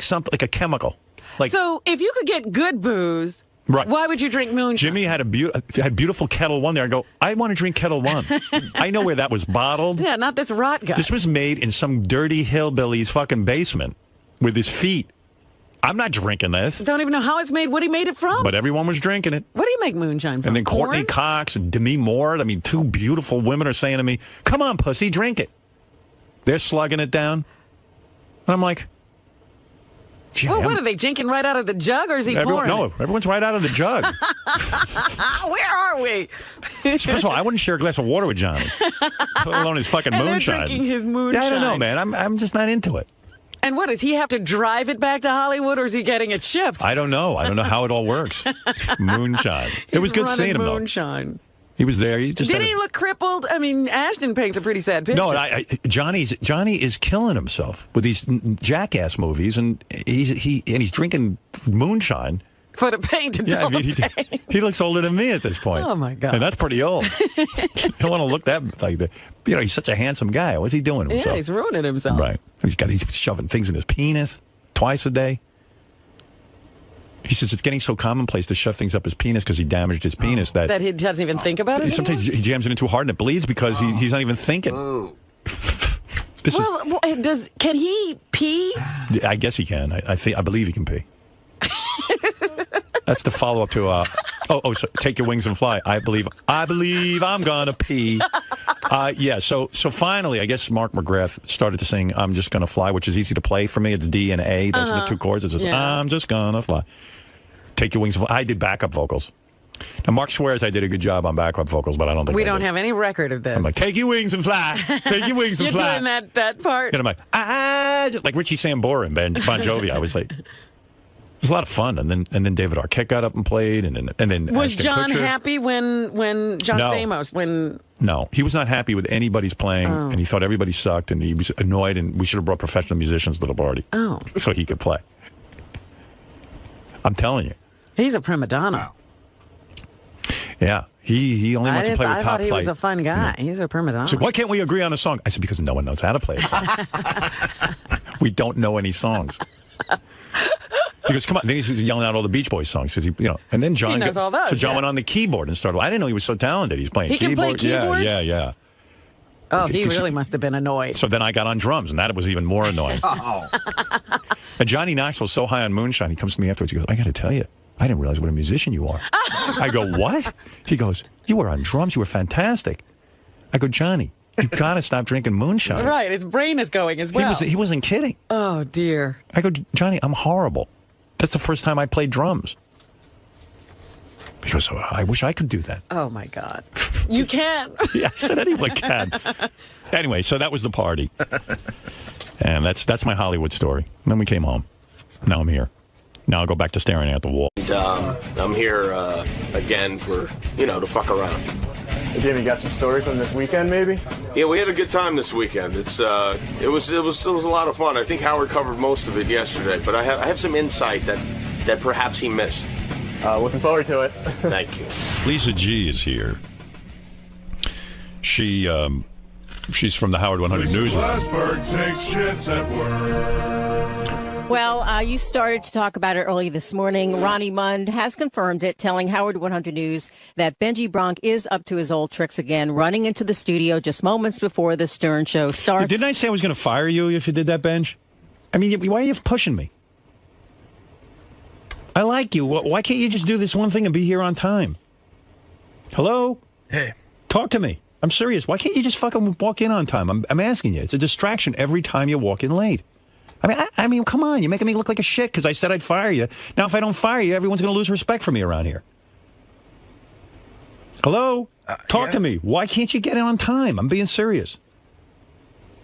something like a chemical. So if you could get good booze, right, why would you drink moonshine? Jimmy had beautiful Kettle One there. I go, I want to drink Kettle One. I know where that was bottled. Yeah, not this rot guy. This was made in some dirty hillbilly's fucking basement with his feet. I'm not drinking this. Don't even know how it's made, what he made it from. But everyone was drinking it. What do you make moonshine from? And then Courtney Corn? Cox and Demi Moore, I mean, two beautiful women are saying to me, come on, pussy, drink it. They're slugging it down. And I'm like, well, what are they drinking right out of the jug, or is he pouring No, it? Everyone's right out of the jug. Where are we? First of all, I wouldn't share a glass of water with Johnny, let alone his fucking and moonshine. They're drinking his moonshine. Yeah, I don't know, man. I'm just not into it. And what, does he have to drive it back to Hollywood, or is he getting it shipped? I don't know. I don't know how it all works. Moonshine. It was good seeing him, though. Moonshine. He was there. Did he look crippled? I mean, Ashton paints a pretty sad picture. No, Johnny is killing himself with these jackass movies, and he's drinking moonshine. For the pain to dull the pain. He looks older than me at this point. Oh, my God. And that's pretty old. You don't want to look that like that. He's such a handsome guy. What's he doing to himself? Yeah, he's ruining himself. Right. He's shoving things in his penis twice a day. He says it's getting so commonplace to shove things up his penis because he damaged his penis that he doesn't even think about it. Sometimes he jams it in too hard and it bleeds because he's not even thinking. Can he pee? I guess he can. I believe he can pee. That's the follow-up to so take your wings and fly. I believe I'm gonna pee. So finally, I guess Mark McGrath started to sing "I'm Just Gonna Fly," which is easy to play for me. It's D and A. Those are the two chords. It's just "I'm just gonna fly." Take your wings and fly. I did backup vocals. Now Mark swears I did a good job on backup vocals, but I don't think we don't have any record of this. I'm like, take your wings and fly. Take your wings and fly. You're doing that part. And I'm like Richie Sambora and Bon Jovi. I was like. It was a lot of fun, and then David Arquette got up and played, and then was Ashton John Kutcher. happy when John Stamos No, he was not happy with anybody's playing, and he thought everybody sucked, and he was annoyed, and we should have brought professional musicians to the party, so he could play. I'm telling you, he's a prima donna. Yeah, he only wants to play with Top I thought he Flight. was a fun guy. He's a prima donna. So why can't we agree on a song? I said because no one knows how to play a song. We don't know any songs. He goes, come on. Then he's yelling out all the Beach Boys songs. And then John, knows all those, so John went on the keyboard and started. I didn't know he was so talented. He's playing keyboard. He can play keyboards? Yeah. Oh, he really must have been annoyed. So then I got on drums, and that was even more annoying. And Johnny Knoxville's so high on moonshine, he comes to me afterwards. He goes, I got to tell you, I didn't realize what a musician you are. I go, what? He goes, you were on drums. You were fantastic. I go, Johnny, you got to stop drinking moonshine. Right, his brain is going as well. He wasn't kidding. Oh, dear. I go, Johnny, I'm horrible. That's the first time I played drums. He goes, oh, I wish I could do that. Oh, my God. You can. Yeah, I said anyone can. Anyway, so that was the party. And that's my Hollywood story. And then we came home. Now I'm here. Now I'll go back to staring at the wall. And, I'm here again for, to fuck around. Hey, Jimmy, got some stories from this weekend, maybe? Yeah, we had a good time this weekend. It was a lot of fun. I think Howard covered most of it yesterday, but I have some insight that perhaps he missed. Looking forward to it. Thank you. Lisa G is here. She's from the Howard 100 News. Glassberg takes shits at work. Well, you started to talk about it early this morning. Ronnie Mund has confirmed it, telling Howard 100 News that Benji Bronk is up to his old tricks again, running into the studio just moments before the Stern Show starts. Didn't I say I was going to fire you if you did that, Benj? I mean, why are you pushing me? I like you. Why can't you just do this one thing and be here on time? Hello? Hey. Talk to me. I'm serious. Why can't you just fucking walk in on time? I'm asking you. It's a distraction every time you walk in late. I mean, come on. You're making me look like a shit because I said I'd fire you. Now, if I don't fire you, everyone's going to lose respect for me around here. Hello? Talk to me. Why can't you get in on time? I'm being serious.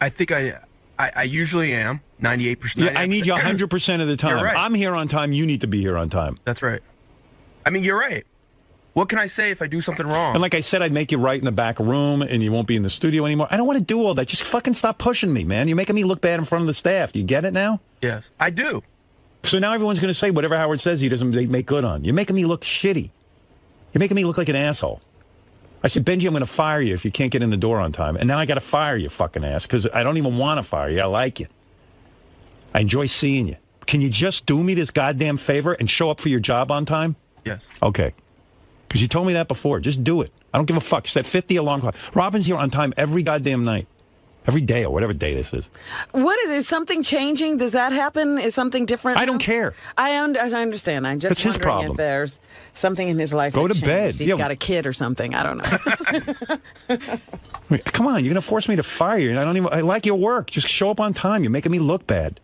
I think I usually am, 98%. Yeah, I need you 100% of the time. You're right. I'm here on time. You need to be here on time. That's right. I mean, you're right. What can I say if I do something wrong? And like I said, I'd make you right in the back room, and you won't be in the studio anymore. I don't want to do all that. Just fucking stop pushing me, man. You're making me look bad in front of the staff. Do you get it now? Yes, I do. So now everyone's going to say whatever Howard says he doesn't make good on. You're making me look shitty. You're making me look like an asshole. I said, Benji, I'm going to fire you if you can't get in the door on time. And now I got to fire you, fucking ass, because I don't even want to fire you. I like you. I enjoy seeing you. Can you just do me this goddamn favor and show up for your job on time? Yes. Okay. Because you told me that before. Just do it. I don't give a fuck. Set 50 alarm clock. Robin's here on time every goddamn night. Every day or whatever day this is. What is something changing? Does that happen? Is something different? I don't care. I understand. I'm just That's his wondering problem. if there's something in his life. Go that to changed. bed. He's got a kid or something. I don't know. I mean, come on, you're gonna force me to fire you. I like your work. Just show up on time. You're making me look bad.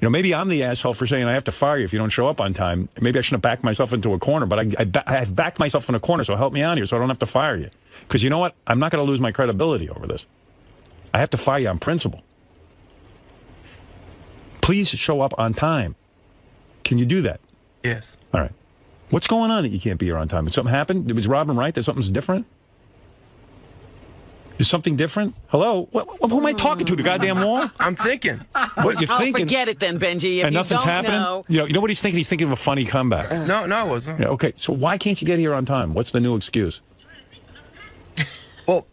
You know, maybe I'm the asshole for saying I have to fire you if you don't show up on time. Maybe I shouldn't have backed myself into a corner, but I've backed myself in a corner, so help me out here so I don't have to fire you. Because you know what? I'm not going to lose my credibility over this. I have to fire you on principle. Please show up on time. Can you do that? Yes. All right. What's going on that you can't be here on time? Did something happen? Was Robin right that something's different? Is something different? Hello? Who am I talking to? The goddamn wall? I'm thinking. What you're thinking? Forget it then, Benji. If And you nothing's don't happening? know. You know what he's thinking? He's thinking of a funny comeback. No, it wasn't. Yeah, okay, so why can't you get here on time? What's the new excuse? Well,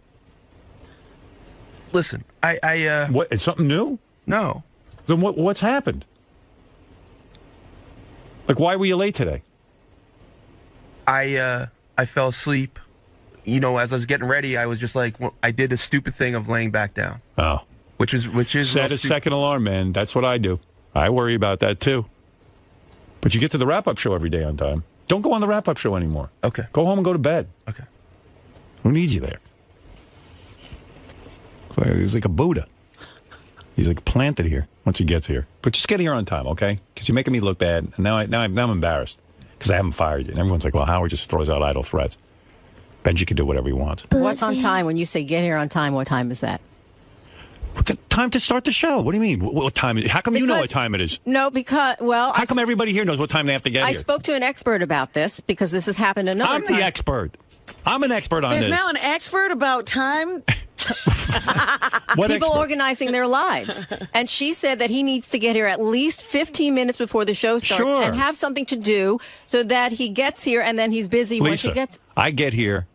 listen, What, is something new? No. Then what's happened? Like, why were you late today? I fell asleep. You know, as I was getting ready, I was just like, well, I did the stupid thing of laying back down. Oh. Which is Set a second alarm, man. That's what I do. I worry about that, too. But you get to the wrap-up show every day on time. Don't go on the wrap-up show anymore. Okay. Go home and go to bed. Okay. Who needs you there? He's like a Buddha. He's like planted here once he gets here. But just get here on time, okay? Because you're making me look bad. And now I'm embarrassed because I haven't fired you. And everyone's like, well, Howard just throws out idle threats. Benji can do whatever he wants. What's on time? When you say get here on time, what time is that? The time to start the show. What do you mean? What time is it? How come you know what time it is? No, because, well... How come everybody here knows what time they have to get I here? spoke to an expert about this because this has happened another time. I'm the expert. I'm an expert on There's this. now an expert about time. What People expert? organizing their lives. And she said that he needs to get here at least 15 minutes before the show starts Sure. and have something to do so that he gets here and then he's busy once Lisa, he gets... I get here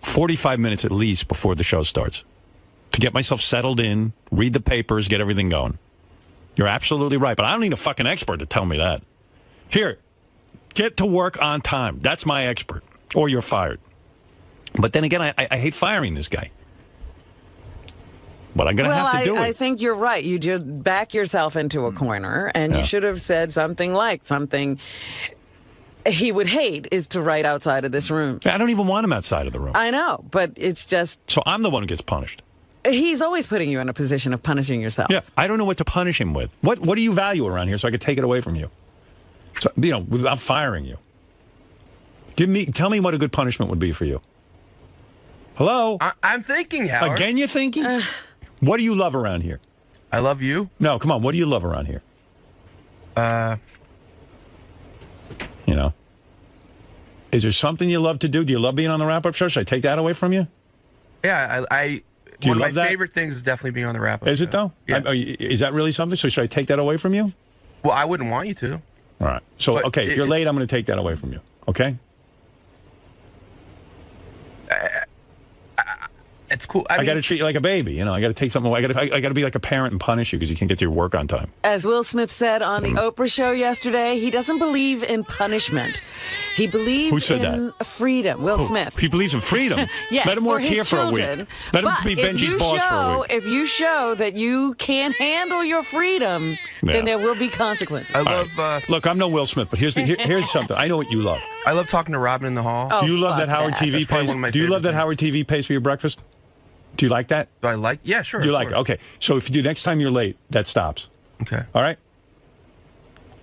45 minutes at least before the show starts to get myself settled in, read the papers, get everything going. You're absolutely right, but I don't need a fucking expert to tell me that. Here, get to work on time. That's my expert, or you're fired. But then again, I hate firing this guy. But I'm going to have to do it. I think you're right. You just back yourself into a corner, and you should have said something like he would hate is to write outside of this room. I don't even want him outside of the room. I know, but it's just... So I'm the one who gets punished. He's always putting you in a position of punishing yourself. Yeah, I don't know what to punish him with. What do you value around here so I could take it away from you? So, you know, without firing you. Tell me what a good punishment would be for you. Hello? I'm thinking, Howard. Again you're thinking? What do you love around here? I love you. No, come on. What do you love around here? You know? Is there something you love to do? Do you love being on the wrap-up show? Should I take that away from you? Yeah, one of my favorite things is definitely being on the wrap-up show. Is it, though? Yeah. Is that really something? So should I take that away from you? Well, I wouldn't want you to. All right. So, But okay, if you're late, I'm going to take that away from you. Okay? it's cool. I got to treat you like a baby. You know, I got to take something away. I got to be like a parent and punish you because you can't get to your work on time. As Will Smith said on the Oprah show yesterday, he doesn't believe in punishment. He believes Who said in freedom. Will Smith. He believes in freedom. Yes, Let him work his here for a week. children. Let him But be Benji's boss for a week. If you show that you can't handle your freedom, then there will be consequences. I love. Look, I'm no Will Smith, but here's something. I know what you love. I love talking to Robin in the hall. Oh, Do you love that Howard That's TV probably pays? one of my Do you love that favorite Howard TV pays for your breakfast? Do you like that? Do I like? Yeah, sure. You of like it? course. Okay. So if you do next time you're late, that stops. Okay. All right.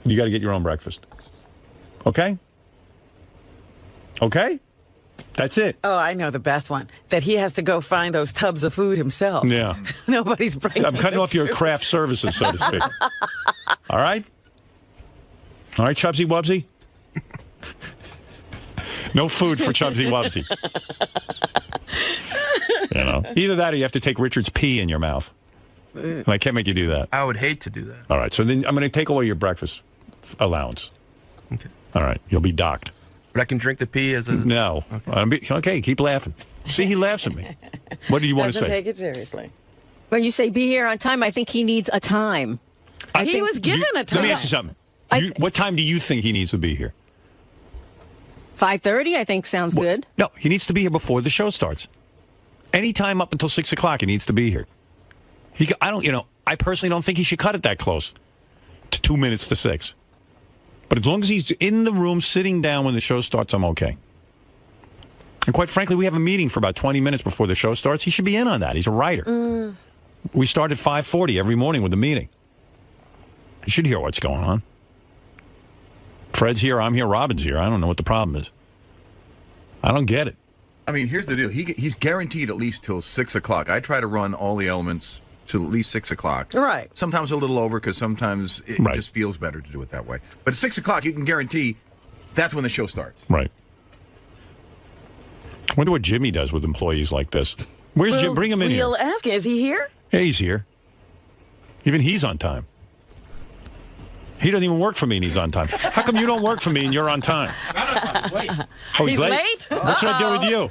You got to get your own breakfast. Okay. Okay. That's it. Oh, I know the best one. That he has to go find those tubs of food himself. Yeah. Nobody's bringing I'm cutting them off your to craft services, so to speak. All right? All right, 𝗻𝗄𝗿𝗄𝗿? No food for 𝗻𝗻𝗄𝗿𝗄𝗿. You know, either that or you have to take Richard's pee in your mouth. And I can't make you do that. I would hate to do that. All right, so then I'm going to take away your breakfast allowance. Okay. All right, you'll be docked. But I can drink the pee as a. No. Okay, keep laughing. See, he laughs at me. What do you want to Doesn't say? take it seriously. When you say be here on time, I think he needs a time. He was given a time. Let me ask you something. What time do you think he needs to be here? 5:30, I think sounds good. No, he needs to be here before the show starts. Anytime up until 6 o'clock, he needs to be here. I personally don't think he should cut it that close to 2 minutes to 6. But as long as he's in the room sitting down when the show starts, I'm okay. And quite frankly, we have a meeting for about 20 minutes before the show starts. He should be in on that. He's a writer. We start at 5:40 every morning with the meeting. He should hear what's going on. Fred's here, I'm here, Robin's here. I don't know what the problem is. I don't get it. I mean, here's the deal. He's guaranteed at least till 6 o'clock. I try to run all the elements till at least 6 o'clock. Right. Sometimes a little over because sometimes it just feels better to do it that way. But at 6 o'clock, you can guarantee that's when the show starts. Right. I wonder what Jimmy does with employees like this. Where's Jim? Bring him in here. We'll ask him. Is he here? Yeah, he's here. Even he's on time. He doesn't even work for me and he's on time. How come you don't work for me and you're on time? He's late. Oh, He's late? What should I do with you?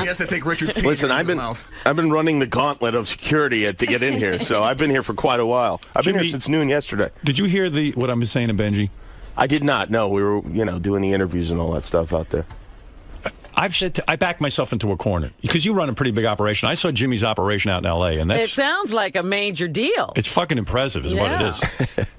He has to take Richard's pee. Listen, I've been running the gauntlet of security to get in here, so I've been here for quite a while. I've been here since noon yesterday. Did you hear what I'm saying to Benji? I did not. No, we were, doing the interviews and all that stuff out there. I backed myself into a corner because you run a pretty big operation. I saw Jimmy's operation out in L.A. and It sounds like a major deal. It's fucking impressive, is what it is.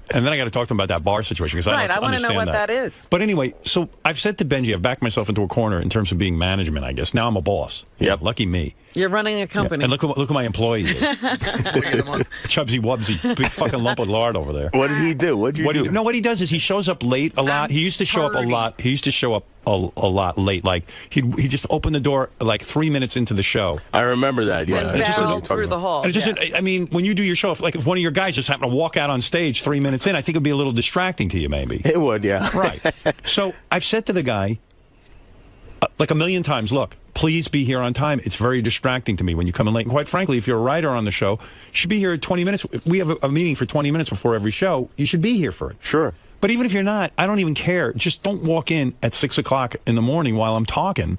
And then I got to talk to him about that bar situation because I don't want to know understand what that is. But anyway, so I've said to Benji, I've backed myself into a corner in terms of being management, I guess. Now I'm a boss. Yep. Lucky me. You're running a company. And look who my employee is. 𝗻𝗻𝗄𝗿𝗍, big fucking lump of lard over there. What did he do? What did you do? No, what he does is he shows up late a lot. He used to show up a lot. He used to show up a lot late. Like he just opened the door like 3 minutes into the show. I remember that. Yeah. And barreled through the hall. And it's just, I mean, when you do your show, if one of your guys just happened to walk out on stage 3 minutes in, I think it'd be a little distracting to you, maybe. It would, yeah. Right. So I've said to the guy, like a million times, look, please be here on time. It's very distracting to me when you come in late. And quite frankly, if you're a writer on the show, you should be here at 20 minutes. If we have a meeting for 20 minutes before every show, you should be here for it. Sure. But even if you're not, I don't even care. Just don't walk in at 6 o'clock in the morning while I'm talking.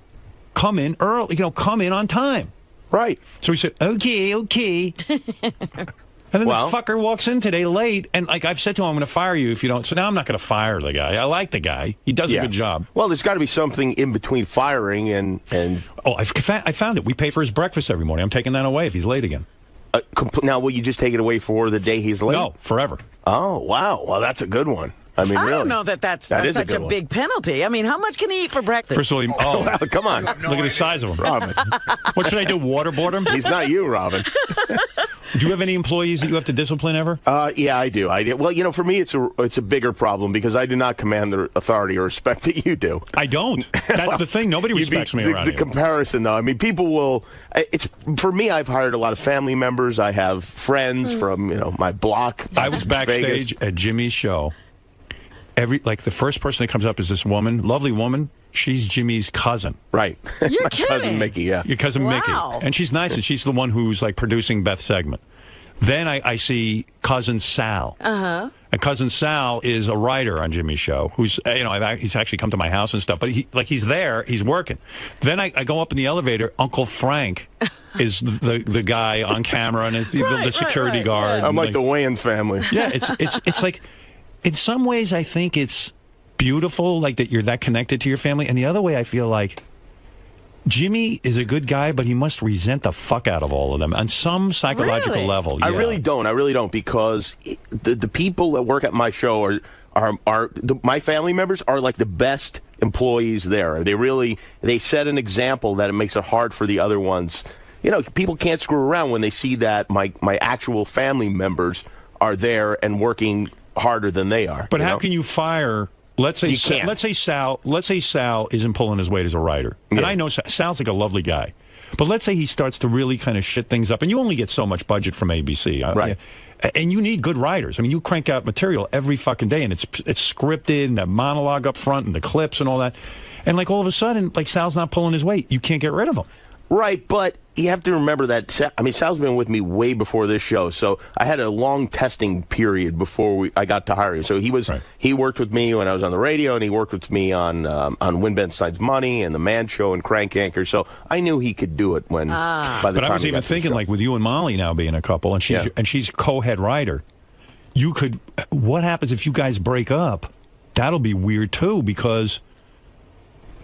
Come in early, come in on time. Right. So he said, okay. And then the fucker walks in today late, and like I've said to him, I'm going to fire you if you don't. So now I'm not going to fire the guy. I like the guy. He does a good job. Well, there's got to be something in between firing and... Oh, I found it. We pay for his breakfast every morning. I'm taking that away if he's late again. Now, will you just take it away for the day he's late? No, forever. Oh, wow. Well, that's a good one. I mean, really. I don't know that's such a big penalty. I mean, how much can he eat for breakfast? First of all, well, come on. Look at the size of him. Robin. What should I do, waterboard him? He's not you, Robin. Do you have any employees that you have to discipline ever? Yeah, I do. Well, for me, it's a bigger problem because I do not command the authority or respect that you do. I don't. That's the thing. Nobody respects me around the here. Comparison, though. I mean, people will. For me, I've hired a lot of family members. I have friends from my block. I was backstage at Jimmy's show. The first person that comes up is this woman, lovely woman. She's Jimmy's cousin. Right. You're My kidding. cousin Mickey, yeah. Your cousin Mickey. And she's nice, and she's the one who's like producing Beth's segment. Then I see Cousin Sal. Uh-huh. And Cousin Sal is a writer on Jimmy's show who's, he's actually come to my house and stuff. But he's there, he's working. Then I go up in the elevator. Uncle Frank is the guy on camera and the security guard. I'm like the Wayans family. Yeah, it's like, in some ways I think it's beautiful, like that you're that connected to your family. And the other way I feel like Jimmy is a good guy, but he must resent the fuck out of all of them on some psychological level. Yeah. I really don't, because the people that work at my show my family members are like the best employees there. They set an example that it makes it hard for the other ones. People can't screw around when they see that my actual family members are there and working harder than they are. But how can you fire? Let's say Sal isn't pulling his weight as a writer. And I know Sal's like a lovely guy. But let's say he starts to really kind of shit things up. And you only get so much budget from ABC. Right. And you need good writers. I mean, you crank out material every fucking day, and it's scripted, and that monologue up front, and the clips, and all that. And, like, all of a sudden, like, Sal's not pulling his weight. You can't get rid of him. Right, but you have to remember that, Sal's been with me way before this show, so I had a long testing period before I got to hire him. So he worked with me when I was on the radio, and he worked with me on Win Ben Sign's Money and The Man Show and Crank Anchor, so I knew he could do it by the time. But I was even thinking, like, with you and Molly now being a couple, and she's co-head writer, what happens if you guys break up? That'll be weird, too, because,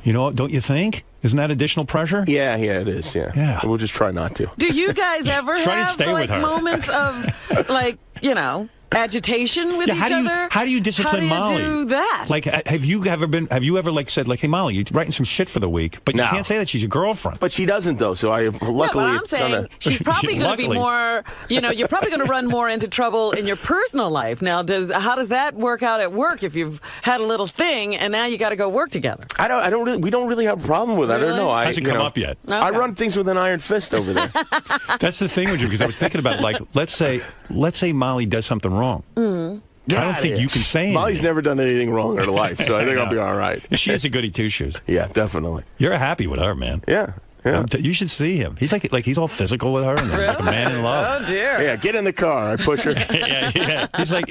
don't you think? Isn't that additional pressure? Yeah, it is, yeah. We'll just try not to. Do you guys ever have, like, moments of, like, agitation with each other? How do you discipline Molly? How do you do that? Like, have you ever like said, like, hey, Molly, you're writing some shit for the week, but you can't say that she's your girlfriend. But she doesn't, though, so luckily I'm saying she's probably going to be more, you're probably going to run more into trouble in your personal life. Now, how does that work out at work if you've had a little thing and now you got to go work together? We don't really have a problem with that. Really? I don't know. Hasn't come up yet. Okay. I run things with an iron fist over there. That's the thing with you, because I was thinking about, like, let's say Molly does something wrong. Mm. I don't think you can say anything. Molly's never done anything wrong in her life, so I think I'll be all right. She has a goody two-shoes. Yeah, definitely. You're happy with her, man. Yeah. You should see him. He's like he's all physical with her, and like a man in love. Oh dear. Yeah, get in the car. I push her. yeah. He's like,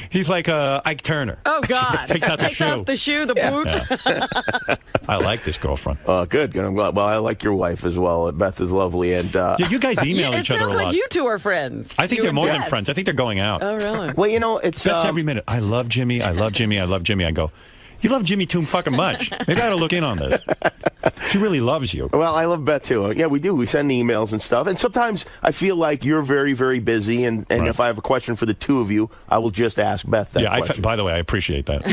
he's like Ike Turner. Oh God. Takes out the shoe. Off the shoe, the boot. Yeah. I like this girlfriend. Good. I'm glad. Well, I like your wife as well. Beth is lovely, and you guys email each other a lot. It sounds like you two are friends. I think they're more than friends. I think they're going out. Oh really? Well, it's Beth's every minute. I love Jimmy. I love Jimmy. I love Jimmy. I go, you love Jimmy too fucking much. Maybe I ought to look in on this. She really loves you. Well, I love Beth too. Yeah, we do. We send emails and stuff. And sometimes I feel like you're very, very busy. And if I have a question for the two of you, I will just ask Beth that question. By the way, I appreciate that.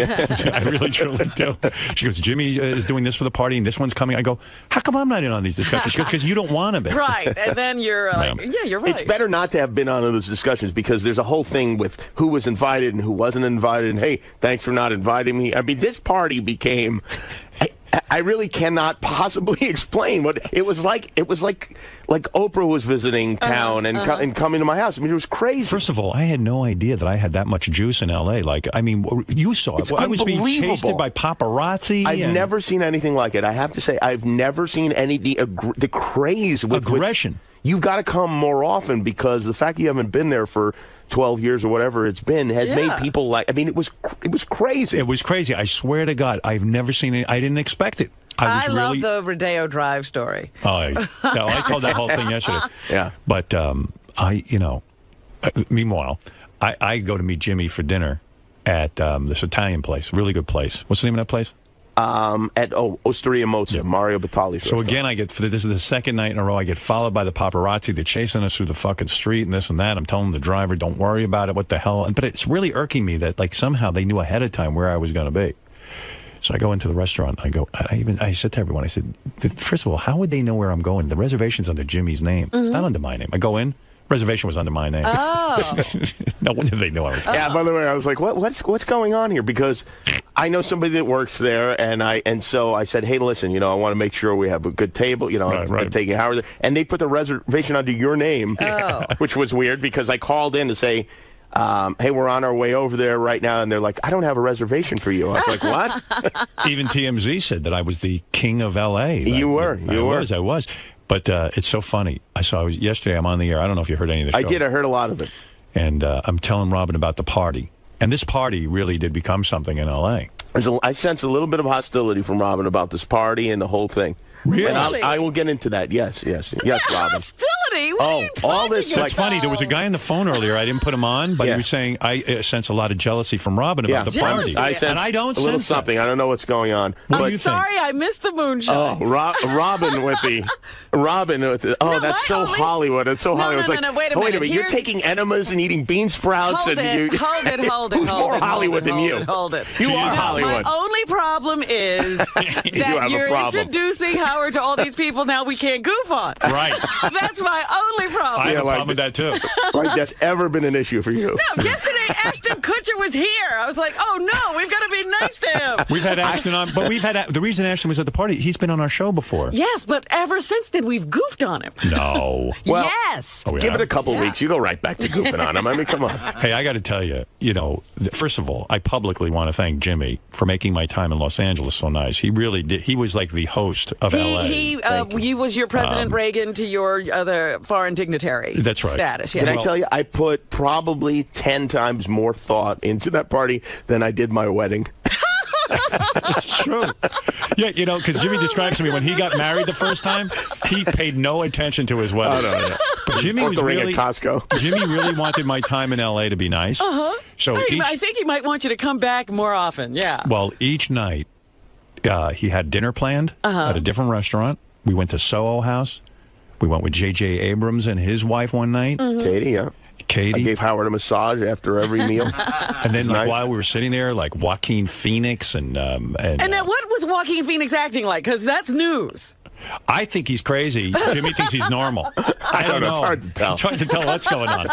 I really, truly do. She goes, Jimmy is doing this for the party and this one's coming. I go, how come I'm not in on these discussions? She goes, because you don't want to be. Right. And then you're like, yeah, you're right. It's better not to have been on those discussions because there's a whole thing with who was invited and who wasn't invited. And, hey, thanks for not inviting me. I mean, this party became... I really cannot possibly explain what it was like. It was like Oprah was visiting town and coming to my house. I mean, it was crazy. First of all, I had no idea that I had that much juice in L.A. Like, I mean, you saw it. It's I was being chased by paparazzi. I've never seen anything like it. I have to say, I've never seen the craze with aggression. You've got to come more often because the fact that you haven't been there for 12 years or whatever it's been has made people like, I mean, it was crazy. It was crazy. I swear to God, I've never seen it. I didn't expect it. I love the Rodeo Drive story. Oh, I told that whole thing yesterday. Yeah. But meanwhile, I go to meet Jimmy for dinner at this Italian place, really good place. What's the name of that place? At Osteria Mozza, Mario Batali's So again, this is the second night in a row I get followed by the paparazzi. They're chasing us through the fucking street and this and that. I'm telling the driver, don't worry about it. What the hell? But it's really irking me that like somehow they knew ahead of time where I was going to be. So I go into the restaurant. I said to everyone, I said, first of all, how would they know where I'm going? The reservation's under Jimmy's name. It's not under my name. I go in. Reservation was under my name. Oh. No wonder they know I was. Yeah, by the way, I was like, what's going on here? Because I know somebody that works there, and so I said, hey, listen, I want to make sure we have a good table, I'm taking Howard. And they put the reservation under your name, which was weird because I called in to say, hey, we're on our way over there right now, and they're like, I don't have a reservation for you. I was like, what? Even TMZ said that I was the king of L.A. You were. I was. But it's so funny. Yesterday, I'm on the air. I don't know if you heard any of the show. I did. I heard a lot of it. And I'm telling Robin about the party. And this party really did become something in L.A. I sense a little bit of hostility from Robin about this party and the whole thing. Really? And I will get into that. Yes, Robin. Hostility? What are you talking all this. about? That's funny. There was a guy on the phone earlier. I didn't put him on, but he was saying, I sense a lot of jealousy from Robin about the party. I sense and I don't a little sense something. I don't know what's going on. I'm sorry, I missed the moonshine. Robin with the... Oh, that's so Hollywood. It's so Hollywood. No, wait a minute. You're taking enemas and eating bean sprouts. Hold it. Who's more Hollywood than you? Hold it. You are Hollywood. My only problem is that you're introducing Howard to all these people now we can't goof on. Right. That's my only problem. I have a problem with that, too. Like that's ever been an issue for you. No, yesterday 𝗛cie𝘄𝗿𝗍 was here. I was like, oh, no, we've got to be nice to him. We've had Ashton on, but the reason Ashton was at the party, he's been on our show before. Yes, but ever since then, we've goofed on him. No. Well, yes. Give it a couple weeks. You go right back to goofing on him. I mean, come on. Hey, I got to tell you, first of all, I publicly want to thank Jimmy for making my time in Los Angeles so nice. He really did. He was like the host of L.A. He was your President Reagan to your other foreign dignitary. That's right. Status. Yeah. Can I tell you, I put probably 10 times more thought into that party than I did my wedding. It's true. Yeah, because Jimmy describes to me when he got married the first time, he paid no attention to his wedding. Oh, no. But Jimmy was really at Costco. Jimmy really wanted my time in L.A. to be nice. So I think he might want you to come back more often. Yeah. Well, each night he had dinner planned at a different restaurant. We went to Soho House. We went with J.J. Abrams and his wife one night. Katie, yeah. Katie. I gave Howard a massage after every meal. And then while we were sitting there, like Joaquin Phoenix and now what was Joaquin Phoenix acting like? Because that's news. I think he's crazy. Jimmy thinks he's normal. I don't know. It's hard to tell. I'm trying to tell what's going on.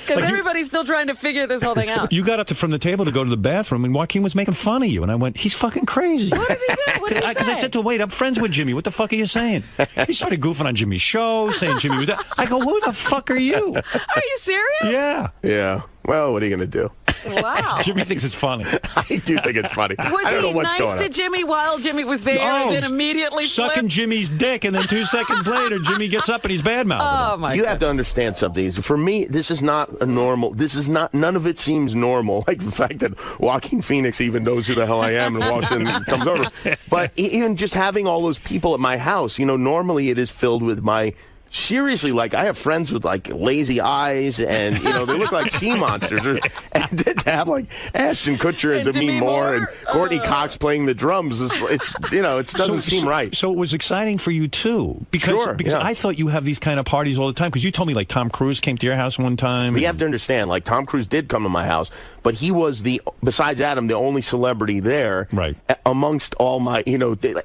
Because everybody's still trying to figure this whole thing out. You got up from the table to go to the bathroom, and Joaquin was making fun of you. And I went, he's fucking crazy. What did he do? What did he say? Because I said to him, wait, I'm friends with Jimmy. What the fuck are you saying? He started goofing on Jimmy's show, saying Jimmy was there. I go, who the fuck are you? Are you serious? Yeah. Yeah. Well, what are you going to do? Wow. Jimmy thinks it's funny. I do think it's funny. Was I don't know he what's nice going to on. Jimmy while Jimmy was there and then immediately sucking flipped? Jimmy's dick, and then 2 seconds later, Jimmy gets up and he's badmouthing him. My You God. have to understand something. For me, this is not a normal. None of it seems normal. Like the fact that Joaquin Phoenix even knows who the hell I am and walks in and comes over. But even just having all those people at my house, normally it is filled with my... Seriously, like I have friends with like lazy eyes, and they look like sea monsters. And to have like Ashton Kutcher and Demi Moore and Courtney Cox playing the drums, it doesn't seem right. So it was exciting for you too, because I thought you have these kind of parties all the time. Because you told me like Tom Cruise came to your house one time. But you have to understand, like Tom Cruise did come to my house, but he was besides Adam, the only celebrity there. Right. Amongst all my,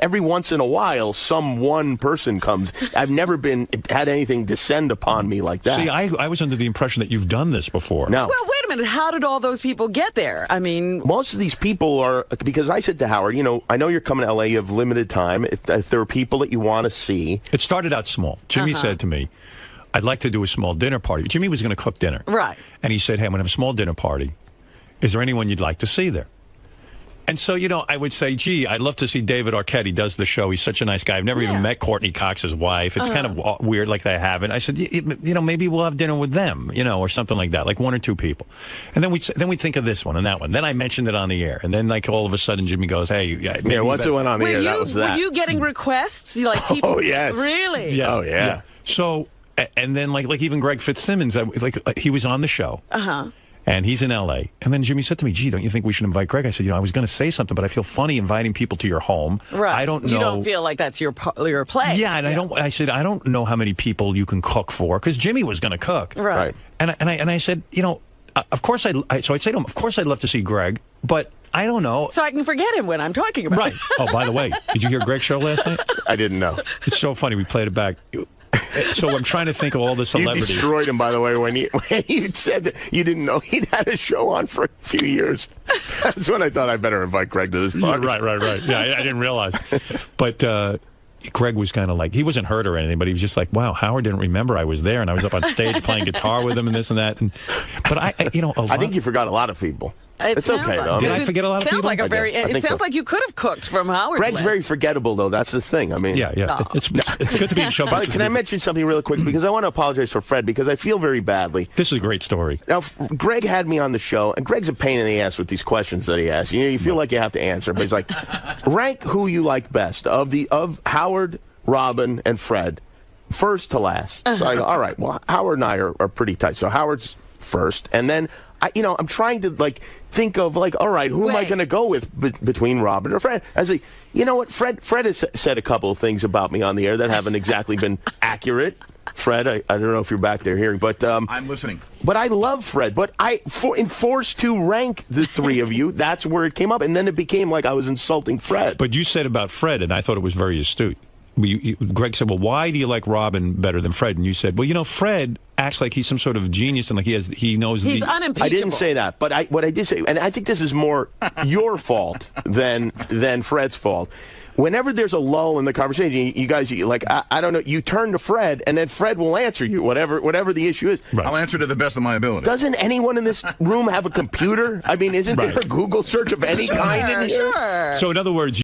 every once in a while, some one person comes. I've never had anything descend upon me like that. See, I was under the impression that you've done this before. No. Well, wait a minute. How did all those people get there? I mean... Most of these people are... Because I said to Howard, I know you're coming to L.A., you have limited time. If there are people that you want to see... It started out small. Jimmy said to me, I'd like to do a small dinner party. Jimmy was going to cook dinner. Right. And he said, hey, I'm going to have a small dinner party. Is there anyone you'd like to see there? And so, I would say, gee, I'd love to see David Arquette. He does the show. He's such a nice guy. I've never even met Courtney Cox's wife. It's kind of weird like I haven't. I said, maybe we'll have dinner with them, or something like that, like 1 or 2 people. And then we'd think of this one and that one. Then I mentioned it on the air. And then like all of a sudden Jimmy goes, hey. Once it went on the air, that was that. Were you getting requests? Like people? Oh, yes. Really? Yeah. Oh, yeah. So, and then like even Greg Fitzsimmons, he was on the show. And he's in L.A. And then Jimmy said to me, gee, don't you think we should invite Greg? I said, I was going to say something, but I feel funny inviting people to your home. Right. I don't know. You don't feel like that's your place. Yeah, and I said, I don't know how many people you can cook for, because Jimmy was going to cook. Right. And I said, of course, so I'd say to him, of course I'd love to see Greg, but I don't know. So I can forget him when I'm talking about it. Right. Oh, by the way, did you hear Greg's show last night? I didn't know. It's so funny. We played it back. So I'm trying to think of all the celebrities. You destroyed him, by the way, when you said that you didn't know he'd had a show on for a few years. That's when I thought I better invite Greg to this party. Right. Yeah, I didn't realize. But Greg was kind of like, he wasn't hurt or anything, but he was just like, wow, Howard didn't remember I was there, and I was up on stage playing guitar with him and this and that. But I think you forgot a lot of people. It's okay, though. Did I forget a lot of Sounds people? like a very. I It think sounds so. like you could have cooked from Howard's Greg's list. very forgettable, though. That's the thing. I mean, yeah. Oh. It's good to be in show By the way, business. can I mention something really quick? Because I want to apologize for Fred, because I feel very badly. This is a great story. Now, Greg had me on the show, and Greg's a pain in the ass with these questions that he asks. You feel like you have to answer, but he's like, rank who you like best of Howard, Robin, and Fred, first to last. So I go, all right, well, Howard and I are pretty tight. So Howard's first, and then I'm trying to think of all right, who am I going to go with between Robin or Fred? I was like, you know what, Fred has said a couple of things about me on the air that haven't exactly been accurate. Fred, I don't know if you're back there hearing, but I'm listening. But I love Fred. But forced to rank the three of you, that's where it came up, and then it became like I was insulting Fred. But you said about Fred, and I thought it was very astute. Greg said, well, why do you like Robin better than Fred? And you said, well, Fred acts like he's some sort of genius and like he knows. He's unimpeachable. I didn't say that, but what I did say, and I think this is more your fault than Fred's fault. Whenever there's a lull in the conversation, you guys, I don't know, you turn to Fred, and then Fred will answer you, whatever the issue is. Right. I'll answer to the best of my ability. Doesn't anyone in this room have a computer? I mean, isn't there a Google search of any kind in here? Sure. So in other words,